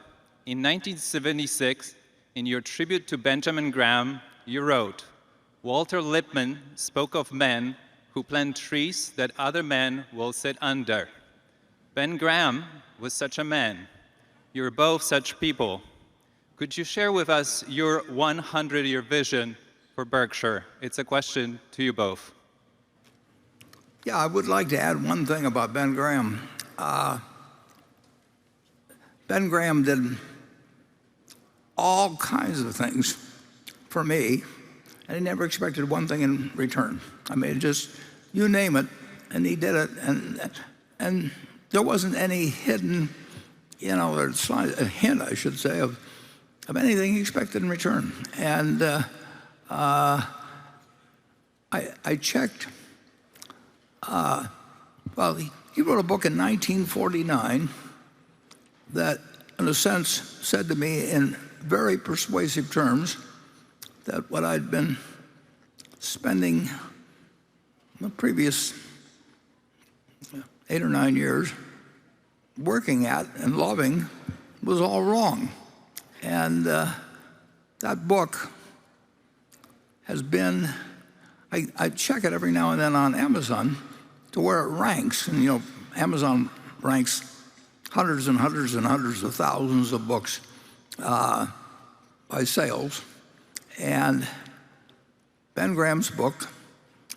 in 1976, in your tribute to Benjamin Graham, you wrote, "Walter Lippmann spoke of men who plant trees that other men will sit under. Ben Graham was such a man. You're both such people. Could you share with us your 100-year vision for Berkshire? It's a question to you both. Yeah, I would like to add one thing about Ben Graham. Ben Graham did all kinds of things for me, and he never expected one thing in return. I mean, just, you name it, and he did it. And there wasn't any hidden, a hint, I should say, of anything he expected in return. And I checked. Well, he wrote a book in 1949 that, in a sense, said to me in very persuasive terms that what I'd been spending the previous 8 or 9 years working at and loving was all wrong. And that book has been, I check it every now and then on Amazon to where it ranks. And Amazon ranks hundreds and hundreds and hundreds of thousands of books by sales. And Ben Graham's book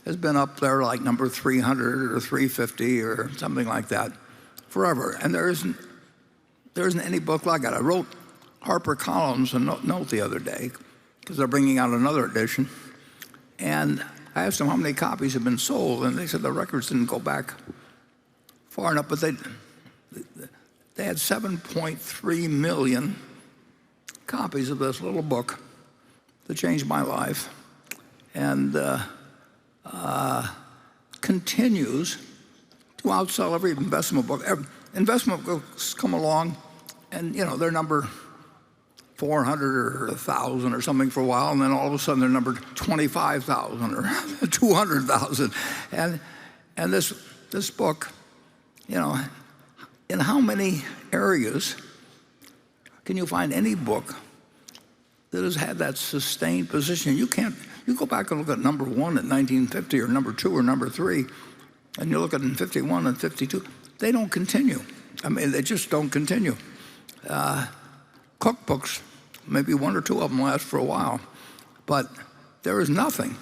has been up there like number 300 or 350 or something like that forever. And there isn't any book like it. I wrote HarperCollins a note the other day because they're bringing out another edition. And I asked them how many copies have been sold, and they said the records didn't go back far enough, but they had 7.3 million copies of this little book that changed my life, and continues to outsell every investment book. Investment books come along, and they're number 400 or 1,000 or something for a while, and then all of a sudden they're number 25,000 or 200,000. And this book, in how many areas can you find any book that has had that sustained position? You go back and look at number 1 in 1950 or number 2 or number 3, and you look at it in 51 and 52, they don't continue. I mean, they just don't continue. Cookbooks, maybe 1 or 2 of them last for a while, but there is nothing.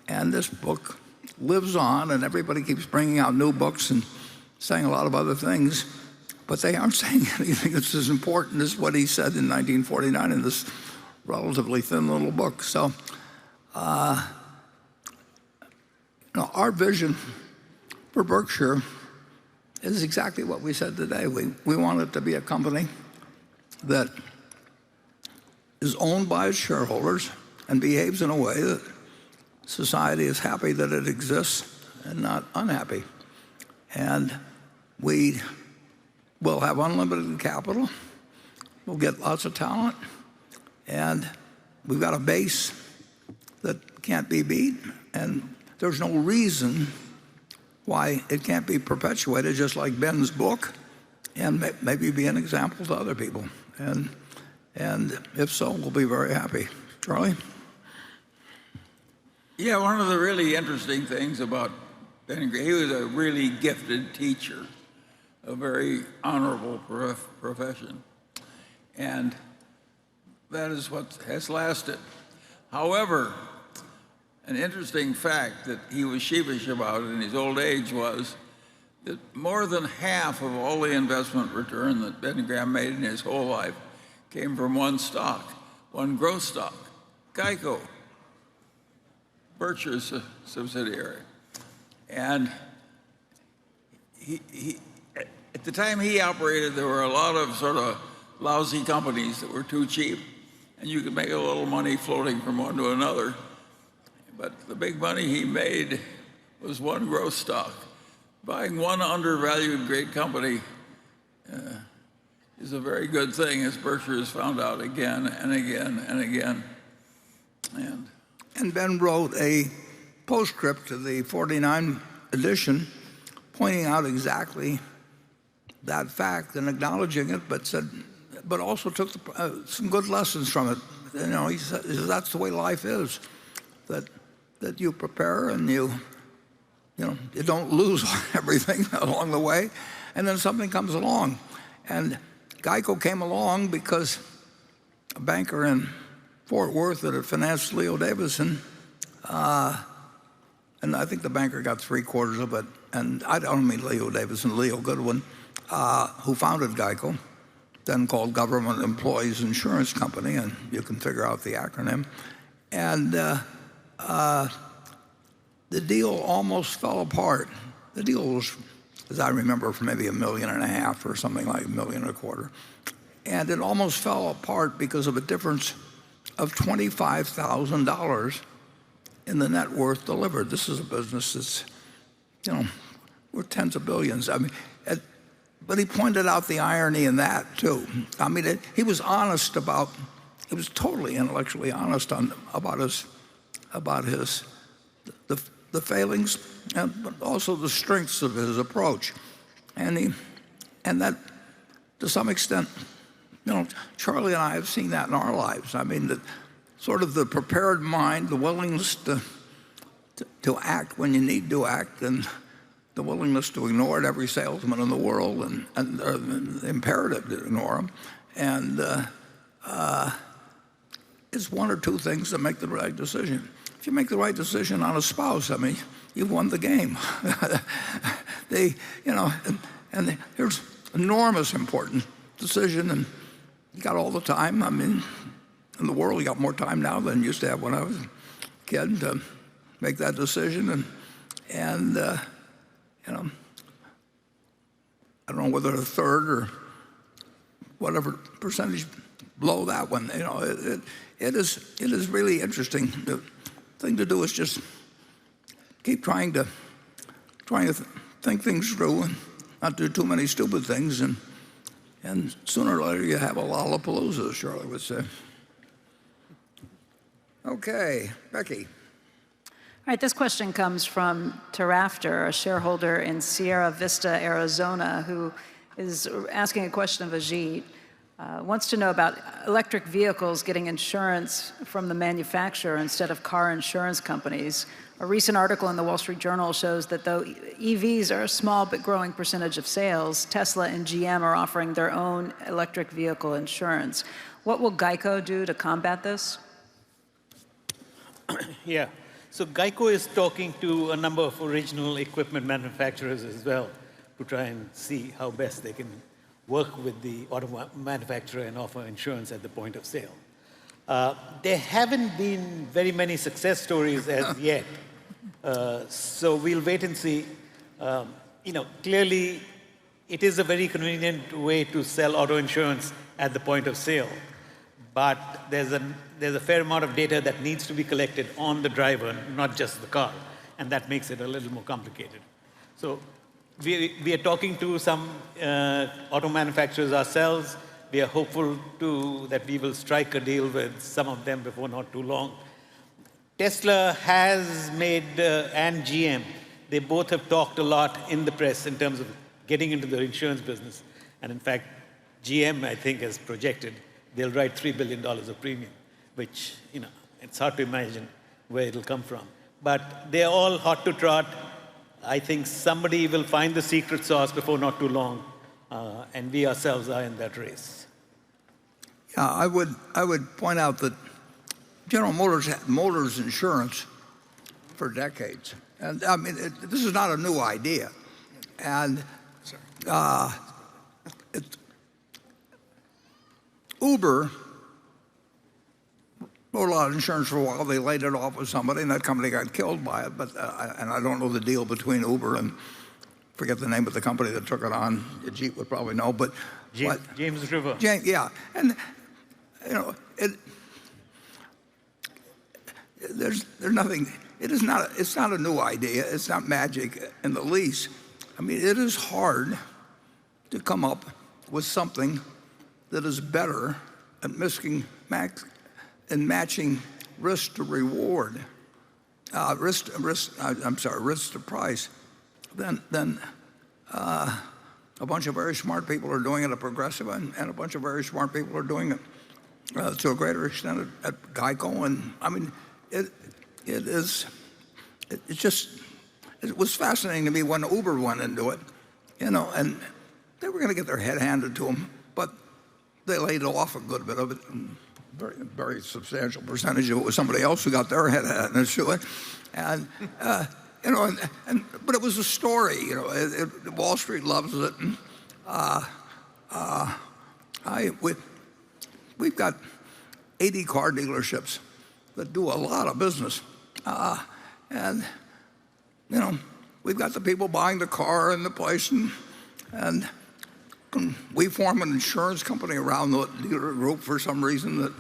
And this book lives on, and everybody keeps bringing out new books and saying a lot of other things, but they aren't saying anything that's as important as what he said in 1949 in this relatively thin little book. So, our vision for Berkshire is exactly what we said today. We want it to be a company that is owned by its shareholders and behaves in a way that society is happy that it exists and not unhappy. And we will have unlimited capital. We'll get lots of talent. And we've got a base that can't be beat. And there's no reason why it can't be perpetuated, just like Ben's book, and maybe be an example to other people. And if so, we'll be very happy. Charlie? Yeah, one of the really interesting things about Ben Graham, he was a really gifted teacher, a very honorable profession. And that is what has lasted. However, an interesting fact that he was sheepish about in his old age was that more than half of all the investment return that Ben Graham made in his whole life came from one stock, one growth stock, Geico, Berkshire's subsidiary. And at the time he operated, there were a lot of sort of lousy companies that were too cheap, and you could make a little money floating from one to another. But the big money he made was one growth stock. Buying one undervalued great company is a very good thing, as Berkshire has found out again and again and again. And Ben wrote a postscript to the 49 edition pointing out exactly that fact and acknowledging it, but also took some good lessons from it. He said that's the way life is, that you prepare and you you don't lose everything along the way, and then something comes along. And Geico came along because a banker in Fort Worth that had financed Leo Davidson, and I think the banker got 3/4 of it, and I don't mean Leo Davidson, Leo Goodwin, who founded Geico, then called Government Employees Insurance Company, and you can figure out the acronym. And the deal almost fell apart. The deal was, as I remember, for maybe $1.5 million or something like $1.25 million. And it almost fell apart because of a difference of $25,000 in the net worth delivered. This is a business that's, worth tens of billions. I mean, but he pointed out the irony in that too. I mean, he was honest about. He was totally intellectually honest about the failings and also the strengths of his approach, and that to some extent, Charlie and I have seen that in our lives. I mean, sort of the prepared mind, the willingness to act when you need to act, and the willingness to ignore it, every salesman in the world, and the imperative to ignore them. And it's one or two things that make the right decision. If you make the right decision on a spouse, I mean, you've won the game. And here's enormous important decision, and you got all the time. I mean, in the world, you got more time now than you used to have when I was a kid to make that decision. And I don't know whether a third or whatever percentage below that one. It is really interesting. The thing to do is just keep trying to think things through and not do too many stupid things, and sooner or later you have a lollapalooza, as Charlie would say. Okay, Becky. All right, this question comes from Tarafter, a shareholder in Sierra Vista, Arizona, who is asking a question of Ajit. Wants to know about electric vehicles getting insurance from the manufacturer instead of car insurance companies. A recent article in the Wall Street Journal shows that though EVs are a small but growing percentage of sales, Tesla and GM are offering their own electric vehicle insurance. What will Geico do to combat this? Yeah. So Geico is talking to a number of original equipment manufacturers as well to try and see how best they can work with the auto manufacturer and offer insurance at the point of sale. There haven't been very many success stories as yet. So we'll wait and see. Clearly, it is a very convenient way to sell auto insurance at the point of sale. But there's a fair amount of data that needs to be collected on the driver, not just the car. And that makes it a little more complicated. So we are talking to some auto manufacturers ourselves. We are hopeful that we will strike a deal with some of them before not too long. Tesla has made, and GM, they both have talked a lot in the press in terms of getting into the insurance business. And in fact, GM, I think, has projected they'll write $3 billion of premium, which, it's hard to imagine where it'll come from. But they're all hot to trot. I think somebody will find the secret sauce before not too long, and we ourselves are in that race. Yeah, I would point out that General Motors had Motors insurance for decades, and I mean this is not a new idea, and Uber wrote a lot of insurance for a while. They laid it off with somebody, and that company got killed by it. But and I don't know the deal between Uber and forget the name of the company that took it on. Ajit would probably know, but James River. Yeah, and there's nothing. It's not a new idea. It's not magic in the least. I mean, it is hard to come up with something that is better at matching risk to reward, risk to price, than a bunch of very smart people are doing it at Progressive, and a bunch of very smart people are doing it to a greater extent at Geico. And I mean, it's it was fascinating to me when Uber went into it, and they were going to get their head handed to them, but they laid off a good bit of it. Very, very substantial percentage of it was somebody else who got their head handed to it, and but it was a story. Wall Street loves it. And, we've got 80 car dealerships that do a lot of business, and we've got the people buying the car and the place, and we form an insurance company around the dealer group for some reason that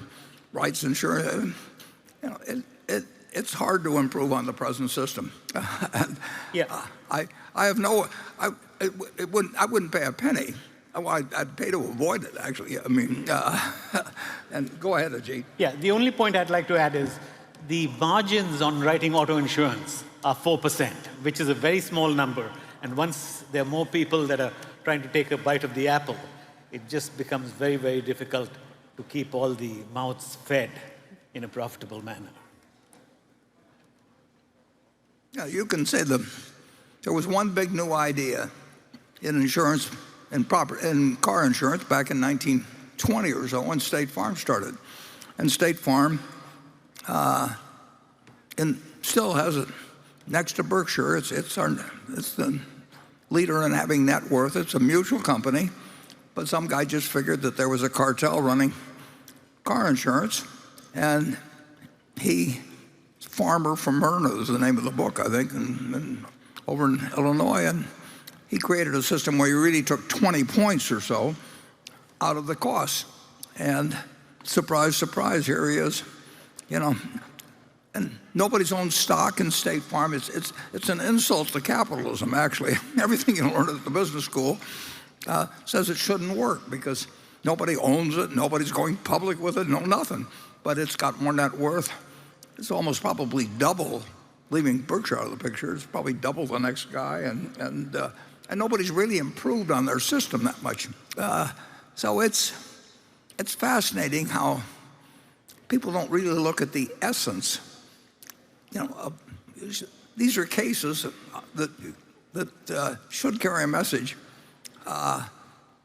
writes insurance. It's hard to improve on the present system. I wouldn't pay a penny. I'd pay to avoid it, actually. I mean, and go ahead, Ajit. Yeah, the only point I'd like to add is the margins on writing auto insurance are 4%, which is a very small number. And once there are more people that are trying to take a bite of the apple, it just becomes very, very difficult to keep all the mouths fed in a profitable manner. Yeah, you can say there was one big new idea in insurance and car insurance back in 1920 or so when State Farm started. And State Farm still has it next to Berkshire. It's the leader in having net worth. It's a mutual company, but some guy just figured that there was a cartel running car insurance, and Farmer from Myrna is the name of the book, I think, and over in Illinois, and he created a system where he really took 20 points or so out of the costs. And surprise, surprise, here he is, and nobody's owned stock in State Farm. It's an insult to capitalism, actually. Everything you learn at the business school says it shouldn't work because nobody owns it, nobody's going public with it, no nothing. But it's got more net worth. It's almost probably double, leaving Berkshire out of the picture, it's probably double the next guy, and nobody's really improved on their system that much. So it's fascinating how people don't really look at the essence. These are cases that should carry a message.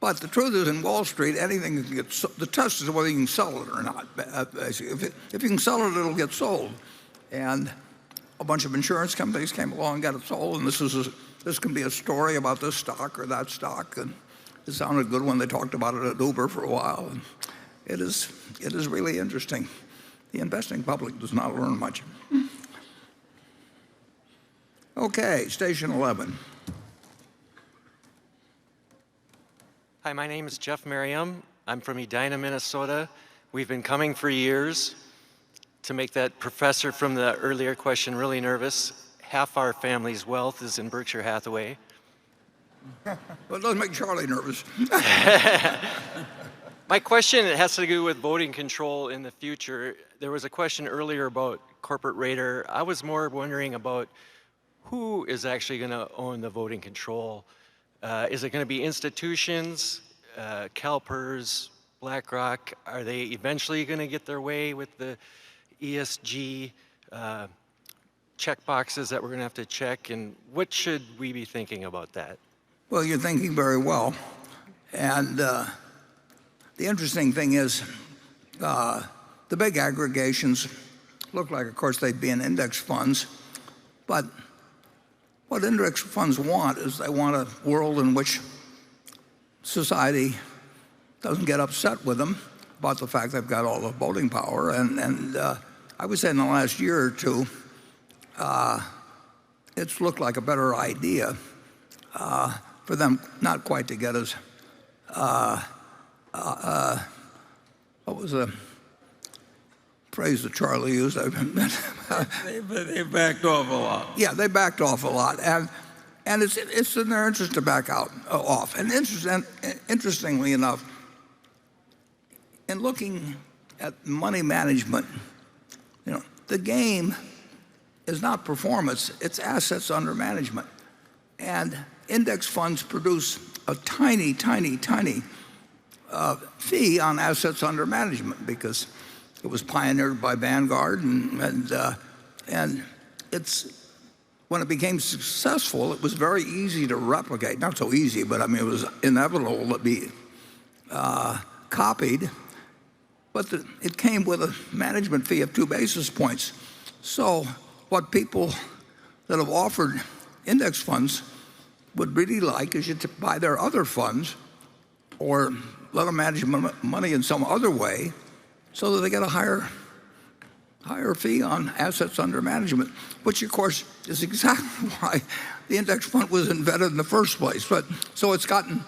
But the truth is, in Wall Street, anything can get the test is whether you can sell it or not. If you can sell it, it'll get sold. And a bunch of insurance companies came along and got it sold. And this can be a story about this stock or that stock. And it sounded good when they talked about it at Uber for a while. And it is really interesting. The investing public does not learn much. Okay, station 11. Hi, my name is Jeff Merriam. I'm from Edina, Minnesota. We've been coming for years. To make that professor from the earlier question really nervous, half our family's wealth is in Berkshire Hathaway. Well, it doesn't make Charlie nervous. My question has to do with voting control in the future. There was a question earlier about corporate raider. I was more wondering about who is actually going to own the voting control. Is it going to be institutions, CalPERS, BlackRock? Are they eventually going to get their way with the ESG check boxes that we're going to have to check? And what should we be thinking about that? Well, you're thinking very well. And the interesting thing is the big aggregations look like, of course, they'd be in index funds. But what index funds want is they want a world in which society doesn't get upset with them about the fact they've got all the voting power. And I would say in the last year or two, it's looked like a better idea for them not quite to get as, what was the phrase that Charlie used? They backed off a lot. Yeah, they backed off a lot, and it's in their interest to back off. And interestingly enough, in looking at money management, the game is not performance; it's assets under management, and index funds produce a tiny, tiny, tiny fee on assets under management because it was pioneered by Vanguard, and it's when it became successful, it was very easy to replicate. Not so easy, but I mean, it was inevitable to be copied. But it came with a management fee of 2 basis points. So what people that have offered index funds would really like is you to buy their other funds or let them manage money in some other way so that they get a higher fee on assets under management, which of course is exactly why the index fund was invented in the first place. But so it's gotten,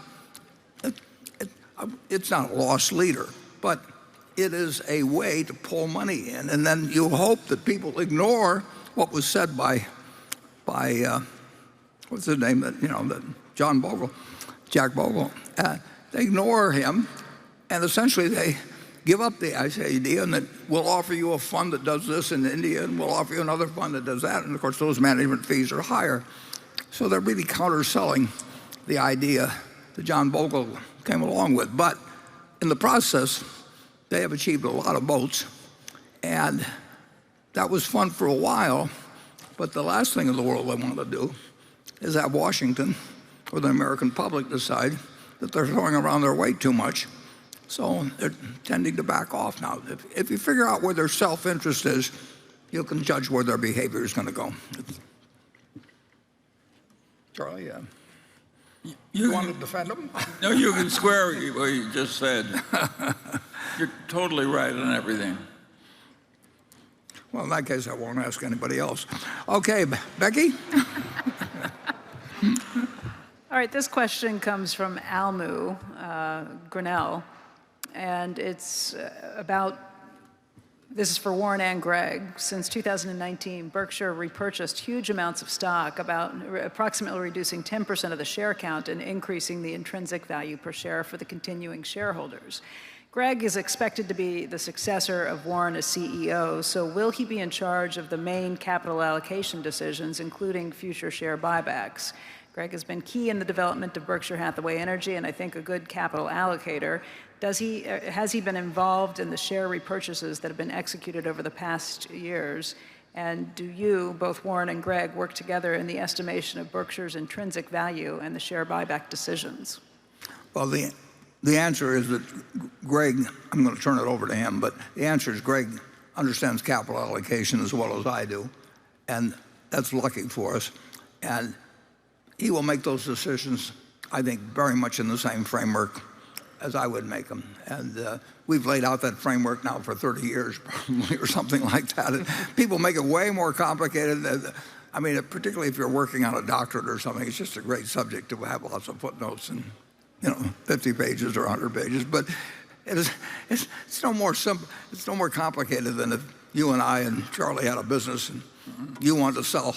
it's not a lost leader, but it is a way to pull money in, and then you hope that people ignore what was said by what's his name, that Jack Bogle. They ignore him, and essentially they give up the idea, and that we'll offer you a fund that does this in India, and we'll offer you another fund that does that, and of course those management fees are higher. So they're really counterselling the idea that John Bogle came along with. But in the process, they have achieved a lot of votes, and that was fun for a while. But the last thing in the world they want to do is have Washington or the American public decide that they're throwing around their weight too much. So they're tending to back off now. If you figure out where their self-interest is, you can judge where their behavior is going to go. Charlie, you want to defend them? No, you can swear what you just said. You're totally right on everything. Well, in that case, I won't ask anybody else. Okay, Becky? All right, this question comes from Almu Grinnell, and it's this is for Warren and Greg. Since 2019, Berkshire repurchased huge amounts of stock, approximately reducing 10% of the share count and increasing the intrinsic value per share for the continuing shareholders. Greg is expected to be the successor of Warren as CEO, so will he be in charge of the main capital allocation decisions, including future share buybacks? Greg has been key in the development of Berkshire Hathaway Energy, and I think a good capital allocator. Has he been involved in the share repurchases that have been executed over the past years? And do you, both Warren and Greg, work together in the estimation of Berkshire's intrinsic value and the share buyback decisions? Well, the answer is that Greg, I'm going to turn it over to him, but the answer is Greg understands capital allocation as well as I do, and that's lucky for us. And he will make those decisions, I think, very much in the same framework as I would make them. And we've laid out that framework now for 30 years, probably, or something like that. And people make it way more complicated. I mean, particularly if you're working on a doctorate or something, it's just a great subject to have lots of footnotes and 50 pages or 100 pages. But it's no more simple. It's no more complicated than if you and I and Charlie had a business and you wanted to sell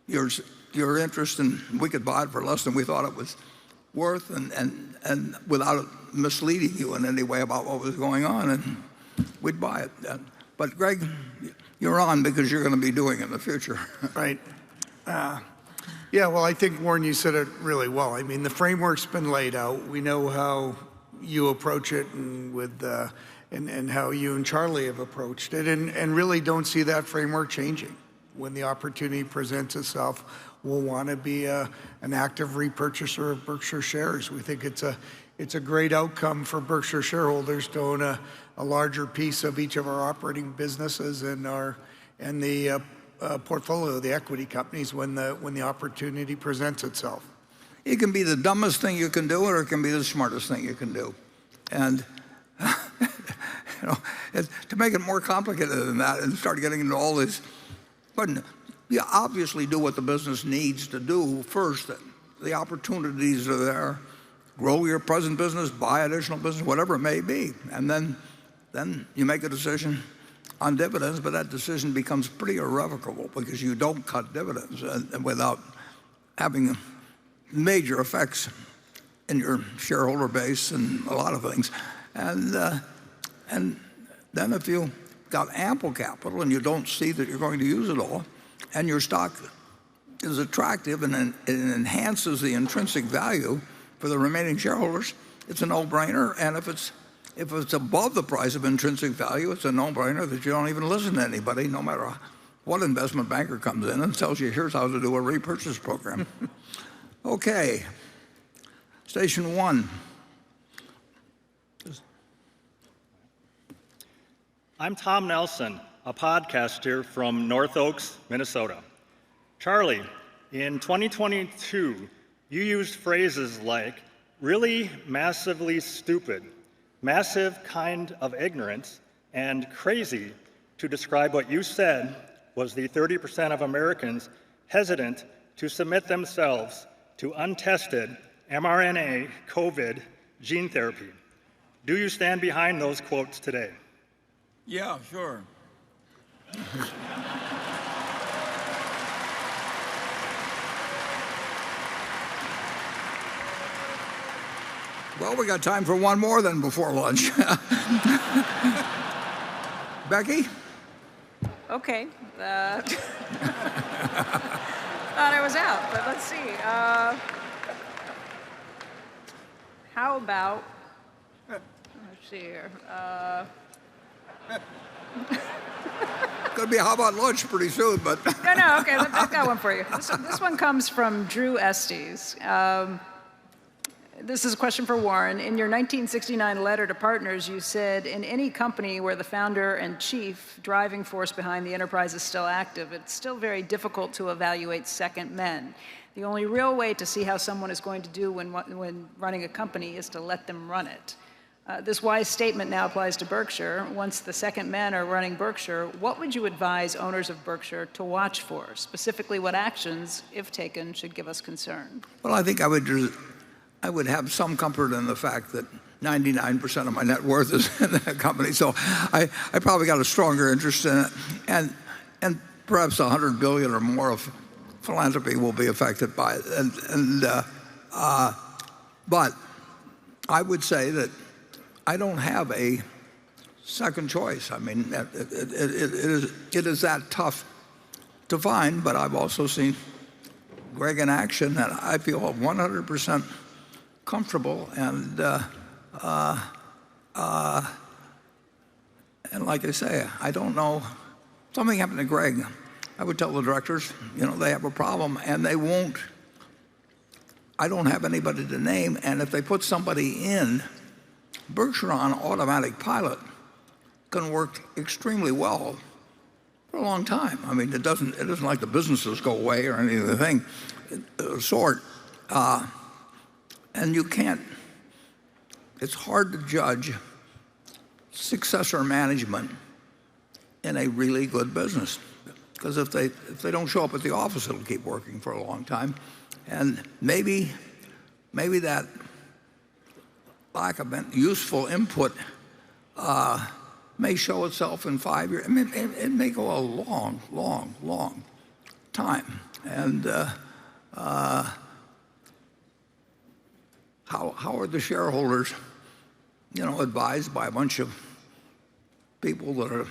your interest, and we could buy it for less than we thought it was worth, and without it misleading you in any way about what was going on, and we'd buy it. But Greg, you're on because you're going to be doing it in the future. Right. Yeah, well, I think, Warren, you said it really well. I mean, the framework's been laid out. We know how you approach it, and how you and Charlie have approached it, and really don't see that framework changing. When the opportunity presents itself, we'll want to be an active repurchaser of Berkshire shares. We think it's a great outcome for Berkshire shareholders to own a larger piece of each of our operating businesses and the portfolio of the equity companies when the opportunity presents itself. It can be the dumbest thing you can do, or it can be the smartest thing you can do. And to make it more complicated than that and start getting into all this, but you obviously do what the business needs to do first. The opportunities are there. Grow your present business, buy additional business, whatever it may be. And then you make a decision on dividends, but that decision becomes pretty irrevocable because you don't cut dividends without having major effects in your shareholder base and a lot of things. And then if you got ample capital and you don't see that you're going to use it all, and your stock is attractive and it enhances the intrinsic value for the remaining shareholders, it's a no-brainer. And if it's above the price of intrinsic value, it's a no-brainer that you don't even listen to anybody, no matter one investment banker comes in and tells you, here's how to do a repurchase program. Okay, station 1. I'm Tom Nelson, a podcaster from North Oaks, Minnesota. Charlie, in 2022, you used phrases like really massively stupid, massive kind of ignorance, and crazy to describe what you said was the 30% of Americans hesitant to submit themselves to untested mRNA COVID gene therapy. Do you stand behind those quotes today? Yeah, sure. Well, we got time for one more then before lunch. Becky? Okay. Thought I was out, but let's see. How about, let's see here. Gonna be how about lunch pretty soon, but. No, okay, I've got one for you. This one comes from Drew Estes. This is a question for Warren. In your 1969 letter to partners, you said, in any company where the founder and chief driving force behind the enterprise is still active, it's still very difficult to evaluate second men. The only real way to see how someone is going to do when running a company is to let them run it. This wise statement now applies to Berkshire. Once the second men are running Berkshire, what would you advise owners of Berkshire to watch for? Specifically, what actions, if taken, should give us concern? Well, I think I would have some comfort in the fact that 99% of my net worth is in that company, so I probably got a stronger interest in it, and perhaps $100 billion or more of philanthropy will be affected by it. But I would say that I don't have a second choice. I mean, it is that tough to find, but I've also seen Greg in action, and I feel 100% comfortable, and like I say, I don't know. Something happened to Greg. I would tell the directors, they have a problem, and they won't. I don't have anybody to name, and if they put somebody in, Berkshire on automatic pilot can work extremely well for a long time. I mean, it isn't like the businesses go away or any other thing sort. And you can't, it's hard to judge successor management in a really good business. Because if they don't show up at the office, it'll keep working for a long time. And maybe that lack of useful input may show itself in 5 years. I mean, it may go a long, long, long time. And how are the shareholders, advised by a bunch of people that are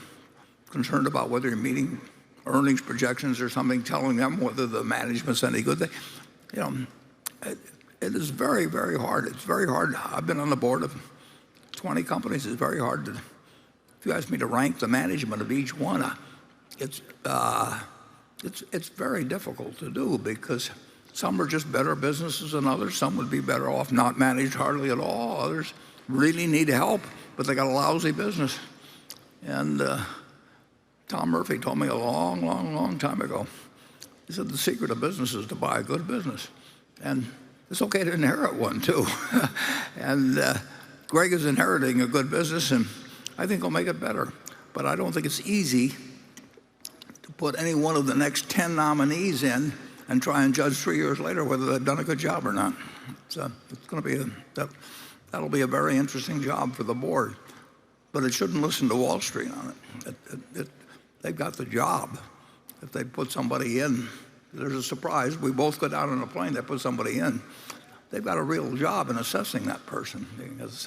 concerned about whether you're meeting earnings projections or something, telling them whether the management's any good? It is very, very hard. It's very hard. I've been on the board of 20 companies. It's very hard if you ask me to rank the management of each one, it's very difficult to do, because some are just better businesses than others. Some would be better off not managed hardly at all. Others really need help, but they got a lousy business. And Tom Murphy told me a long, long, long time ago, he said the secret of business is to buy a good business. And it's okay to inherit one, too. And Greg is inheriting a good business, and I think he'll make it better. But I don't think it's easy to put any one of the next 10 nominees in and try and judge 3 years later whether they've done a good job or not. So it's going to be that'll be a very interesting job for the board. But it shouldn't listen to Wall Street on it. They've got the job. If they put somebody in, there's a surprise. We both go down on a plane, they put somebody in. They've got a real job in assessing that person, because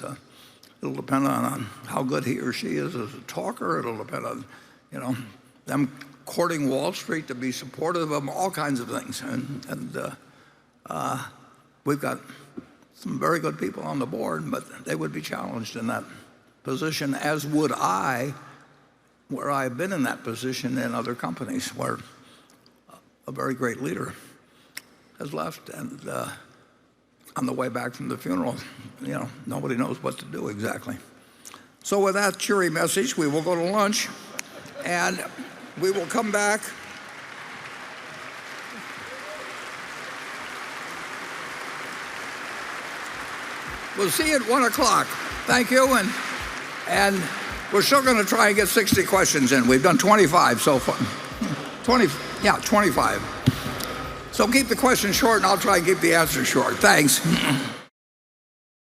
it'll depend on how good he or she is as a talker. It'll depend on, them courting Wall Street to be supportive of them, all kinds of things. And we've got some very good people on the board, but they would be challenged in that position, as would I where I've been in that position in other companies where a very great leader has left, and on the way back from the funeral, nobody knows what to do exactly. So with that cheery message, we will go to lunch, and we will come back. We'll see you at 1 o'clock. Thank you, and we're still going to try and get 60 questions in. We've done 25 so far. 25. So keep the questions short, and I'll try and keep the answers short. Thanks.